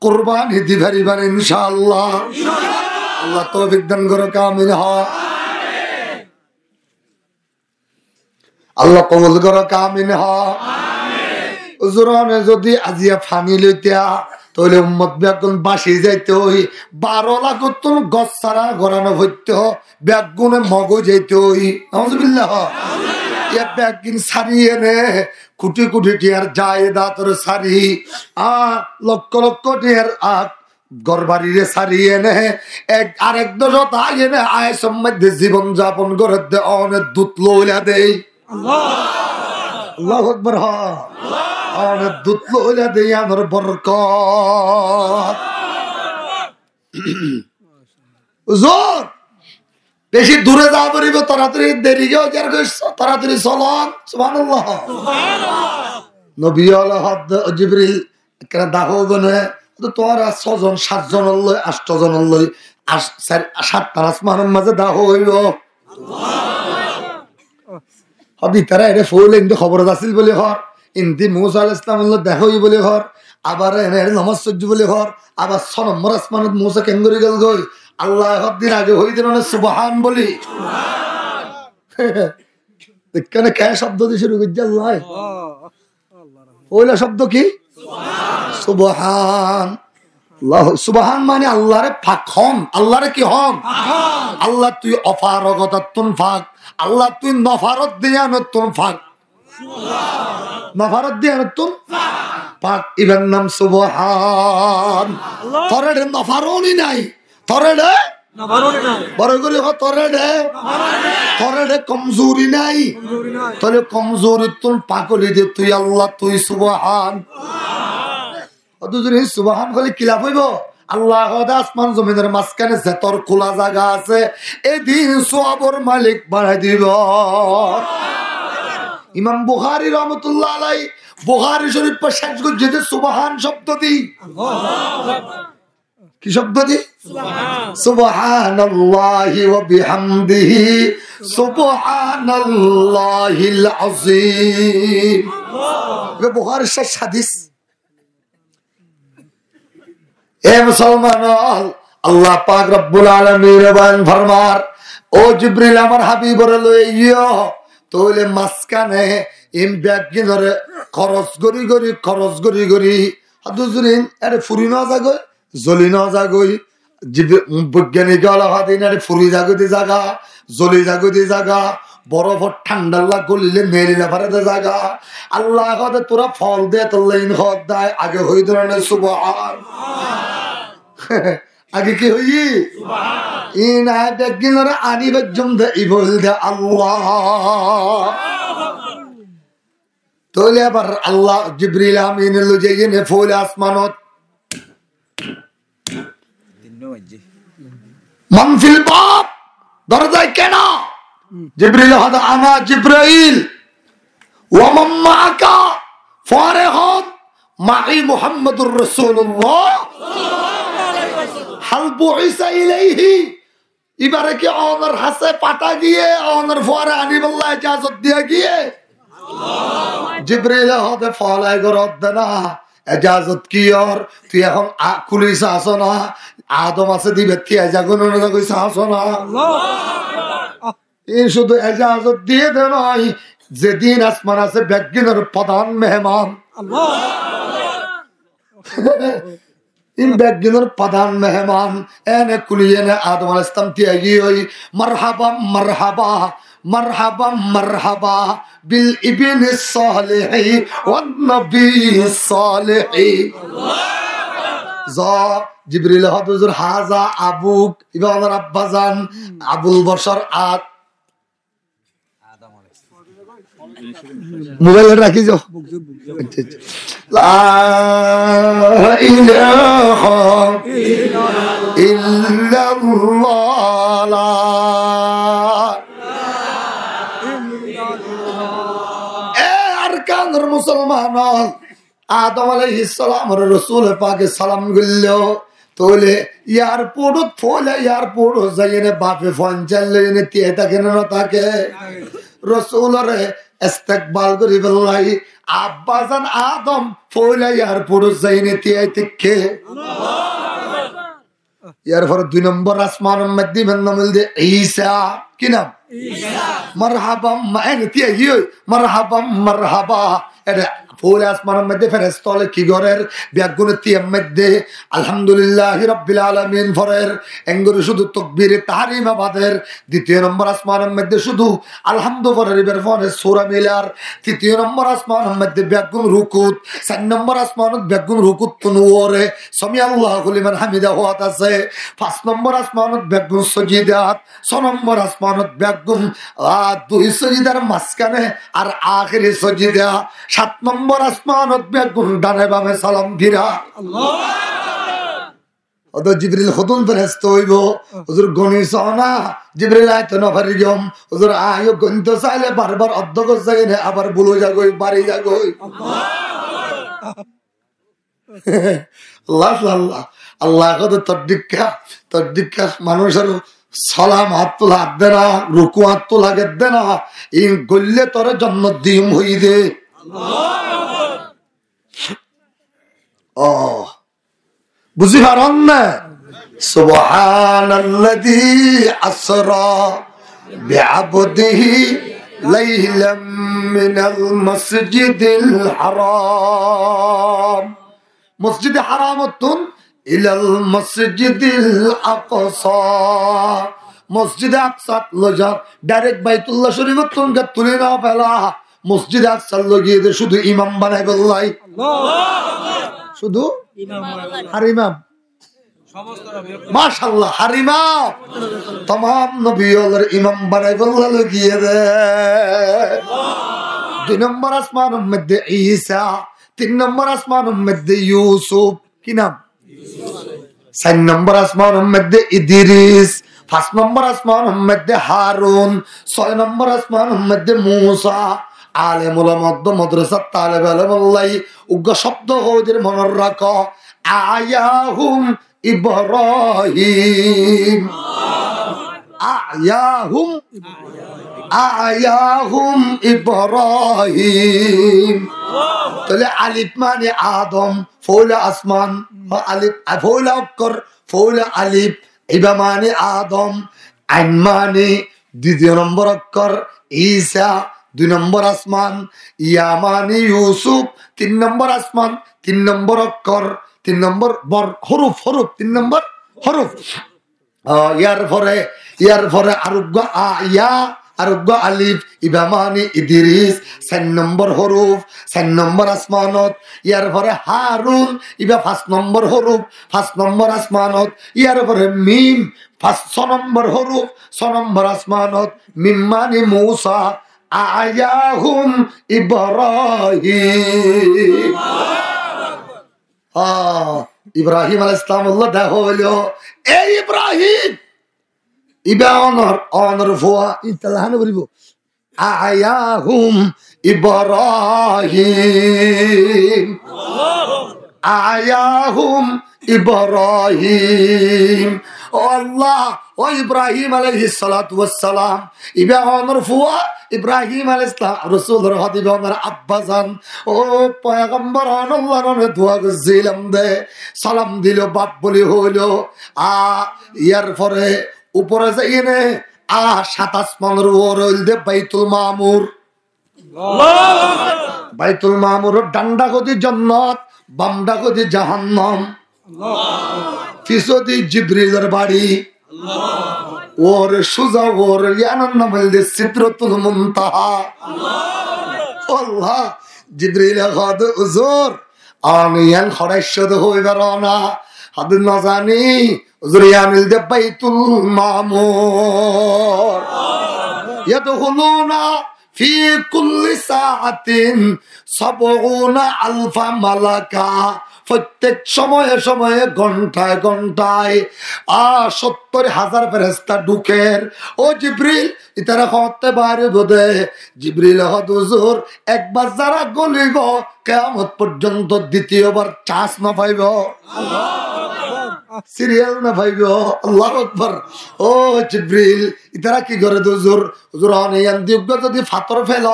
কুরবানি দিবেন ইনশাআল্লাহ আল্লাহ তৌফিক দান করো কামিল হ আল্লাহ কবুল করো কামিল হ হুজুরানে যদি আজিয়া ফানি লইতা তাহলে উম্মত ব্যাগুন বাসি যাইতে হই 12 লাখ টন গছ ছাড়া গড়ানো হইতে ব্যাগুনে মগজ যাইতে হই আলহামদুলিল্লাহ ইয়া ব্যাগিন সারিয়ে নে কোটি কোটি টিয়ার যায় দাতর সারি লক্ষ লক্ষ টিয়ার গরবাড়িরে সারিয়ে নে আরেক দশত আগে নে আয় সম্মধ্যে জীবন যাপন করে দে অনেক দুধ লইলা দেই আল্লাহু আকবার হ অনেক দুধ লইলা দেই আমার বরকত হুজুর বেশি দূরে যাওয়া পারিব তাড়াতাড়ি দেরি গেও যার তাড়াতাড়ি চলন সুবহানাল্লাহ নবী আল্লাহ জিবরিল কেন দাহ গনে তোরা 6 জন 7 জন লই 8 জন লই 7টা আসমানের মাঝে দাহ হইল হবি তারা এর ফুল ইন্দু খবর আছিল বলে হর ইন্দি মুসা আলাইহিস সালাম দেখা হই বলে হর আবার এর নামাজ সহ্য বলে হর আবার 6 নম্বর আসমানত মুসা কেন করে গেল গই আল্লাহ দিন আগে হই দিন সুবহান বলি দেখেন কে শব্দ দিয়ে শুরু করছে আল্লাহ ওইলা শব্দ কি সুবহান আল্লাহ সুবহান মানে আল্লাহরে ফাক হন আল্লাহরে কি হন আল্লাহ তুই অফারগতাতুন ফাক আল্লাহ তুই নফারত দিয়ানতুন ফাক নফারত দিয়ানতুন ফাক ইবেন নাম সুবহান তোরে নফারনি নাই তোরে বড় করে তোরে কমজোরি নাই তাহলে কমজোরি তুন পাকলি দে তুই আল্লাহ তুই সুবহান সুবহান বলে কি লাভ হইব আল্লাহ আসমান জমিনের মাঝখানে যে তোর খোলা জায়গা আছে এদিন সওয়াবের মালিক বানাই দিব ইমাম বুখারী রহমাতুল্লাহ আলাইহি বুখারী শরীফ পর শেষ করছে যে সুবহান শব্দ দি কি শব্দ দি সুবহানাল্লাহি ওয়া বিহামদিহি সুবহানাল্লাহিল আযীম বুখারীর শেষ হাদিস এ মুসলমান আল্লাহ পাক রব্বুল আলামিন বলেন ফরমার ও জিবরিল আমার হাবিবরে লইও তোলে মাসকানে ইম ব্যাগিনরে খরচ গরি গরি হাদুজরিন আরে ফুরি না যাগই জলি না যাগই বৈজ্ঞানিক আলাহাদিন আরে ফুরি যাগদি জায়গা জলি যাগদি জায়গা বরফ ঠান্ডা লাগ গলিলে মেরি না পারে জায়গা আল্লাহ কদে তোরা ফল দে তোর লাইন হদ দেয় আগে হই ধরনের সুবহান আগে কি হই ইনা বেগিনরা আনি বেজম দে ইবল দে আল্লাহ তোলে আবার আল্লাহ জিবরিল আমিন লজে নে ফুল আসমানত মান ফিল বাব দরজায় কেন জিবরিল হাদা আনা জিবরাইল ওয়া মান মাআকা ফারিহান মাই মুহাম্মাদুর রাসূলুল্লাহ হাল বুইসা ইলাইহি এবারে কি ওনার হাসে পাটা গিয়ে ওনার ফরে আনিবুল্লাহ ইজাজত দিয়ে গিয়ে জিবরিল হাদা ফলাই গরদ না ইজাজত কি আর তুই এখন কুলিস আসো না আদম আছে দিবে কি জাগুন না কইছ আসো না এই শুধু ইজাজত দিয়ে দে নাই যেদিন আসমান আছে বেগিনের প্রধান মেহমান আল্লাহ ইন বেগিনের প্রধান মেহমান এনে কুলিয়ে নে আদম আলাইহিস সালাম তিয়াগি হই মারহাবা মারহাবা মারহাবা মারহাবা বিল ইবনে সালিহি ওয়ান নবী সালিহি যা জিবরিল হুজুর হাজা আবুক ইবানের আব্বাজান আবুল বশর মোবাইলে রাখি যাও লা ইলাহা ইল্লাল্লাহ কান্দর মুসলমান আদম আলাইহিস সালামের রাসূল পাকে সালাম গিলল তোলে এয়ারপোর্ট ফলে এয়ারপোর্ট যাইনে বাপে ফোন চাললে তে থাকে না থাকে রাসূলরে ইস্তেকবাল করি বলাই আব্বাজান আদম ফলে এয়ারপোর্ট যাইনে তে থেকে এরপর 2 নম্বর আসমানের মধ্যে নাম দে ঈসা কি নাম মারহাবা মানে তে হিয় মারহাবা মারহাবা এটা ফুল আসমানের মধ্যে ফেরেশতালে কি গরের ব্যাগুনে তিয়ার মধ্যে আলহামদুলিল্লাহি রাব্বিল আলামিন ফরের এঙ্গরে শুধু তাকবীরে তাহরিম আবাদের দ্বিতীয় নম্বর আসমানের মধ্যে শুধু আলহামদুলিল্লাহ ফরের ফরে সূরা মিলার তৃতীয় নম্বর আসমানের মধ্যে ব্যাগুন রুকুত চার নম্বর আসমানত ব্যাগুন রুকুত তুনুরে সামি আল্লাহু লিমান হামিদা হওয়াত আছে পাঁচ নম্বর আসমানত ব্যাগুন সজিদাত ছয় নম্বর আসমানত ব্যাগুন দুই সজিদার মাঝখানে আর আখিরি সজিদা সাত নম্বর আসমানত ব্যাগুন ডানে বামে সালাম ফিরা আল্লাহ জিবরিল খুতুন ফেরেশতা হইব হুজুর গণিস না জিবরিল আইতো না ফারিগম হুজুর আয়ো গণিত চাইলে বারবার অধ্যক্ষ যাইনে আবার বলে যাগই বাড়ি যাগই আল্লাহ আল্লাহ আল্লাহ কত তোর দীক্ষা মানুষের সালাম হাত তোলা হাত দে না রুকু হাত তোলা দে না এই গল্লে তোরে জন্নত দিম হই দে বুঝি পারন না সুবহানাল্লাযী আসরা বিআবদিহি লাইলাম মিনাল মাসজিদিল হারাম মসজিদে হারামতুন ইলাল মাসজিদিল আকসা মসজিদে আকসা লজা ডাইরেক্ট বাইতুল্লাহ শরীফতুন কে তুলে না ফেলা মসজিদে আকসা লগিয়ে দে শুধু ইমাম বানাই বললাই শুধু আর ইমাম মাশাআল্লাহ আর ইমাম तमाम নবীদের ইমাম বানাই বললা লগিয়ে দে দুই নম্বর আসমানের মধ্যে ঈসা তিন নম্বর আসমানের মধ্যে ইউসুফ কি নাম চার নম্বর আসমানের মধ্যে ইদ্রিস পাঁচ নম্বর আসমানের মধ্যে হারুন ছয় নম্বর আসমানের মধ্যে মূসা আলেম উলামা মাদ্রাসা তালেব আলেম আল্লাহ উগ্র শব্দ ওদের মনে রাখো আয়াহুম ইব্রাহিম আয়াহুম ইব্রাহিম তাহলে আলিফ মানে আদম ফৌলা আসমান আলিফ ফৌলা অক্ষর ফৌলা আলিফ ইবা মানে আদম আইন মানে দ্বিতীয় নম্বর অক্ষর ঈসা দুই নম্বর আসমান ইয়া মানে ইউসুফ তিন নম্বর আসমান তিন নম্বর অক্ষর তিন নম্বর হরুফ হরুফ তিন নম্বর হরুফ ইয়ার পরে আরোগ্য আয়া আরোগ্য আলিফ ইবা মানে ইদ্রিস চার নম্বর হরুফ চার নম্বর আসমানত ইয়ার পরে হারুন ইবা পাঁচ নম্বর হরুফ পাঁচ নম্বর আসমানত ইয়ার পরে মিম পাঁচ ছ নম্বর হরুফ ছ নম্বর আসমানত মিম মানে মূসা আয়াহুম ইব্রাহিম ইব্রাহিম আলাইহিস সালাম আল্লাহ দেখো হইলো এই ইব্রাহিম ইবা অনর ফুয়া ইতালাহান বলিব আয়াহুম ইব্রাহিম আয়াহুম ইব্রাহিম ও আল্লাহ ও ইব্রাহিম আলাইহিস সালাতু ওয়াস সালাম ইবা অনর ফুয়া ইব্রাহিম আলাইহিস সালাম রাসূলুর হাবিব আমার আব্বাজান ও পয়গম্বর আল্লাহর নামে দোয়া করছিলাম দে সালাম দিল বাপ বলি হইলো ইয়ার পরে উপরে যাইনে 7 আসমানের উপরে দে বাইতুল মামুর বাইতুল মামুর ডান্ডা গদি জান্নাত বামডা গদি জাহান্নাম ফিসদি জিবরিলের বাড়ি ওর সুজা ওর ইয়ানার নাম হইলে সিদরাতুল মুনতাহা আল্লাহ জিবরিল গাদ হুজুর আনিয়ান খরাইশদ হইবার না হাদ না জানি হুজুর ইয়ানিল দে বাইতুল মামুর ইয়াদখুলুনা ফি কুল্লি সাআতিন ৭০,০০০ মালাকা, প্রত্যেক সময়ে সময়ে ঘন্টায় ঘন্টায় ৭০,০০০ ফেরেশতা ঢুকের। ও জিবরিল ইতারা হতে পারে বোধে। জিবরিল হুজুর একবার যারা গলিব কিয়ামত পর্যন্ত দ্বিতীয়বার চান্স না পাইব, সিরিয়াল না পাইব। আল্লাহু আকবার। ও জিবরিল ইতারা কি করে হুজুর? হুজুর অনিয়ান দিগ্গ যদি ফাতর ফেল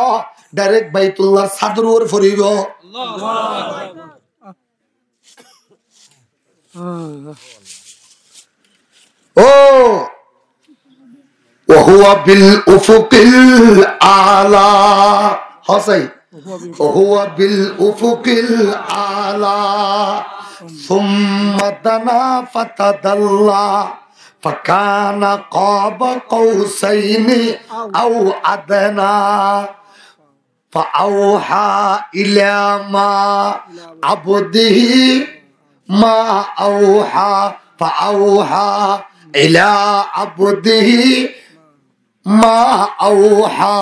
ডাইরেক্ট বাইতুল্লাহর ছাদের উপর পড়িব। ও ওহুয়া বিল উফুকিল আলা, হসাই ওহুয়া বিল উফুকিল আলা সুম্মা দানা ফাতাদাল্লা ফাকানা কাবা কাউসাইনি আও আদনা ফাআওহা ইলা মা আবদিহি মা আওহা ফাআওহা ইলা আবদিহি মা আওহা।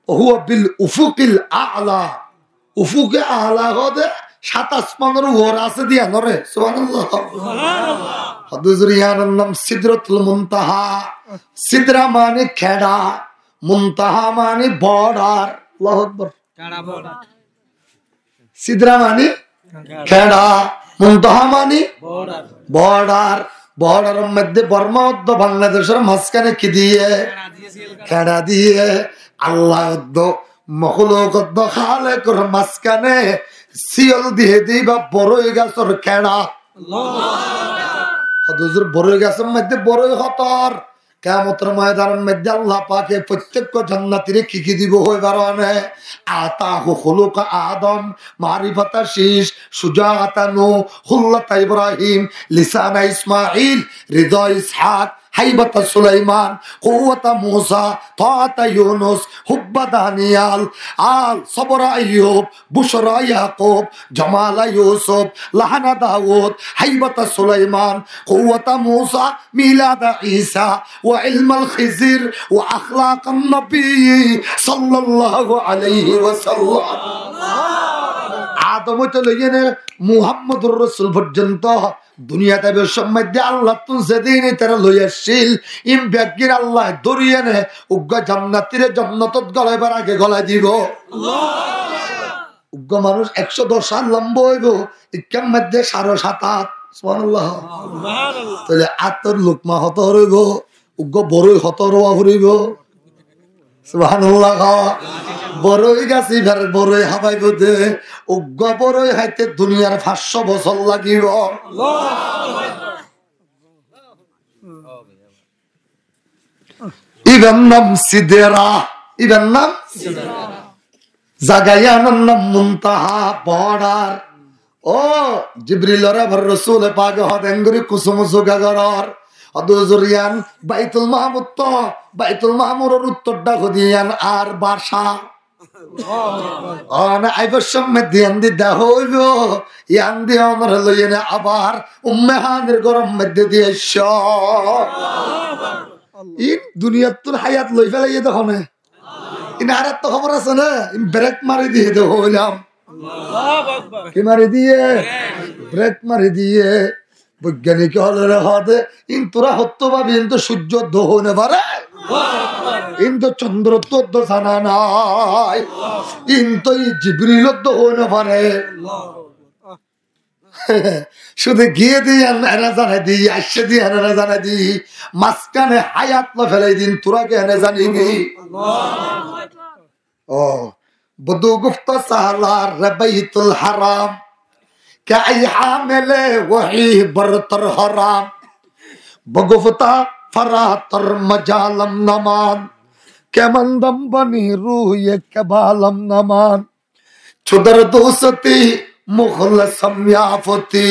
হুয়া বিল উফুকিল আলা, উফুকে আলা হদে ৭ আসমানের উপর আছে দিয়া নরে। সুবহানাল্লাহ। হুজুরিয়ার নাম সিদরাতুল মুনতাহা। সিদরা মানে খেড়া, মুনতাহা মানে বর্ডার। আল্লাহু আকবার। সিদরা মানে খেড়া, মুনতাহা মানে বর্ডার। বর্ডারের মধ্যে বর্মা বাংলাদেশের মাঝখানে কি দিয়ে? খেড়া দিয়ে। আল্লাহ মখলুক খালেকের মাঝখানে শিয়ল দিয়ে দিবা বড়ই গাছের খেড়া। হুজুর বড়ই গাছের মধ্যে বড়ই হতর। কিয়ামতের ময়দানের মধ্যে আল্লাহ পাকে প্রত্যেক জান্নাতীরে কি কি দিব হইবার আনে? আতাহু খুলুকা আদম, মারিফাতা শীষ, সুজাআতা নূহ, খুল্লাতা ইব্রাহিম, লিসানা ইসমাঈল, হৃদয় ইসহাক, হাইবাতা সুলাইমান, কুওয়াতা মূসা, তাআতা ইউনুস, হুব্বা দানিয়াল, আল সবরা আইয়ুব, বুশরা ইয়াকুব, জামালা ইউসুফ, লাহানা দাউদ, হাইবাতা সুলাইমান, কুওয়াতা মূসা, মিলাদা ঈসা, ওয়া ইলমাল খিজির, ওয়া আখলাকান নবী সাল্লাল্লাহু আলাইহি ওয়াসাল্লাম। আদম হইতে লইয়েনে মুহাম্মদুর রাসূল পর্যন্ত দুনিয়াতে বেশম মধ্যে আল্লাহ তুন যেদিন তারা লই আসছিল ইম ব্যাগির আল্লাহ দরিয়ে নে উগ্র জান্নাতীরে জান্নাতত গলাইবার আগে গলায় দিব। উগ্র মানুষ ১১০ সাল লম্বা হইব, ইকাম মধ্যে ৭.৫ সুবহানাল্লাহ। তাহলে আতর লোকমা হত হইব, উগ্র বড়ই হত রোয়া হইব। সুবহানাল্লাহ। বড়ই গাছি ফের বড়ই হাবাইব দে, উগ্র বড়ই হাইতে দুনিয়ার ৫০০ বছর লাগিব। ইবেন নাম সিদেরা, ইবেন নাম জাগায়ানার নাম মুনতাহা বর্ডার। ও জিবরিলরে ভর রাসূল পাক হদেঙ্গুরি কুসুমুসু গাগরর অদুজুরিয়ান বাইতুল মাহমুদ তো বাইতুল মাহমুরের উত্তরটা হদিয়ান আর বাসা অনা আইবসম মধ্যে দেহ হইব ইয়ান দিয়ে আমার লইনে আবার উম্মেহানের গরম মধ্যে দিয়ে ইন দুনিয়ার তোর হায়াত লই ফেলাই দেখনে ইন আর তো খবর আছে না, ইন ব্রেক মারি দিয়ে দেহ হইলাম। কি মারি দিয়ে? ব্রেক মারি দিয়ে। বৈজ্ঞানিক হলে হতে ইন তোরা হত্য পাবি, ইন তো সূর্য দোহ নে পারে, ইন তো চন্দ্র তোর জানা নাই, ইন তো জিবরিল দোহ নে পারে। শুধু গিয়ে দিয়ে এনে জানাই দিই, আসছে দিয়ে এনে জানাই দিই, মাঝখানে হায়াত না ফেলাই দিন তোরা কে এনে জানিনি। ও বদু গুফতা সালার বাইতুল হারাম কাই হামেলে ওহি বরতর হারাম বগুফতা ফরাতর মজালম নমান কেমন্দম বনি রুয়ে কেবালম নমান চুদর দোসতি মুখলসম ইয়াফতি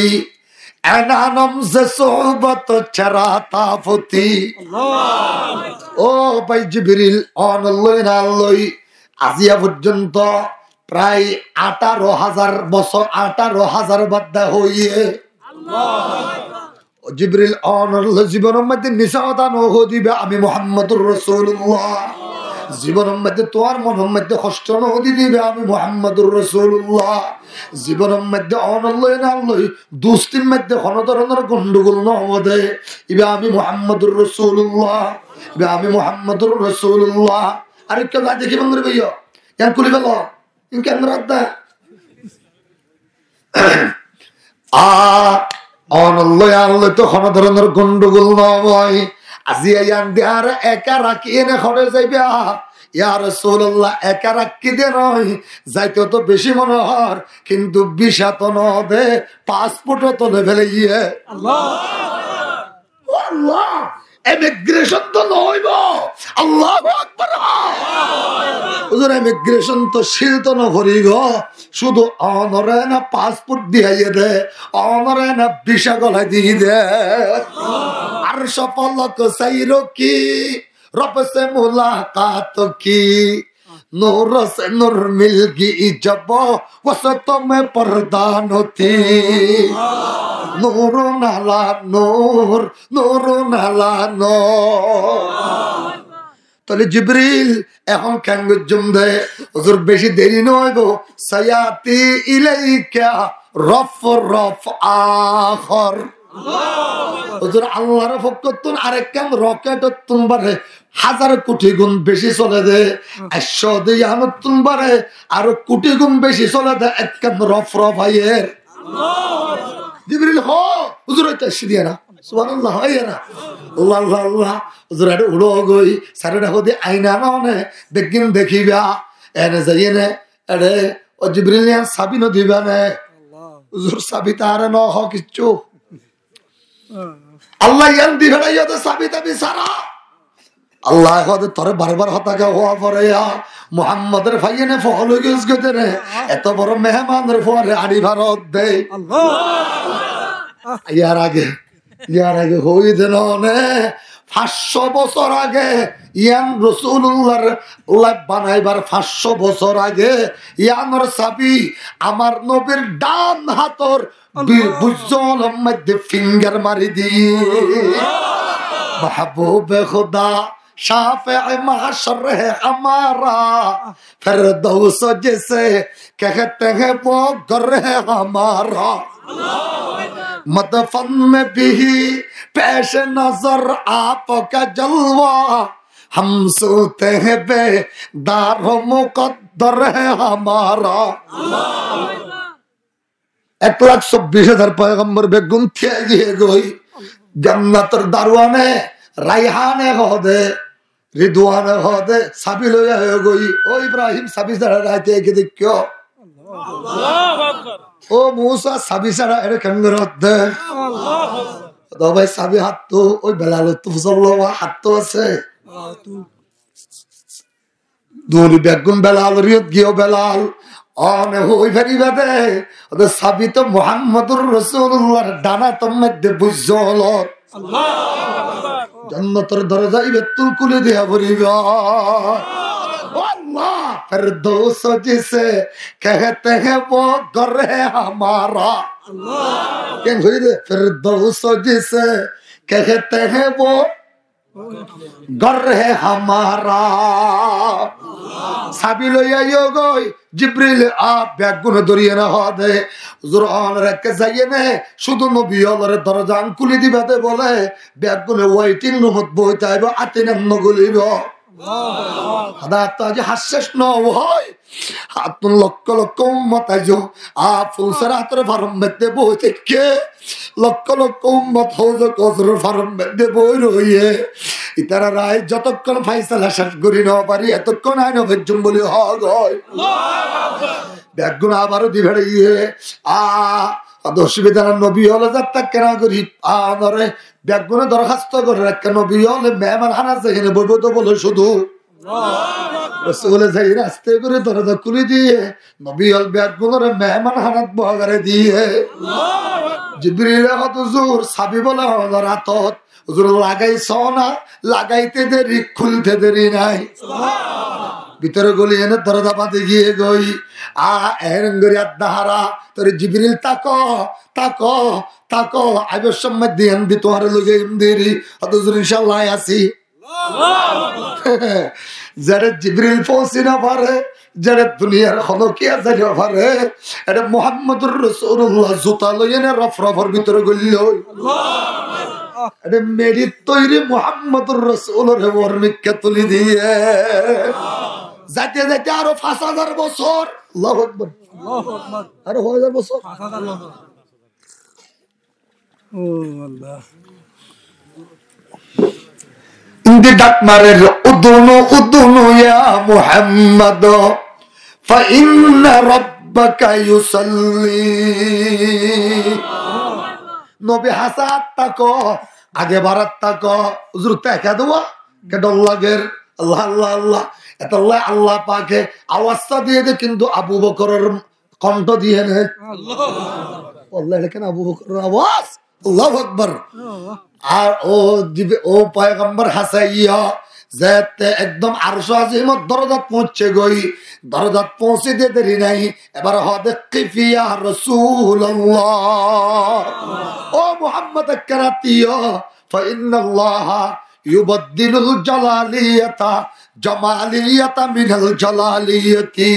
এনানম যে সোহবত চরাতা ফতি। ও ভাই জিবরিল অনলই না লই আজিয়া পর্যন্ত প্রায় 18,000 বছর 18,000 বাদ্দা হইয়ে জিবরিল অনর জীবনের মধ্যে নিসাদান ও দিবে আমি মুহাম্মদুর রাসূলুল্লাহ জীবনের মধ্যে তোমার মনের মধ্যে কষ্ট নদী দিবে আমি মুহাম্মদুর রাসূলুল্লাহ জীবনের মধ্যে অনল্লই না আল্লই দুস্তির মধ্যে কোনো ধরনের গন্ডগোল না হবে ইবে আমি মুহাম্মদুর রাসূলুল্লাহ ইবে আমি মুহাম্মদুর রাসূলুল্লাহ আরেকটা গায়ে দেখি বন্ধুরে ভাইয়া কেন খুলি ফেলো কেন রাখদা অনল্লই আল্লই তো কোনো ধরনের গন্ডগোল নয় আজিয়া ইয়ান দেয়ার একা রাখি এনে ঘরে যাইবে ইয়া রাসূলুল্লাহ একা রাখি দে নয় যাইতে তো বেশি মনে হয় কিন্তু ভিসা তো নদে পাসপোর্টও তো ফেলে গিয়ে আল্লাহ আল্লাহ ইমিগ্রেশন তো নইব আল্লাহু আকবার হুজুর ইমিগ্রেশন তো শিল তো ন করিব শুধু অনরে না পাসপোর্ট দিয়ে দে অনরে না ভিসা গলায় দিয়ে দে আর সফলক সাইরো কি রব সে মুলাকাত কি নূর সে নূর মিল গই জব ওসত মে পরদান থি নূর নালা নূর নূর নালা নূর তাহলে জিবরিল এখন কেন জুম দে হুজুর বেশি দেরি নইব সায়াতি ইলাইকা রফ রফ আখর হুজুর আল্লাহর পক্ষতুন আরেকখান রকেট তুমবারে 1000 কোটি গুণ বেশি চলে দে 100 দিয়ান তুমবারে আর কোটি গুণ বেশি চলে দে একখান রফ রফ আয়ের জিবরিল হো হুজুর এটা সিদিয়া না সুবহানাল্লাহ আইরা আল্লাহ আল্লাহ আল্লাহ হুজুর এটা উড়ো গই সারেটা হদি আইনা ননে দেখিন দেখিবা এনে যাইনে এরে ও জিবরিল নিয়া সাবি ন দিবা নে হুজুর সাবি তার ন হ কিচ্ছু আল্লাহ ইয়ান দিবে না ইয়াতে সাবি তাবি সারা আল্লাহ হদে তোরে বারবার হতাকা হওয়া পরে মুহাম্মাদের ভাইয়েনে ফল গেছ গতে রে এত বড় মেহমানের ফরে আড়ি ভারত দে আল্লাহ ইয়ার আগে হই দেন নে 500 বছর আগে ইয়ান রাসূলুল্লাহর লাইফ বানাইবার 500 বছর আগে ইয়ানর সাবি আমার নবীর ডান হাতর বুজল মধ্যে ফিঙ্গার মারি দি महबूब खुदा शाफ़े महशर है हमारा फिरदौस जिसे कहते हैं वो घर है हमारा मदफन में भी पेश नजर आपका जलवा हम सोते हैं बेदार मुकद्दर है हमारा 1,24,000 पैगंबर बेगुम थे गई जन्नतर दारवाने रायहाने होदे रिदवाने होदे साबी लोया हो गई ओ इब्राहिम साबी सरा राते के देखो अल्लाह अकबर ओ मूसा साबी सरा एरे कंगरत अल्लाह अकबर तो भाई साबी हाथ तो ओई बेलाल तो फसलो हाथ तो আছে दूरी बेगुन बेलाल रियत गियो बेलाल অনে হই ফেরিবা দে ওদে সাবি তো মুহাম্মদুর রাসূলুল্লাহর ডানা তো মধ্যে বুঝল আল্লাহু জান্নাতের দরজা ইবেতুল কুলে দিয়া ভরিবা আল্লাহ ফিরদৌস জিসে कहते हैं वो घर है हमारा अल्लाह কেন হই রে ফিরদৌস জিসে कहते हैं वो घर है हमारा साबी लइया यो गई जिब्रिल आप ব্যাগুন দরিয়ে না হদে হুজুর অন রেখে যাইনে শুধু নবী আল্লাহর দরজা খুলে দিবাতে বলে ব্যাগুনে ওয়েটিং রুমত বইতে আইব আতিন নগলিব আল্লাহ আদা তো আজ হাসেস ন হয় হাতুন লক্ষ লক্ষ উম্মত আইজো আ ফুলসরাতের ফার্ম মধ্যে বইতে কে লক্ষ লক্ষ উম্মত হওজ কজর ফার্ম মধ্যে বই রইয়ে ইতারা রায় যতক্ষণ ফাইসালা শেষ করি না পারি এতক্ষণ আইন ভেজুম বলি হয় ব্যাগুন আবারও দিবে ইয়ে অসুবিধা নবী হলে যাত্রা কেন করি ধরে ব্যাগুনে দরখাস্ত করে রাখা নবী হলে মেহমান হানা যেখানে বলবো তো বলো শুধু রসুলে যাই রাস্তে করে দরজা খুলে দিয়ে নবী হল ব্যাগুনের মেহমান হানাত বহাগারে দিয়ে জিবরিল হুজুর সাবি বলে রাতত হুজুর লাগাইছ না লাগাইতে দেরি খুলতে দেরি নাই ভিতরে গলি এনে দরজা পাতে গিয়ে গই এরঙ্গরি আদাহারা তোর জিবরিল তাকো তাকো আইবের সময় দিয়ান দি তোমার লগে ইমদেরি হযরত ইনশাআল্লাহ আসি যারা জিবরিল পৌঁছে না পারে, যারা দুনিয়ার খলকিয়া যাইতে পারে, এটা মুহাম্মদুর রাসূলুল্লাহ জুতা লইনে রফরফর ভিতরে গইল। এটা মেরিট তৈরি মুহাম্মদুর রাসূলের বর্ণিকা তুলি দিয়ে যাইতে যাইতে আরো 5000 বছর। আল্লাহু আকবার, আরো 5000 বছর। ও আল্লাহ, ইন্দি ডাক মারে উদুনু উদুনু ইয়া মুহাম্মদ ফা ইন্না রাব্বাকা ইউসাল্লি। নবী হাসাত তাকো আগে বারাত তাকো হুজুর তাকা দেওয়া কে ডর লাগের। আল্লাহ আল্লাহ আল্লাহ এত আল্লাহ আল্লাহ পাকে আওয়াজটা দিয়ে দে, কিন্তু আবু বকরের কণ্ঠ দিয়ে নে। আল্লাহ লেখেন আবু বকরের আওয়াজ। আল্লাহু আকবার। আর ও পয়গম্বর হাসাইয়া যেতে একদম আরশ আজিমত দরজাত পৌঁছে গই, দরজাত পৌঁছে দিয়ে দেরি নাই। এবার হদে কিফিয়া রাসূলুল্লাহ, ও মুহাম্মদ কারাতিয়া ফা ইন্নাল্লাহ ইউবাদদিলুল জালালিয়াতা জামালিয়াতা মিনাল জালালিয়াতি।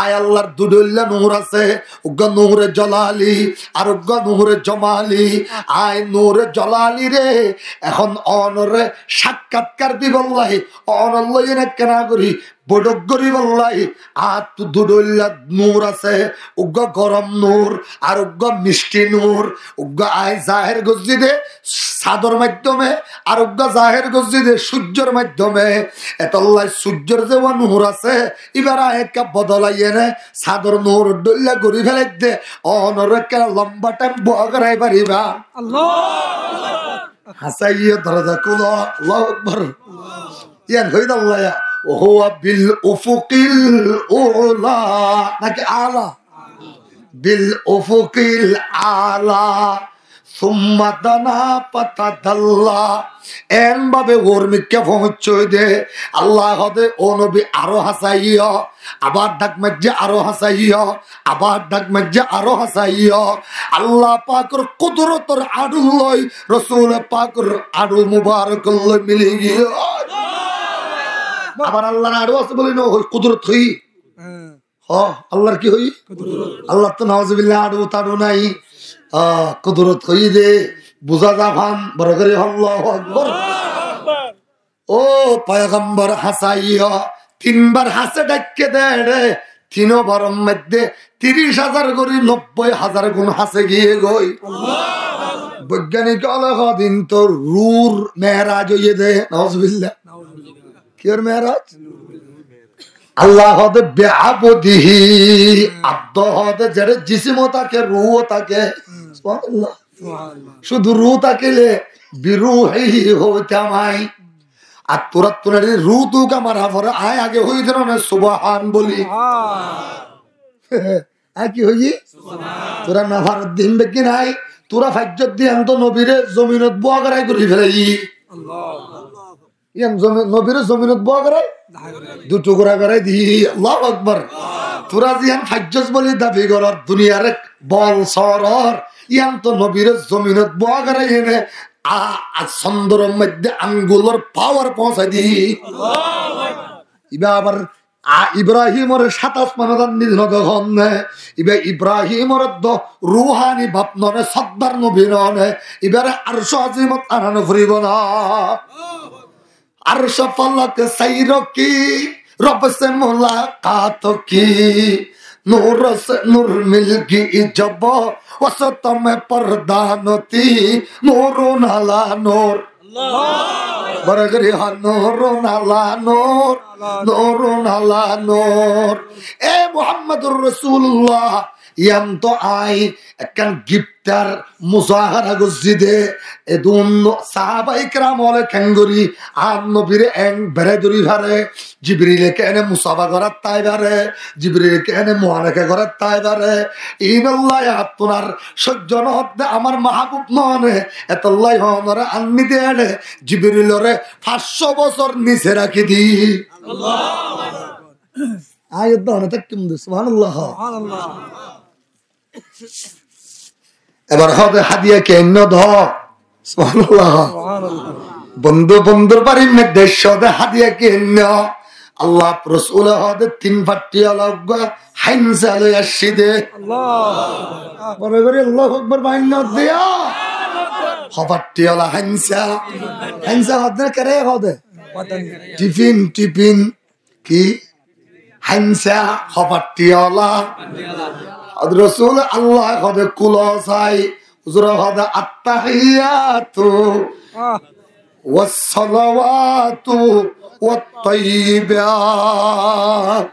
আয় আল্লাহর দুদুল্লা নূর আছে, উগ্র নূরে জালালি আর উগ্র নূরে জামালি। আয় নূরে জালালি রে এখন অনরে সাক্ষাৎকার দি বললাই, অনল্লাইনে কেনা করি বড়ক করি বললাই। আর তু দুদুল্লা নূর আছে, উগ্র গরম নূর আর উগ্র মিষ্টি নূর। উগ্র আয় জাহের গজ্জিদে সাদর মাধ্যমে আর উগ্র জাহের গজ্জিদে সূর্যের মাধ্যমে। এতল্লাই সূর্যের যে নূর আছে, এবার আয়েকা বদলাইয়ে নে সাদর নূর ডল্লা গড়ি ফেলে দে অনরেকা লম্বা টাইম বগরাই পারিবা। হাসাইয়ে দরজা কুল। আল্লাহু আকবার। ইয়ান হইদ আল্লাহ ওহুয়া বিল উফুকিল উলা নাকি আলা, বিল উফুকিল আলা সুম্মা দানা পাতা দাল্লা। এন ভাবে ওর মিক্কা পৌঁছই দে আল্লাহ হদে ও নবী আরো হাসাইয়া, আবার ডাক মজ্জে আরো হাসাইয়া, আবার ডাক মজ্জে আরো হাসাইয়া। আল্লাহ পাকর কুদরতর আড়ু লই রাসূল পাকর আড়ু মুবারক লই মিলি গিয়া। আবার আল্লাহর আড়ু আছে বলি না কুদরত হই। আল্লাহর কি হই? আল্লাহ তো নাউজুবিল্লাহ আড়ু তাড়ু নাই, কুদরত হই দে বুঝা যাবান বড় করে। আল্লাহু আকবার। ও পয়গম্বর হাসাইয়া তিনবার হাসে ডাকে দে রে, তিনবার মধ্যে 30,000 করে 90,000 গুণ হাসে গিয়ে গই। বৈজ্ঞানিক আলাদা দিন তো রুর মেহরাজ হইয়ে দে। নাউজুবিল্লাহ। কি ওর মেহরাজ? আল্লাহ হদে বেআবদিহি আব্দ হদে যারে জিসিমও থাকে রুহ থাকে। সুবহানাল্লাহ। শুধু রু তাকিলে বিরুহি হইতামাই। আর তোরা তোরা রু তু কামার হাফরে আয় আগে হই যেন না সুবহান বলি। কি হই তোরা না ভারত দিন বেকি নাই, তোরা ফাজ্জত দিয়ে আন্ত নবীরে জমিনত বুয়া করাই করি ফেলাই। নবীরে জমিনত বুয়া করাই দুটো গোড়া করাই দি। আল্লাহু আকবার। তোরা জিয়ান ফাজ্জত বলি দাবি করার দুনিয়ার বল সরর ইয়ান তো নবীর জমিনত বুয়া করাই এনে চন্দ্রের মধ্যে আঙ্গুলের পাওয়ার পৌঁছাই দি। ইবা আবার ইব্রাহিমর 27 মানদান নিধন হন্নে ইবে ইব্রাহিমর রুহানি বাপননে সদ্দার নবী ননে ইবারে আরশ আজিমত আনানো ফুরিব না। আরশ ফলক সাইর কি রব সে মুলাকাত কি নূর से नूर मिल गई जब वसत में परदानती नूर नाला नूर बरगरी हा नूर नाला नूर नूर नाला नूर। ए मुहम्मदुर रसूलुल्लाह ইয়ান তো আই একখান গিফটার মুজাহারা গজ্জিদে এদুন সাহাবাই کرام ওলে খাঙ্গরি আর নবীর এং বেরেদুরি ভারে জিবরিল কেনে মুসাবা করার তাই ভারে জিবরিল কেনে মুআনাকা করার তাই ভারে ইনাল্লাহ আতুনার সজ্জন হতে আমার মাহবুব ননে এতল্লাই হনরে আনমি দেড়ে জিবরিলরে 500 বছর নিচে রাখি দি। আল্লাহু আকবার। আয়াত দাও না তাকিম সুবহানাল্লাহ সুবহানাল্লাহ। এবার হদে হাদিয়া কেন ধ সুবহানাল্লাহ বন্ধু বন্ধুর বাড়ির মধ্যে সদে হাদিয়া কেন আল্লাহ রাসূল হদে 3 ফাটি অলগ হাইনসা লই আসি দে আল্লাহ বড় করে আল্লাহু আকবার বাইন দিয়া হবাটি ওলা হাইনসা হাইনসা হদে করে হদে টিফিন টিফিন কি হাইনসা হবাটি ওলা রাসূল আল্লাহ হদে কুলসাই হুজুর হদে আত্তাহিয়াতু ওয়াসসালাওয়াতু ওয়াত-তাইয়্যিবাত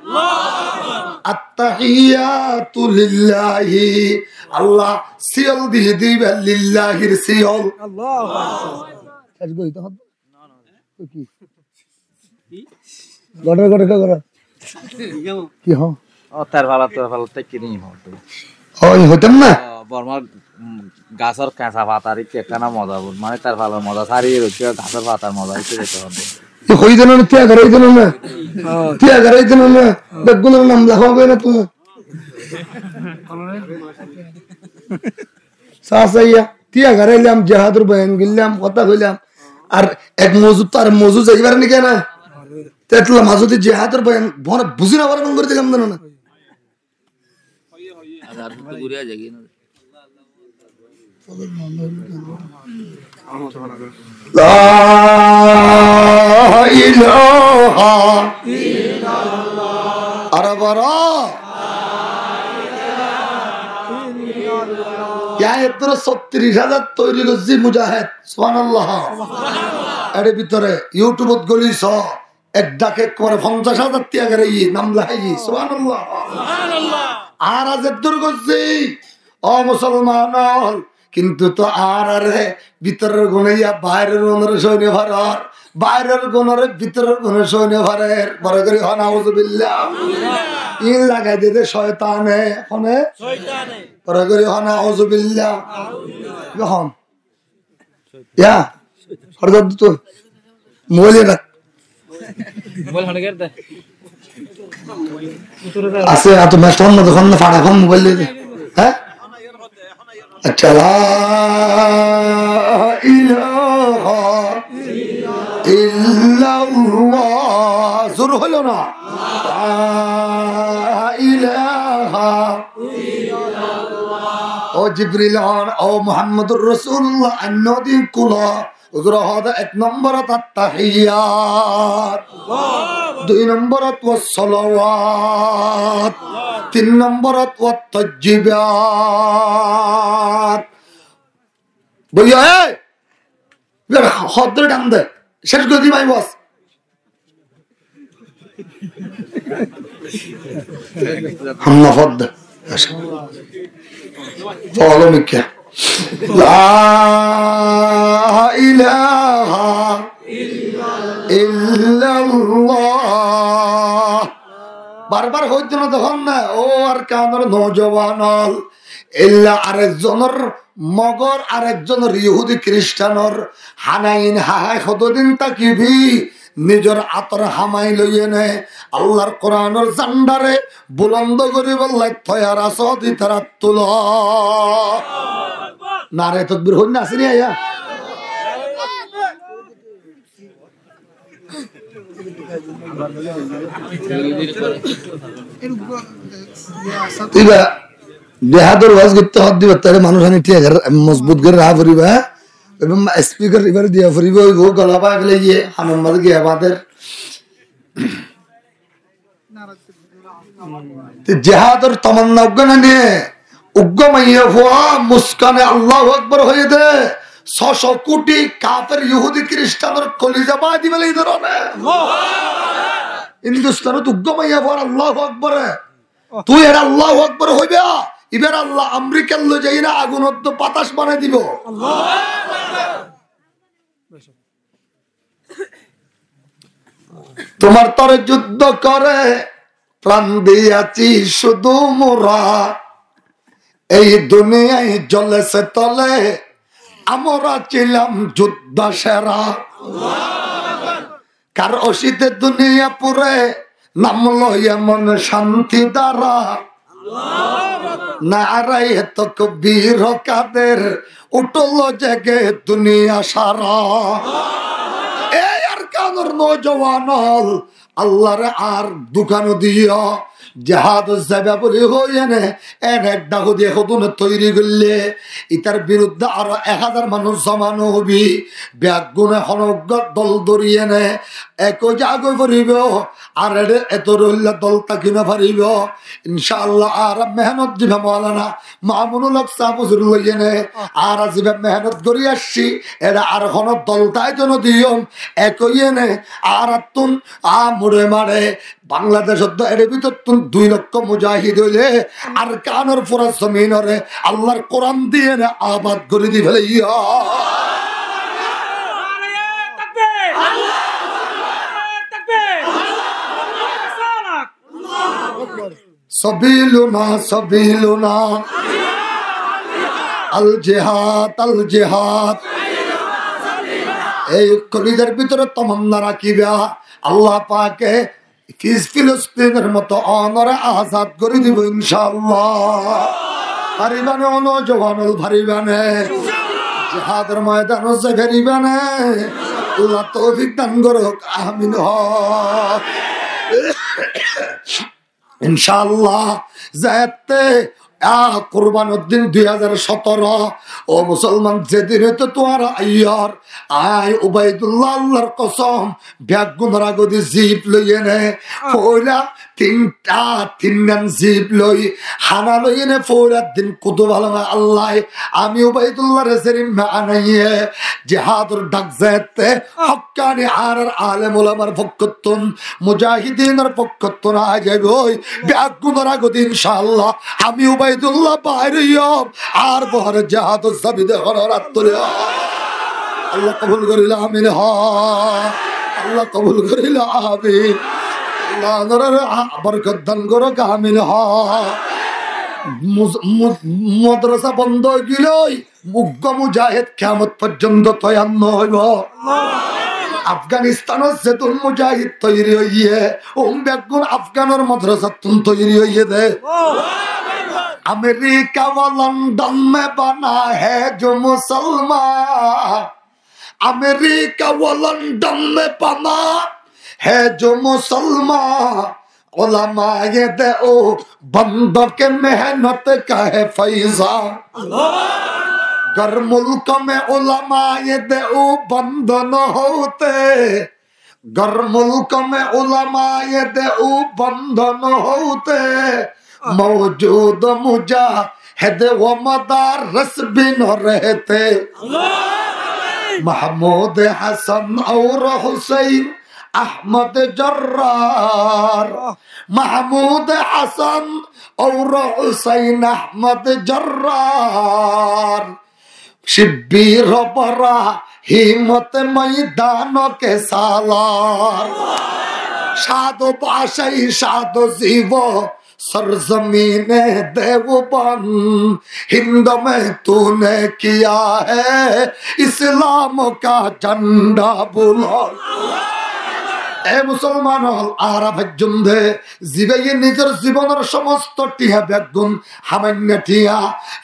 আত্তাহিয়াতু লিল্লাহি আল্লাহ সিয়ল দিয়ে দিবেন লিল্লাহির সিয়ল আল্লাহু আকবার আজগই তো হবে কি গড় গড় গড় কি হ ও তার ভালো তাই নি হতো ওই হইতাম না বর্মার গাছের কাঁচা পাতার কেকানা মজা মানে তার ভালো মজা সারিয়ে রয়েছে গাছের পাতার মজা হচ্ছে যেতে হবে হই দেন না তিয়া ঘরে দেন না তিয়া ঘরে দেন না বেগুনের নাম লেখাবে না তুমি সাসাইয়া তিয়া ঘরে এলাম জিহাদুর বয়ান গিলাম কথা কইলাম আর এক মজুদ তার মজুদ যাইবার নি কেন তেতলা মাঝুদি জিহাদুর বয়ান বড় বুঝি না বরং করে দিলাম না না আর তো ঘুরে যাই না লা ইলাহা ইল্লাল্লাহ আরবারা এর ৩৬,০০০ তৈরি করছি মুজাহিদ সুবহানাল্লাহ এর ভিতরে ইউটিউবত গলিছ এক ডাকে করে ৫০,০০০ ত্যাগের নাম লাগাই সুবহানাল্লাহ আর আজ দূর করছি ও মুসলমান কিন্তু তো আর আরে ভিতরের গুণাইয়া বাইরের গুণের সৈন্য ভারর বাইরের গুণের ভিতরের গুণের সৈন্য ভারের বড় করে হন আউযুবিল্লাহ ইন লাগাই দিতে শয়তানে হনে শয়তানে বড় করে হন আউযুবিল্লাহ হন ইয়া হরদত তো মোলে রাখ মোবাইল হনে করতে আছে এত ব্যস্ত হন না তখন না ফাড়া ফোন মোবাইল দিয়ে হ্যাঁ আচ্ছা লা ইলাহা ইল্লাল্লাহ জোর হলো না লা ইলাহা ইল্লাল্লাহ ও জিবরিল ও মুহাম্মদুর রাসূলুল্লাহ আন্নদি কুলা হুজুর হদা ১ নম্বরত আত-তাহিয়াত ২ নম্বরত ওয়াস-সালাওয়াত ৩ নম্বরত ওয়াত-তাইয়্যিবাত বইয়া এই বেটা হদ্র ডাম দে শেষ করে দি ভাই বস হামনা ফদ ফলো মিকে লা ইলাহা ইল্লাল্লাহ বারবার হইতো না তখন না ও আর কানের নওজওয়ান ইল্লা আরেকজনের মগর আরেকজনের ইহুদি খ্রিস্টানর হানাইন হাহাই কতদিন তাকিবি নিজের আতর হামাই লইয়ে নে আল্লাহর কোরআনের জান্ডারে বুলন্দ করে বললাই থয়ার আসদি তারা তুল নারে তকবীর হই না আসেনি আয়া তুইবা দেহাদর ওয়াজ করতে হদ দিবা তারে মানুষ আনি ঠিক মজবুত করে রাহ করিবা এবং স্পিকার এবার দিয়া ফুরিব ও গলা পায় গেলে গিয়ে হামের মাঝে গিয়ে আমাদের জেহাদের তমান্না উগ্গনা নিয়ে উগ্গমাইয়া হওয়া মুস্কানে আল্লাহু আকবার হয়ে দে ৬০০ কোটি কাফের ইহুদি খ্রিস্টানের কলিজা বাই দিবে এই ধরনের হিন্দুস্তানত উগ্গমাইয়া হওয়ার আল্লাহু আকবার তুই এর আল্লাহু আকবার হইবে এবার আল্লাহ আমেরিকার লো যাই না আগুন বাতাস বানাই দিব তোমার তরে যুদ্ধ করে প্রাণ দিয়াছি শুধু মোরা এই দুনিয়ায় জ্বলেছে তলে আমরা ছিলাম যুদ্ধ সেরা কার অসিতে দুনিয়া পুরে নামলো এমন শান্তি দ্বারা নারাই তাকবীর কাদের উঠল জেগে দুনিয়া সারা। এই আর কানোর নৌজওয়ান আল্লাহর আর দোকান দিও জাহাদ যাবে বলি হইনে এনে ডাকু দিয়ে কতনে তৈরি করলে ইতার বিরুদ্ধে আরো 1000 মানুষ জমানো হবি ব্যাগুনে হনজ্ঞ দল দরিয়ে নে একই জাগই পড়িব আর এত রইল্লা দল তাকিনা পারিব ইনশাআল্লাহ। আর মেহনত দিবে মৌলানা মামুনুল হক সাহুজুর লইয়ে নে আর আজিবে মেহনত করি আসছি এরা আর হন দলটাই যেন দিও একই এনে আর তুন মুড়ে মারে বাংলাদেশ এর ভিতর তুন 2 লক্ষ মুজাহিদ হইলে আর কানোর পুরা জমিনরে আল্লাহর কোরআন দিয়ে আবাদ করে দি ফেলে সবিলুনা সবিলুনা আল জিহাদ আল জিহাদ। এই কলিজার ভিতরে তমন্না রাখিবা আল্লাহ পাকে ফিলিস্তিনের মতো অনরে আজাদ করে দিব ইনশাআল্লাহ। পারিবানে অনজওয়ান পারিবানে জিহাদের ময়দান হচ্ছে ফেরিবানে আল্লাহ তৌফিক দান করুক আমিন। ইনশাআল্লাহ যাতে কুরবান উদ্দিন 2017 ও মুসলমান যেদিন হইতো তোমার আইয়ার আয় উবাইদুল্লাহ আল্লাহর কসম ব্যাগুনরা গদি জিপ লইয়ে নে পয়লা 3 জিপ লই হানা লইয়ে নে পয়লা দিন কুতু ভালো আল্লাহ আমি উবাইদুল্লাহ রেসেরিম আনাইয়ে জিহাদুর ডাক যেতে হক্কানি আর আলেম ওলামার পক্ষতুন মুজাহিদিনের পক্ষতুন আয় যাবে ওই ব্যাগুনরা গদি ইনশাআল্লাহ আমি উবাইদুল্লাহ বাইরে আর বহরে জাহাদ সাবিদে হরাত তুলে আল্লাহ কবুল করিল আমিন। আল্লাহ কবুল করিল আমিন। আল্লাহ বরকত দান করো আমিন। মাদ্রাসা বন্ধ গিলই মুগ্ধ মুজাহিদ কিয়ামত পর্যন্ত তৈয়ান্ন হইব। আফগানিস্তানের যেতুন মুজাহিদ তৈরি হইয়ে বেগুন আফগানের মাদ্রাসা তুন তৈরি হইয়ে দে। अमेरिका व लंदन में बना है जो मुसलमान, अमेरिका व लंदन में बना है जो मुसलमान, उलमा ये दे ओ बंदों के मेहनत का है फैजा, गर मुल्क में उलमा ये दे ओ बंद न होते, गर मुल्क में उलमा ये दे ओ बंद न होते, मौजूद मुजाहिद व मदारस भी न रहते, महमूद हसन और हुसैन अहमद जर्रार, महमूद हसन और हुसैन अहमद जर्रार, शिब्बीर बरा हिम्मत मैदानों के सालार, शादो बाशाही शादो जीवो सरजमीने देवबंद, हिंद में तूने किया है इस्लाम का झंडा बुलंद। ए मुसलमान आरा जुंदे जीवे निजर जीवन समस्त टिया बेगुन हामान्य टिया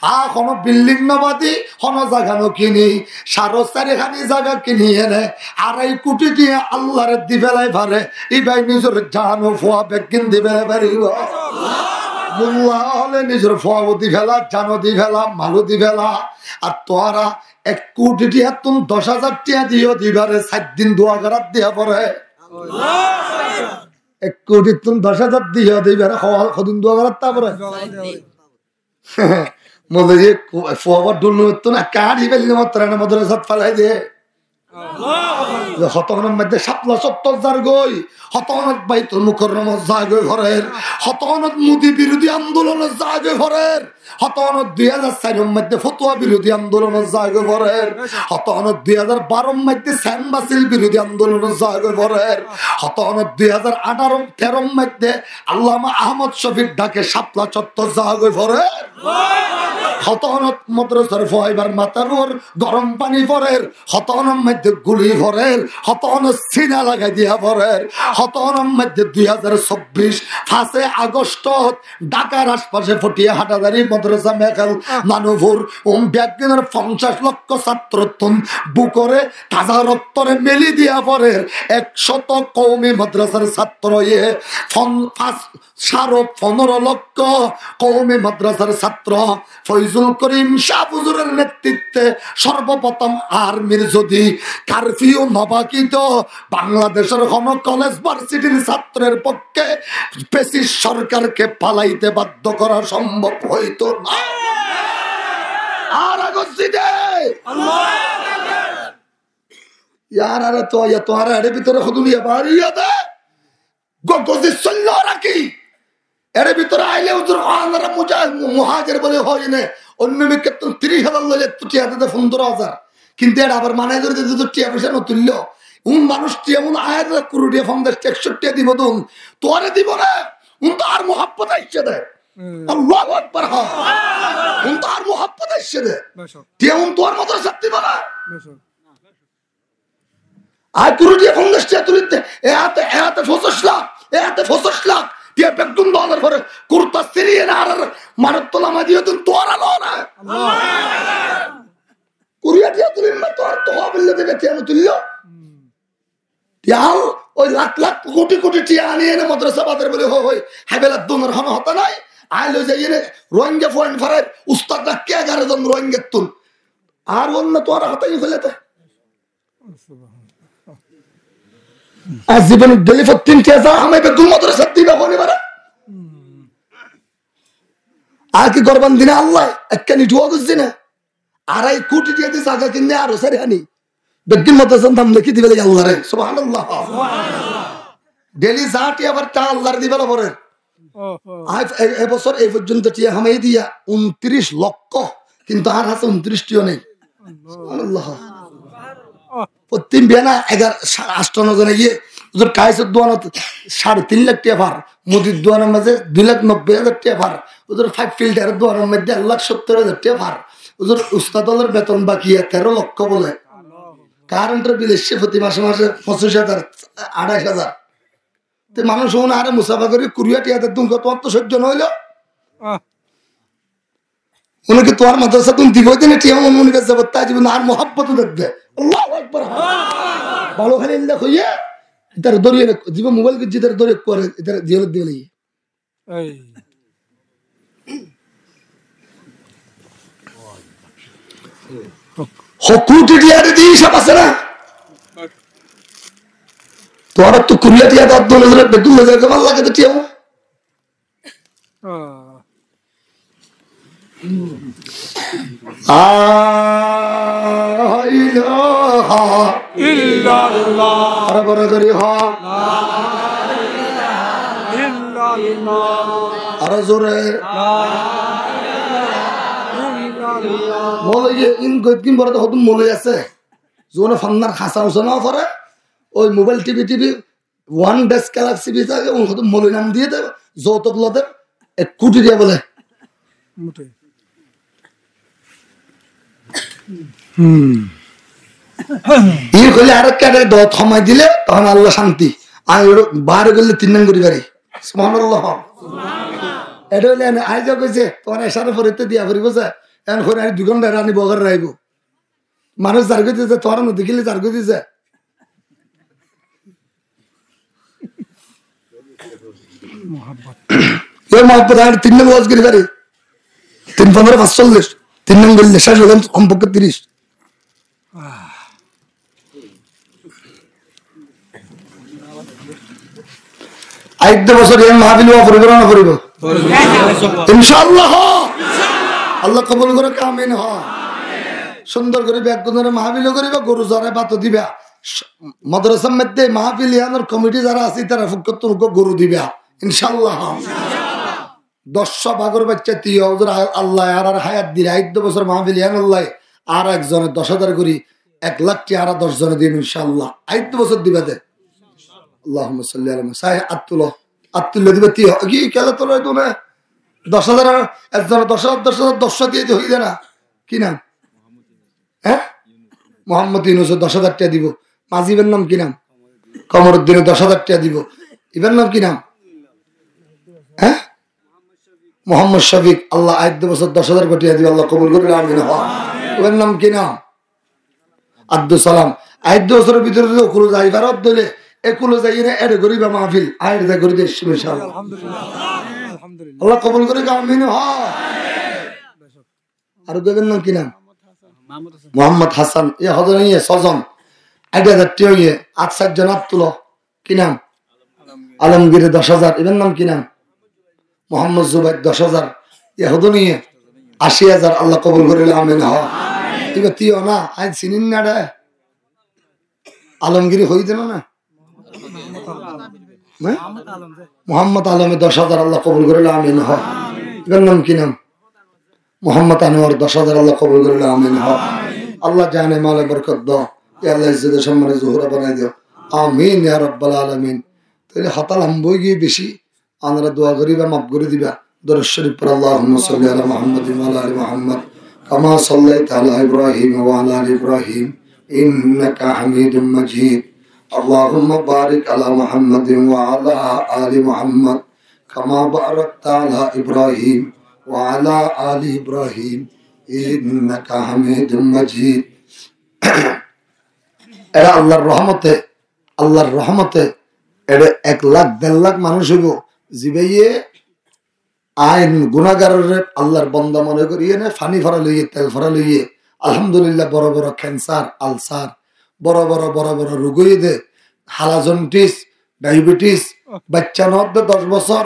आ कोनो बिल्डिंग नबादी कोनो जगह न किनी सारो चारिखानी जगह किनी एने 2.5 कोटी टिया आल्लाहर दिबेलाई पारे इ भाई निजर जानो फुआ बेगिन दिबेलाई पारिबो मुल्ला हले निजर फुआ दिबेला जानो दिबेला मालु दिबेला আর তোরা 1 কোটি টিয়া তুম 10,000 টিয়া দিও দিবারে 7 দিন দোয়া করাত দিয়া পড়ে 1 কোটি তুম 10,000 দিও দিবারে কদিন দোয়া করাত তারপরে মনে যে ফরওয়ার্ড ডুলু তো না কাড়ি বেললে মাত্র না মাদ্রাসা ফালাই দে হতনের মধ্যে 70,000 গই হতনত বাইতুল মুকাররম জায়গা ঘরের হতনত মুদি বিরোধী আন্দোলনের জায়গা ঘরের হতন 2004 মধ্যে ফতোয়া বিরোধী আন্দোলনের জায়গা পড়ের, হতন 2012 মধ্যে স্যানবাসিল বিরোধী আন্দোলনের জায়গা পড়ের, হতন 2018-13 মধ্যে আল্লামা আহমদ শফির ডাকে শাপলা চত্বর জায়গা পড়ের, হতনত মাদ্রাসার ফয়বার মাথার উপর গরম পানি পড়ের, হতনের মধ্যে গুলি পড়ের, হতনের সিনা লাগাই দিয়া পড়ের, হতনের মধ্যে 2024 5 আগস্ট ঢাকার আশপাশে ফটিয়া হাটাদারি মাদ্রাসা মেখাল নানুপুর ব্যাগিনের 50 লক্ষ ছাত্র বুকরে তাজা রক্তরে মেলি দিয়া পড়ের 100 কওমি মাদ্রাসার ছাত্র 15 লক্ষ কওমি মাদ্রাসার ছাত্র ফয়জুল করিম শাহ হুজুরের নেতৃত্বে সর্বপ্রথম আর্মির যদি কারফিউ নবাকিত বাংলাদেশের কোন কলেজ ভার্সিটির ছাত্রের পক্ষে পেশিস সরকারকে পালাইতে বাধ্য করা সম্ভব হইতো না। আর আগস্টিতে ইয়ার আরে তো তোহার এর ভিতরে হদুলিয়া বাড়িয়া দে গগজি চল্ল রাখি এর ভিতরে আইলে হুজুর আনারা মুহাজির বলে হয় না, অন্য ক্ষেত্রে 30,000 লইলে টিয়া দিতে 15,000, কিন্তু এটা আবার মানে করে দিতে তো টিয়া পয়সা নতুল্য মানুষ টিয়ামন আয়াত কুরুটিয়া 50-61 দিব দুন তোরে দিব না, তো আর মোহাব্বত আইছে দে আল্লাহু আকবার, হ্যাঁ তো আর মোহাব্বত আইছে দে টিয়ামন তোর মতো সত্যি বলা আর কুরুটিয়া 50 তুলিতে এতে 25 লাখ এতে 25 লাখ টিয়া বেগম দলের পরে কুরতা সিরিয়ে না আর মারতলা মাদিও তুই তোর আলো না কুরিয়া টিয়া তুলিন না তোর তো বললে দেবে টিয়া তুলল টিয়াল ওই লাখ লাখ কোটি কোটি টিয়া আনিয়ে এনে মাদ্রাসা বাদের বলে হয় হাইবেলা দুনের হন হতা নাই আইলো যাই এনে রোহিঙ্গা পয়েন্ট ফারাই উস্তাদরা কে 11 জন রোহিঙ্গা তুল আর অন্য তোর হাতাই ফেলেতে জীবন ডেলি 3 আমি বেগম মাদ্রাসা দিবা বলি বারা আর কি করবান দিনে আল্লাহ একখানি ঢুয়া গুছি না 2.5 কোটি দিয়ে দিস আগা কিনে আরো সারি হানি বেগম মাদ্রাসার দাম লিখি দিবে আল্লাহ রে সুবহানাল্লাহ ডেলি যাটি আবার তা আল্লাহর দিবে না পরে এবছর এই পর্যন্ত টিয়া হামাই দিয়া 29 লক্ষ, কিন্তু আর হাতে 29 টিও নেই। সুবহানাল্লাহ প্রতিম বিয়ানা 11-8 জনে গিয়ে ওদের কায়সের দোয়ানো 3.5 লাখ টাকা ভার, মুদির দোয়ানোর মাঝে 2,90,000 টাকা ভার, ওদের 5 ফিল্টারের দোয়ানোর মধ্যে 1,70,000 টাকা ভার, ওদের উস্তাদলের বেতন বাকি 13 লক্ষ বলে, কারেন্টের বিল এসছে প্রতি মাসে মাসে 25,000 28,000, মানুষ মনে আরে মুসাফা করে 20 তুমি তোমার তো সহ্য নইল উনাকে তোমার মাদ্রাসা তুমি দিব দিনে টিয়া মনে কাছে যাবো তাই জীবন আর মহাব্বত দেখবে আল্লাহু আকবার ভালো খালি ইল্লা কইয়া তার দরিয়ে জীব মোবাইল কে জিতার দরিয়ে করে এটার জিয়ালত দিয়ে লাগি এই হকুটি দিয়ারে দি সব আছে না তোরা তো কুরিয়া টিয়া দাঁত দোলে ধরে বেদুল লাগে কেমন লাগে তো টিয়া আর বড় করি আর জোরে মলে ইন বড় হতুম মলে আছে জোনে ফান্নার খাসা উসনা করে ওই mobile TV one desk Galaxy B থাকে হতুম মলে নাম দিয়ে দেবে যৌতুক লতে 1 কোটি দিয়ে বলে ই কইলে আর কাটে দত সময় দিলে তখন আল্লাহ শান্তি আর বাইরে গেলে 3 নাম করি পারি সুবহানাল্লাহ এটা হইলে আইজ কইছে তোমার এসারে ফরিতে দিয়া ফরিব যে এখন করে আর 2 ঘন্টা রানি বগর রাইব মানুষ যার কইছে তোর না দেখিলে যার কইছে মোহাব্বত এই মোহাব্বত আর 3 নাম ওয়াজ করি পারি 3-15-45 3 নাম গেলে শেষ হলাম সম্পর্কে 30 আইতে বছর এই মাহফিল পরিবার না করিব ইনশাআল্লাহ আল্লাহ কবুল করে আমিন হ সুন্দর করে ব্যাগগুনের মাহফিল করিবা গরু জরে বাত দিবা মাদ্রাসার মধ্যে মাহফিল ইয়ানোর কমিটি যারা আছে তারা ফুকত গরু দিবা ইনশাআল্লাহ 10 ভাগর বাচ্চা তিয় হুজুর আল্লাহ আর হায়াত দিলে 8 বছর মাহফিল আল্লাহ আর একজনের 10,000 করি 1 লাখ টি আর 10 জনে দিন ইনশাআল্লাহ 8 বছর দিবা দে আল্লাহুম্মা সাল্লি আলা সাই আত্তুল্লাহ দিবা তিয় কি কেলা তোলা তো না 10,000 একজন 10,000 10 দিয়ে হই না কি নাম হ্যাঁ মোহাম্মদ ইউনুস 10,000 টাকা দিব মাজিবের নাম কি নাম কমরউদ্দিনে 10,000 টাকা দিব ইবের নাম কি নাম হ্যাঁ মোহাম্মদ শফিক আল্লাহ 8 বছর 10,000 কোটি দিব আল্লাহ কবুল করে আমিন ইবের নাম কি নাম আব্দুল সালাম 8 বছরের ভিতরে যদি ওকুল যাই ভারত দিলে একুলো যাই না এর গরিবা মাহফিল আয়ের দা করে দেশ ইনশাআল্লাহ আল্লাহ কবুল করে আমিন আর দেবেন নাম কি নাম মোহাম্মদ হাসান এ হজর ইয়ে সজন 8,000 টাকা ইয়ে 8 জন তুলো কি নাম আলমগীর 10,000 এর নাম কি নাম মোহাম্মদ জুবাইর 10,000 এ হদ নিয়ে 80,000 আল্লাহ কবুল করে আমিন ঠিক আছে তিও না আজ চিনিন না রে আলমগীর হই দেন না মোহাম্মদ আলমে 10,000 আল্লাহ কবুল করে আমিন এর নাম কি নাম মোহাম্মদ আনোয়ার 10,000 আল্লাহ কবুল করে আমিন আল্লাহ জানে মালে বরকত দাও ইয়া আল্লাহ ইজ্জত সম্মানে জোহরা বানাই দিও আমিন ইয়া রাব্বাল আলামিন তাহলে হাতাল আমবই গিয়ে বেশি আমরা দোয়া করিবা মাফ করে দিবা দরুদ শরীফ পড় আল্লাহুম্মা সাল্লি আলা মুহাম্মাদ ওয়া আলা আলি মুহাম্মাদ কামা সাল্লাইতা আলা ইব্রাহিম ওয়া আলা আলি ইব্রাহিম ইন্নাকা হামিদুম মাজিদ আল্লাহুম্মা বারিক আলা মুহাম্মাদ ওয়া আলা আলি মুহাম্মাদ কামা বারাকতা আলা ইব্রাহিম وعلى آل إبراهيم إنك حميد مجيد এরা আল্লাহর রহমতে এরা 1 লাখ 1.5 লাখ মানুষ হইব জিবাইয়ে আইন গুনাহগারের আল্লাহর বান্দা মনে করিয়ে না ফানি ফরা লইয়ে তেল ফরা লইয়ে আলহামদুলিল্লাহ বড় বড় ক্যান্সার আলসার বড় বড় রোগ হইয়ে দে হালাজন্টিস ডায়াবেটিস বাচ্চা নদ 10 বছর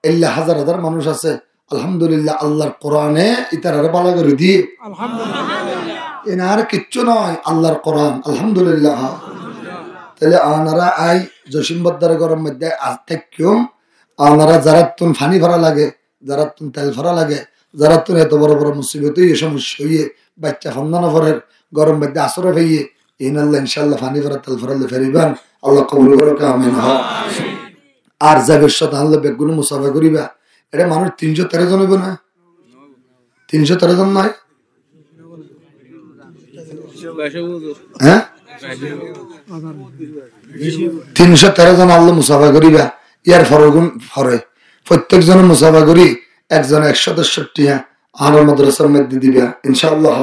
এল্লা হাজার হাজার মানুষ আছে আলহামদুলিল্লাহ আল্লাহর কোরআনে ইতারারে বালা করে দিয়ে আলহামদুলিল্লাহ এনার কিচ্ছু নয় আল্লাহর কোরআন আলহামদুলিল্লাহ তাহলে আনারা আই জসিমবদ্দার গরম মধ্যে আত্মাক্যম আনারা যারা তুন ফানি ভরা লাগে যারা তুন তেল ভরা লাগে যারা তুন এত বড় বড় মুসিবত এই সমস্যা হইয়ে বাচ্চা ফন্দানো ভরের গরম মধ্যে আসরে হইয়ে ইনাল্লাহ ইনশাআল্লাহ ফানি ভরা তেল ভরালে ফেরিবান আল্লাহ কবুল করুক আমিন আর যাবের সাথে আল্লাহ বেগুন মুসাফা করিবা এটা মানুষ 313 জন হইব না 313 জন নয় হ্যাঁ 313 জন আল্লাহ মুসাফা করিবা ইয়ার ফরগুন ফরে প্রত্যেক জনের মুসাফা করি একজন 163 আর মাদ্রাসার মধ্যে দিবা ইনশাআল্লাহ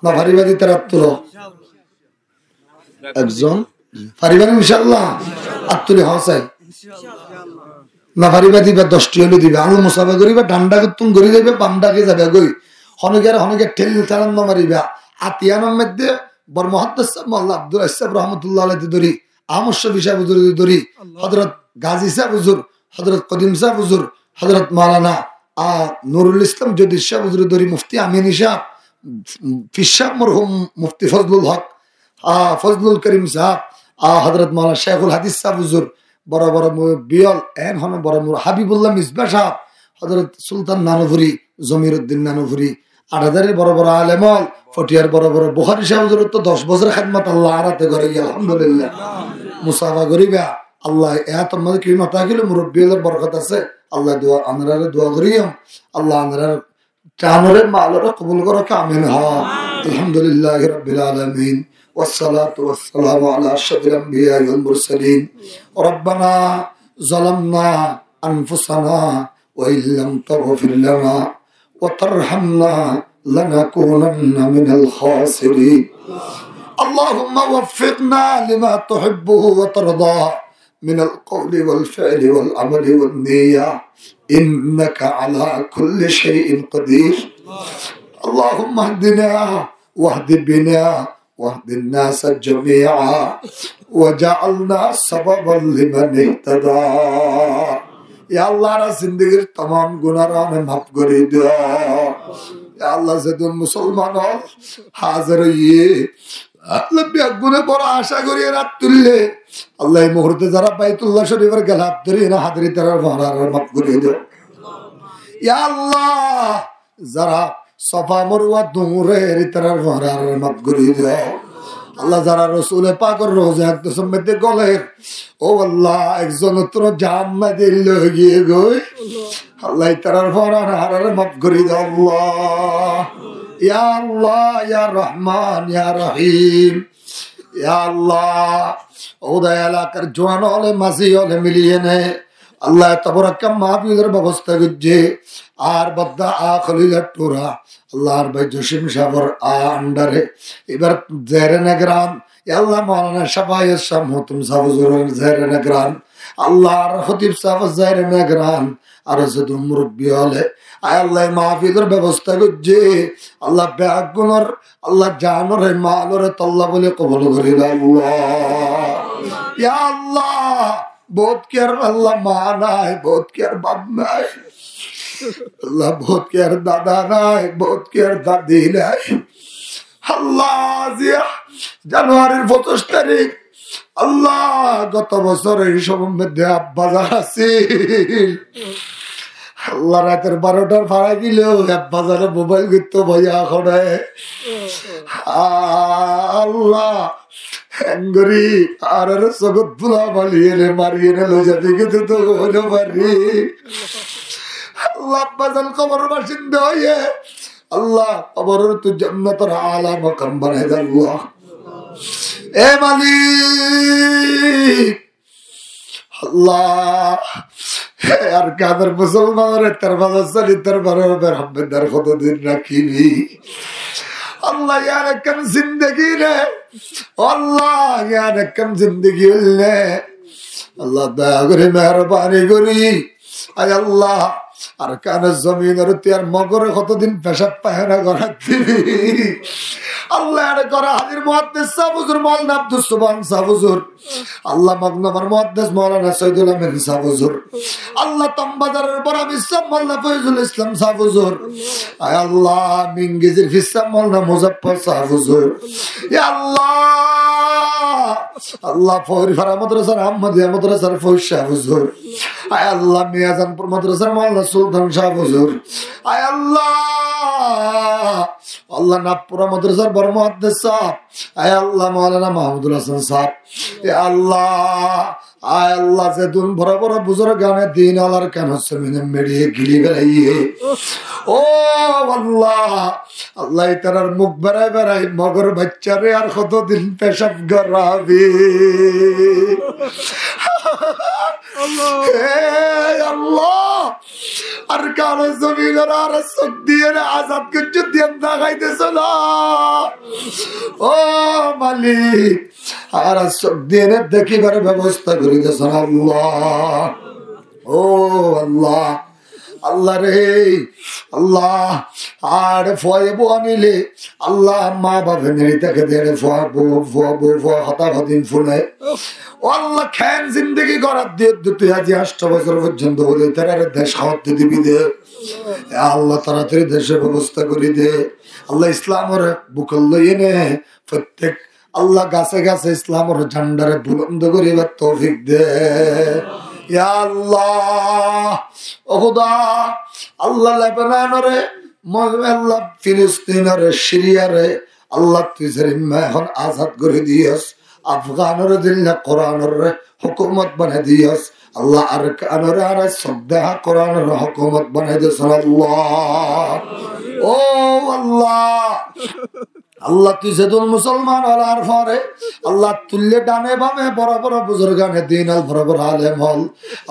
না ভারিবাদি তারা তুলো একজন পারিবান ইনশাআল্লাহ আত্তুলি হাসাই না পারিবা দিবা 10টি হলে দিবা আল্লাহ মুসাফা করিবা ডান্ডা তুম গড়ি যাবে বামডাকে যাবে গই হনকে ঠেল চালান মারিবা আতিয়ানোর মধ্যে বড় মুহাদ্দিস মোল্লা আব্দুল ইসাব রহমাতুল্লাহ আলাইহি দরি আমশ বিষয় হুজুর দরি হযরত গাজী সাহেব হুজুর হযরত কদিম সাহেব হুজুর হযরত মাওলানা নুরুল ইসলাম যদি সাহেব হুজুর দরি মুফতি আমিন সাহেব ফিসাব মরহুম মুফতি ফজলুল হক ফজলুল করিম সাহেব হযরত মাওলানা শেখুল হাদিস সাহেব হুজুর বড় বড় বিয়ল এন হন বড় হাবিবুল্লাহ মিসবাহ সাহেব হযরত সুলতান নানুভুরি জমিরউদ্দিন নানুভুরি 8,000 বড় বড় আলেমল ফটিয়ার বড় বড় বুখারী সাহেব হুজুর তো 10 বছর খিদমত আল্লাহ আরাতে করে আলহামদুলিল্লাহ মুসাফা করিবা আল্লাহ এত মধ্যে কি মাতা গেল মুরব্বিদের বরকত আছে আল্লাহ দোয়া আমরা দোয়া করিও আল্লাহ আমরা চানরে মালরে কবুল করো আমিন আলহামদুলিল্লাহি রাব্বিল আলামিন والصلاة والسلام على أشرف الأنبياء والمرسلين ربنا ظلمنا أنفسنا وإن لم تغفر لنا وترحمنا لنكونن من الخاسرين اللهم وفقنا لما تحبه وترضى من القول والفعل والعمل والنية إنك على كل شيء قدير اللهم اهدنا واهد بنا واهد الناس جميعا وجعلنا سببا لمن اهتدى يا الله را زندگیর तमाम গুনাহরান মাফ করে দাও يا الله যেদিন মুসলমান হাজির হইয়ে আল্লাহ বেগুনে বড় আশা করি রাত তুললে আল্লাহ এই মুহূর্তে যারা বাইতুল্লাহ শরীফের গলাপ ধরে না হাজিরি তারা মাফ করে দাও ইয়া আল্লাহ যারা সফা মরুয়া দূরের ইতরার ভরার মাফ করে দাও আল্লাহ, যারা রসুলের পাকের রোজা একদম মধ্যে গলের, ও আল্লাহ একজন তোর জাম্মা দিল গিয়ে গই আল্লাহ ইতরার ভরার হারার মাফ করে দাও আল্লাহ। ইয়া আল্লাহ ইয়া রহমান ইয়া রহিম, ইয়া আল্লাহ ওদয় এলাকার জোয়ান হলে মাঝি হলে মিলিয়ে নে আল্লাহ এত বড় একটা মাহফিলের ব্যবস্থা করছে। আর বদ্দা খলিলের টোরা আল্লাহর ভাই জসিম সাহর আন্ডারে এবার জেরেনে গ্রাম আল্লাহ মৌলানা শাফায়েত শাহ মহতুম সাহ হুজুর জেরেনে গ্রাম আল্লাহর খতিব সাহ জেরেনে গ্রাম আর যদি মুরব্বী হলে আয় আল্লাহ মাহফিলের ব্যবস্থা করছে আল্লাহ ব্যাগুলোর আল্লাহ জানোর মালোর তল্লা বলে কবল করি আল্লাহ। ইয়া আল্লাহ বহুত কি আর আল্লাহ মা নাই, বহুত কি আর বাপ নাই আল্লাহ, বহুত কি আর দাদা নাই, বহুত কি আর দাদি নাই আল্লাহ। জানুয়ারির 25 তারিখ আল্লাহ গত বছর এই সময় মধ্যে আব্বাজার আছিল আল্লাহ রাতের 12টার ভাড়া দিল আব্বাজারে মোবাইল করতো ভাইয়া করে আল্লাহ হ্যাঙ্গরি আর জগৎ বুলা মালিয়ে মারিয়ে লইয়া দিকে তো হইলো পারি আল্লাহ আব্বাজান কবর বাসিন্দা হইয়ে আল্লাহ কবরের তো জান্নাতের আলা মাকাম বানাই দাও আল্লাহ। এ মালিক আল্লাহ আর কাদের মুসলমানের তার বাজার চলিতার বারবার হাম্মেদার কতদিন রাখিনি আল্লাহ ইয়ার একম জিন্দগি রে আল্লাহ ইয়ার একম জিন্দগি হলে আল্লাহ দয়া করে মেহরবানি করি আয় আল্লাহ আর কানের জমিনের তিয়ার মগরে কতদিন পেশাব পায়না করার দিবি আল্লাহ আরে করা হাজির মুহাদ্দিস সাহেব হুজুর মাওলানা আব্দুস সুবহান সাহেব হুজুর আল্লাহ মাগনামার মুহাদ্দিস মাওলানা সৈয়দুল আমিন সাহেব হুজুর আল্লাহ তামবাজারের বড় বিশ্বম মাওলানা ফয়জুল ইসলাম সাহেব হুজুর আয় আল্লাহ মিঙ্গিজির ফিসাম মাওলানা মুজাফফর সাহেব হুজুর ইয়া আল্লাহ আল্লাহ ফরিফারা মাদ্রাসার আহমদিয়া মাদ্রাসার ফয়জ সাহেব হুজুর আয় আল্লাহ মিয়াজানপুর মাদ্রাসার মাওলানা সুলতান সাহেব হুজুর আয় আল্লাহ আল্লাহ নাগপুরা মাদ্রাসার বড় মুহাদ্দিস সাহেব আয় আল্লাহ মাওলানা মাহমুদুল হাসান সাহেব এ আল্লাহ আয় আল্লাহ যে দুন বড় বড় বুজুর্গ গানে দিন আলার কেন জমিনে মেরিয়ে গিলি বেড়াইয়ে ও আল্লাহ আল্লাহ তার মুখ বেড়াই বেড়াই মগর বাচ্চারে আর কতদিন পেশাব গড়াবি আল্লাহ আর কারো জমিনের আর চোখ দিয়ে আজাদ কিছু দিয়ে দেখাইতেছ না ও মালিক আর চোখ দিয়ে দেখিবার ব্যবস্থা করিতেছ আল্লাহ। ও আল্লাহ আল্লাহ রে আল্লাহ আর ফয়েবো আনিলে আল্লাহ মা বাবা নেই তাকে দেড়ে ফোয়াবো ফোয়াবো ফোয়া হতাহতিন ফুলে ও আল্লাহ খ্যান জিন্দগি করার দিয়ে তুই আজি 8 বছর পর্যন্ত বলে তারা দেশ খাওয়াতে দিবি দে আল্লাহ তাড়াতাড়ি দেশের ব্যবস্থা করে দে আল্লাহ ইসলামের বুকল লইয়ে নে প্রত্যেক আল্লাহ গাছে গাছে ইসলামের ঝান্ডারে বুলন্দ করিবার তৌফিক দে ইয়া আল্লাহ ও খোদা আল্লাহ লেবানরে আল্লাহ ফিলিস্তিনের সিরিয়ারে আল্লাহ তুই এখন আজাদ করে দিয়েছ আফগানের দিল্লা কোরআনের হুকুমত বানাই দিয়েছ আল্লাহ আর কানরে আর শ্রদ্ধা কোরআনের হুকুমত বানাই দিয়েছ আল্লাহ। ও আল্লাহ আল্লাহ তুই যেদুল মুসলমান হলার পরে আল্লাহ তুল্যে ডানে বামে বড় বড় বুজুর্গানে দিন আল বড় বড় আলেম হল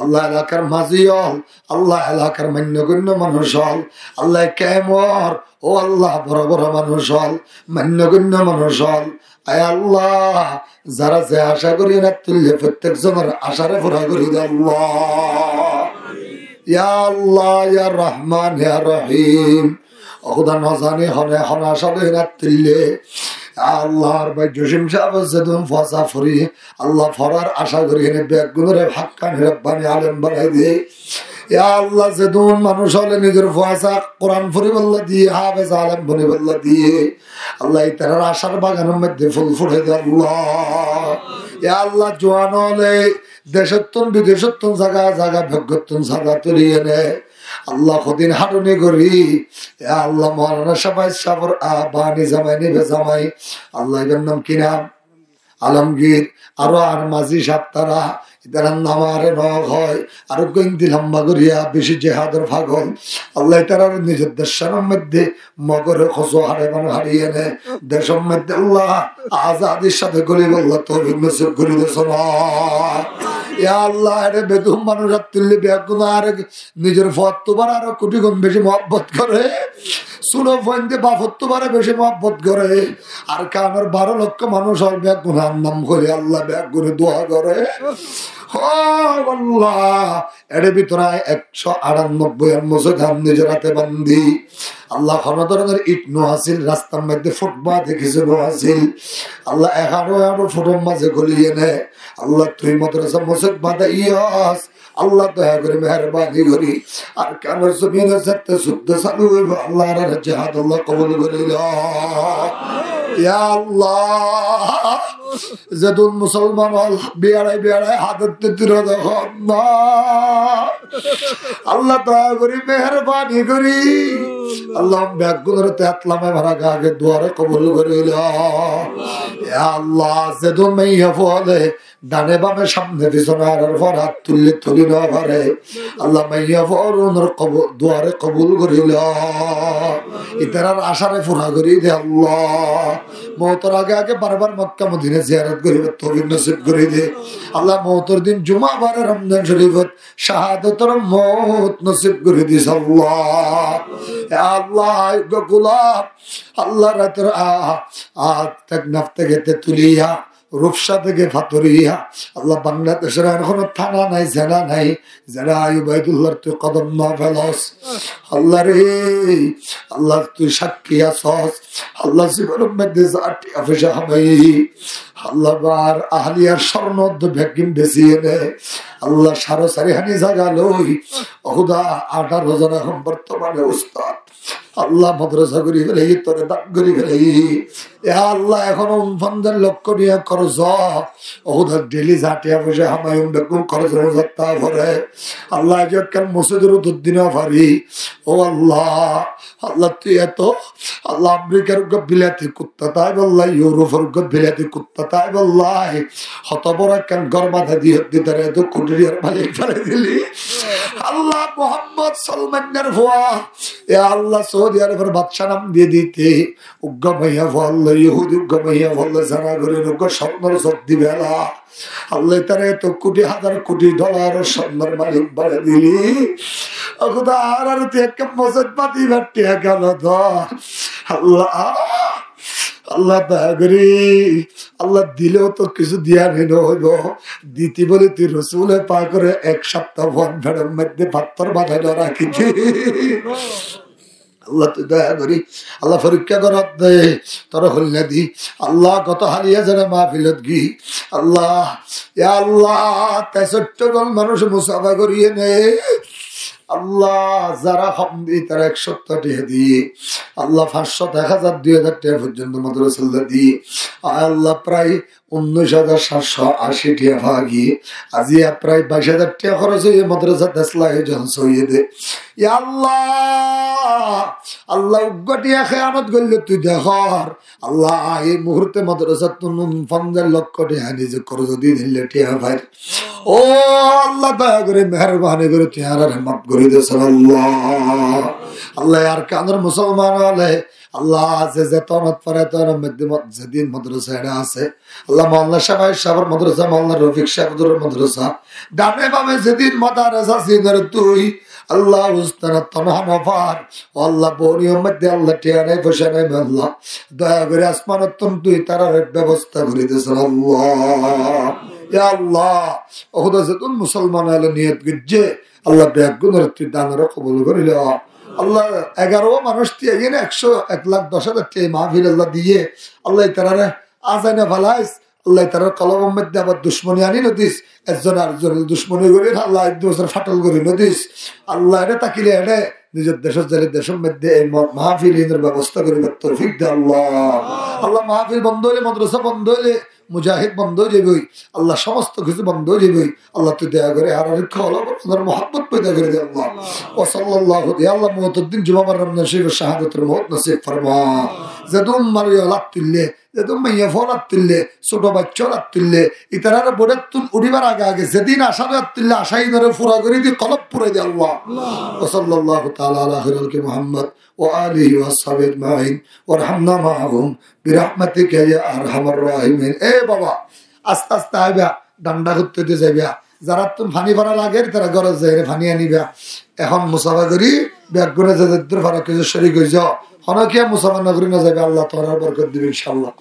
আল্লাহ এলাকার মাঝি হল আল্লাহ এলাকার মান্যগণ্য মানুষ হল আল্লাহ কেমর ও আল্লাহ বড় বড় মানুষ হল মান্যগণ্য মানুষ হল আয় আল্লাহ যারা যে আশা করি না তুল্যে প্রত্যেক জনের আশারে পুরা করি আল্লাহ। ইয়া আল্লাহ ইয়া রহমান ইয়া রহিম খুদা নজানি হনে হনা সালে তুললে আল্লাহর ভাই জসিম সাহেব যেদিন ফসা ফুরি আল্লাহ ফরার আশা করি এনে ব্যাগুনের হাক্কান রব্বানি আলেম বানাই দিয়ে ইয়া আল্লাহ যেদিন মানুষ হলে নিজের ফসা কোরআন ফুরি বল্লা দিয়ে হাফেজ আলেম বনি বল্লা দিয়ে আল্লাহ তার আশার বাগানের মধ্যে ফুল ফুটে দেয় আল্লাহ। ইয়া আল্লাহ জোয়ান হলে দেশত্তন বিদেশত্তন জায়গা জায়গা ভাগ্যত্তন জায়গা তুলিয়ে নে আল্লাহ কদিন হারুনি করি আল্লাহ মৌলানা সাবাই সাবর বানি জামাই নিবে জামাই আল্লাহ এদের নাম কি নাম আলমগীর আরো আর মাঝি সাপ্তারা এদের নাম আরে নগ হয় আরো গন্দি লম্বা করিয়া বেশি জেহাদের পাগল আল্লাহ তারা নিজের দেশের মধ্যে মগরে খসো হারে মানে হারিয়ে নে দেশের মধ্যে আল্লাহ আজাদির সাথে গলি আল্লাহ তো নসিব করে দিয়েছ না আল্লাহ রে বেদুম মানুষ তুললে বেগুন আর নিজের ফত তোমার আরো কোটি গুণ বেশি মহব্বত করে সুনো ফোনতে বাফত তোমার বেশি মহব্বত করে আর কামের 12 লক্ষ মানুষ আর বেগুনার নাম করে আল্লাহ বেগুনে দোয়া করে এর ভিতরে 198 মসজিদ নিজের হাতে বান্ধি আল্লাহ কোন ধরনের ইট নো আসিল রাস্তার মধ্যে ফুটবা দেখেছে নো আসিল আল্লাহ এগারো ফুটের মাঝে গলিয়ে নে আল্লাহ তুই মাদ্রাসা মসজিদ বাঁধাইয়াস আল্লাহ দয়া করে মেহরবানি করি আর কেন জমিনে যেতে শুদ্ধ চালু হইব আল্লাহ জিহাদ আল্লাহ কবুল করিল ইয়া আল্লাহ যেদিন মুসলমান হল বেড়াই হাতের তীর দেখুন না আল্লাহ দয়া করি মেহরবানি করি আল্লাহ ব্যাগুনের তেতলামে ভরা গাগে দুয়ারে কবুল করিল আল্লাহ যেদিন মেয়ে ফলে ডানে বামে সামনে পিছনে আর হাত তুললে তুলি না পারে আল্লাহ মাইয়া ফরনের দুয়ারে কবুল করিল ইতার আশারে পুরা করি দে আল্লাহ মৌতর আগে আগে বারবার মক্কা মদিনা জিয়ারত করিবে তৌফিক নসিব করে দে আল্লাহ মৌতর দিন জুমা বারে রমজান শরীফত শাহাদাতের মওত নসিব করে দিস আল্লাহ আল্লাহ গোলাপ আল্লাহ রাতের নাফ থেকে তুলিয়া রূপসা থেকে ফাতরিয়া আল্লাহ বাংলাদেশের এখনো থানা নাই জেলা নাই যারা আইয়ুবাইদুল্লাহর তুই কদম না ফেলস আল্লাহ রে আল্লাহ তুই সাক্ষী আছস আল্লাহ জীবনের মধ্যে জাতি আফিসা হামাই আল্লাহ বার আহলিয়ার স্বর্ণদ্দ ভ্যাকিম বেশিয়ে নে আল্লাহ 4.5 হানি জায়গা লই খুদা 18 জন এখন বর্তমানে উস্তাদ আল্লাহ মাদ্রাসা করি ফেলে তোরে দান করি ফেলে আল্লাহ এখনো 49 লক্ষ নিয়ে খরচ ওদের ডেলি ঝাঁটিয়া পয়সা হামায়ুন বেগুন খরচ যাত্রা করে আল্লাহ কেন মসজিদের দুদিনও পারি ও আল্লাহ আল্লাহ তুই এত আল্লাহ আমেরিকার বিলাতি কুত্তা তাই বললাই ইউরোপের বিলাতি কুত্তা তাই বললাই হত বড় কেন গর্বাধা দিয়ে দিতে এত কুটির মালিক ফেলে দিলি আল্লাহ মোহাম্মদ সালমানের ভুয়া এ আল্লাহ সৌদি আরবের বাদশা নাম দিয়ে দিতে উগ্র ভাইয়া বলল ইহুদি উগ্র ভাইয়া বললো জানা করে উগ্র স্বপ্নর শক্তি বেলা আল্লাহ তারা এত কোটি হাজার কোটি ডলার স্বপ্নের মালিক বাড়ে দিলি আর তুই একটা মসজিদ পাতি ভাটিয়া গেল ধর আল্লাহ আল্লাহ দয়া করি আল্লাহ দিলেও তো কিছু দিয়া নেন হইব দিতি বলে তুই রসুলে পা করে 1 সপ্তাহ ফোন ভেড়ের মধ্যে পাত্তর বাঁধাই রাখিছি আল্লাহ তুই দয়া করি আল্লাহ পরীক্ষা করার দে তোর হলিয়া দি আল্লাহ কত হারিয়ে যাবে মাহফিলত গি আল্লাহ আল্লাহ 63 জন মানুষ মুসাফা করিয়ে নে আল্লাহ যারা হামদি তারা 170 টাকা দিয়ে আল্লাহ 500 1000 2000 টাকা পর্যন্ত মাদ্রাসা দিয়ে আল্লাহ প্রায় 19,780 টাকা ভাগি আজি প্রায় 22,000 টাকা খরচ হয়ে মাদ্রাসা দেশলাই জনস হয়ে দে আল্লাহ আল্লাহ উগ্গটিয়া খেয়ানত করলে তুই দেখর আল্লাহ এই মুহূর্তে মাদ্রাসা তুন 50 লক্ষ টাকা নিজে খরচ দিয়ে দিলে টাকা ভাই ও আল্লাহ দয়া করে মেহরবানি করে তুই আর রহমত করে দে আল্লাহ আল্লাহ আর কানের মুসলমান হলে আল্লাহ যে যেতনত পরে তোর যেদিন মাদ্রাসা আছে আল্লাহ মাওলানা সাহেব সাহেবের মাদ্রাসা মাওলানা রফিক সাহেবের মাদ্রাসা ডানে বামে যেদিন মাদ্রাসা সিনর তুই আল্লাহ উস্তানা তনহা নফার আল্লাহ বনিয়র মধ্যে আল্লাহ টিয়া নাই পয়সা নাই আল্লাহ দয়া করে আসমানত তুই তার ব্যবস্থা করে দিস আল্লাহ ইয়া আল্লাহ ওহদা যেদিন মুসলমান হলে নিয়ত গিয়ে আল্লাহ বেগুনের তুই দানের কবুল করিল আল্লাহ 11 মানুষ দিয়ে 1,10,000 টাকা মাহফিল আল্লাহ দিয়ে আল্লাহ তারা আজাইনা ভালাইস আল্লাহ তারা কলমের মধ্যে আবার দুশ্মনী আনি নদিস একজন আরেকজন দুশ্মনী করি আল্লাহ 1 বছর ফাটল করি নদিস আল্লাহ এটা তাকিলে এটা নিজের দেশের মধ্যে এই মাহফিলের ব্যবস্থা করিবার তৌফিক দে আল্লাহ আল্লাহ মাহফিল বন্ধ হলে মাদ্রাসা বন্ধ হলে মুজাহিদ বন্ধ হয়ে যাবে আল্লাহ, সমস্ত কিছু বন্ধ হয়ে যাবে আল্লাহ। তুই দয়া করে আর মোহাম্মত পয়দা করে দে আল্লাহ। ও সাল্লাল্লাহু ইয়া আল্লাহ মুতাদ্দিন জুমার রমজান শরীফের শাহাদাতের মওত নসিব ফরমা। যেদুম মারিয়া লাত্তিল্লে, যেদুম মাইয়া ফলাত্তিল্লে, ছোট বাচ্চা লাত্তিল্লে, ইতারার বোড়াতুন উড়িবার আগে আগে যেদিন আসাবে আত্তিল্লে আশাই ধরে পুরা করে দিয়ে কলব পুরাই দে আল্লাহ। ও সাল্লাল্লাহু তাআলা আলা খায়রিল মুহাম্মদ ওয়া আলিহি ওয়া আসহাবিহি আজমাইন ওয়ারহামনা মাআহুম বিরহমাতিকা ইয়া আরহামার রাহিমিন। এ বাবা আস্তে আস্তে আইবা, ডান্ডা করতে দিয়ে যাইবা। যারা তুমি ফানি ভরা লাগে তারা গরজ যায় ফানি আনিবা। এখন মুসাফা করি ব্যাগ গুনে যাদের ফারা কিছু শরীর হয়ে যাও, হনকিয়া মুসাফা নগরী না যাবে। আল্লাহ তোমার বরকত দিবে ইনশাআল্লাহ।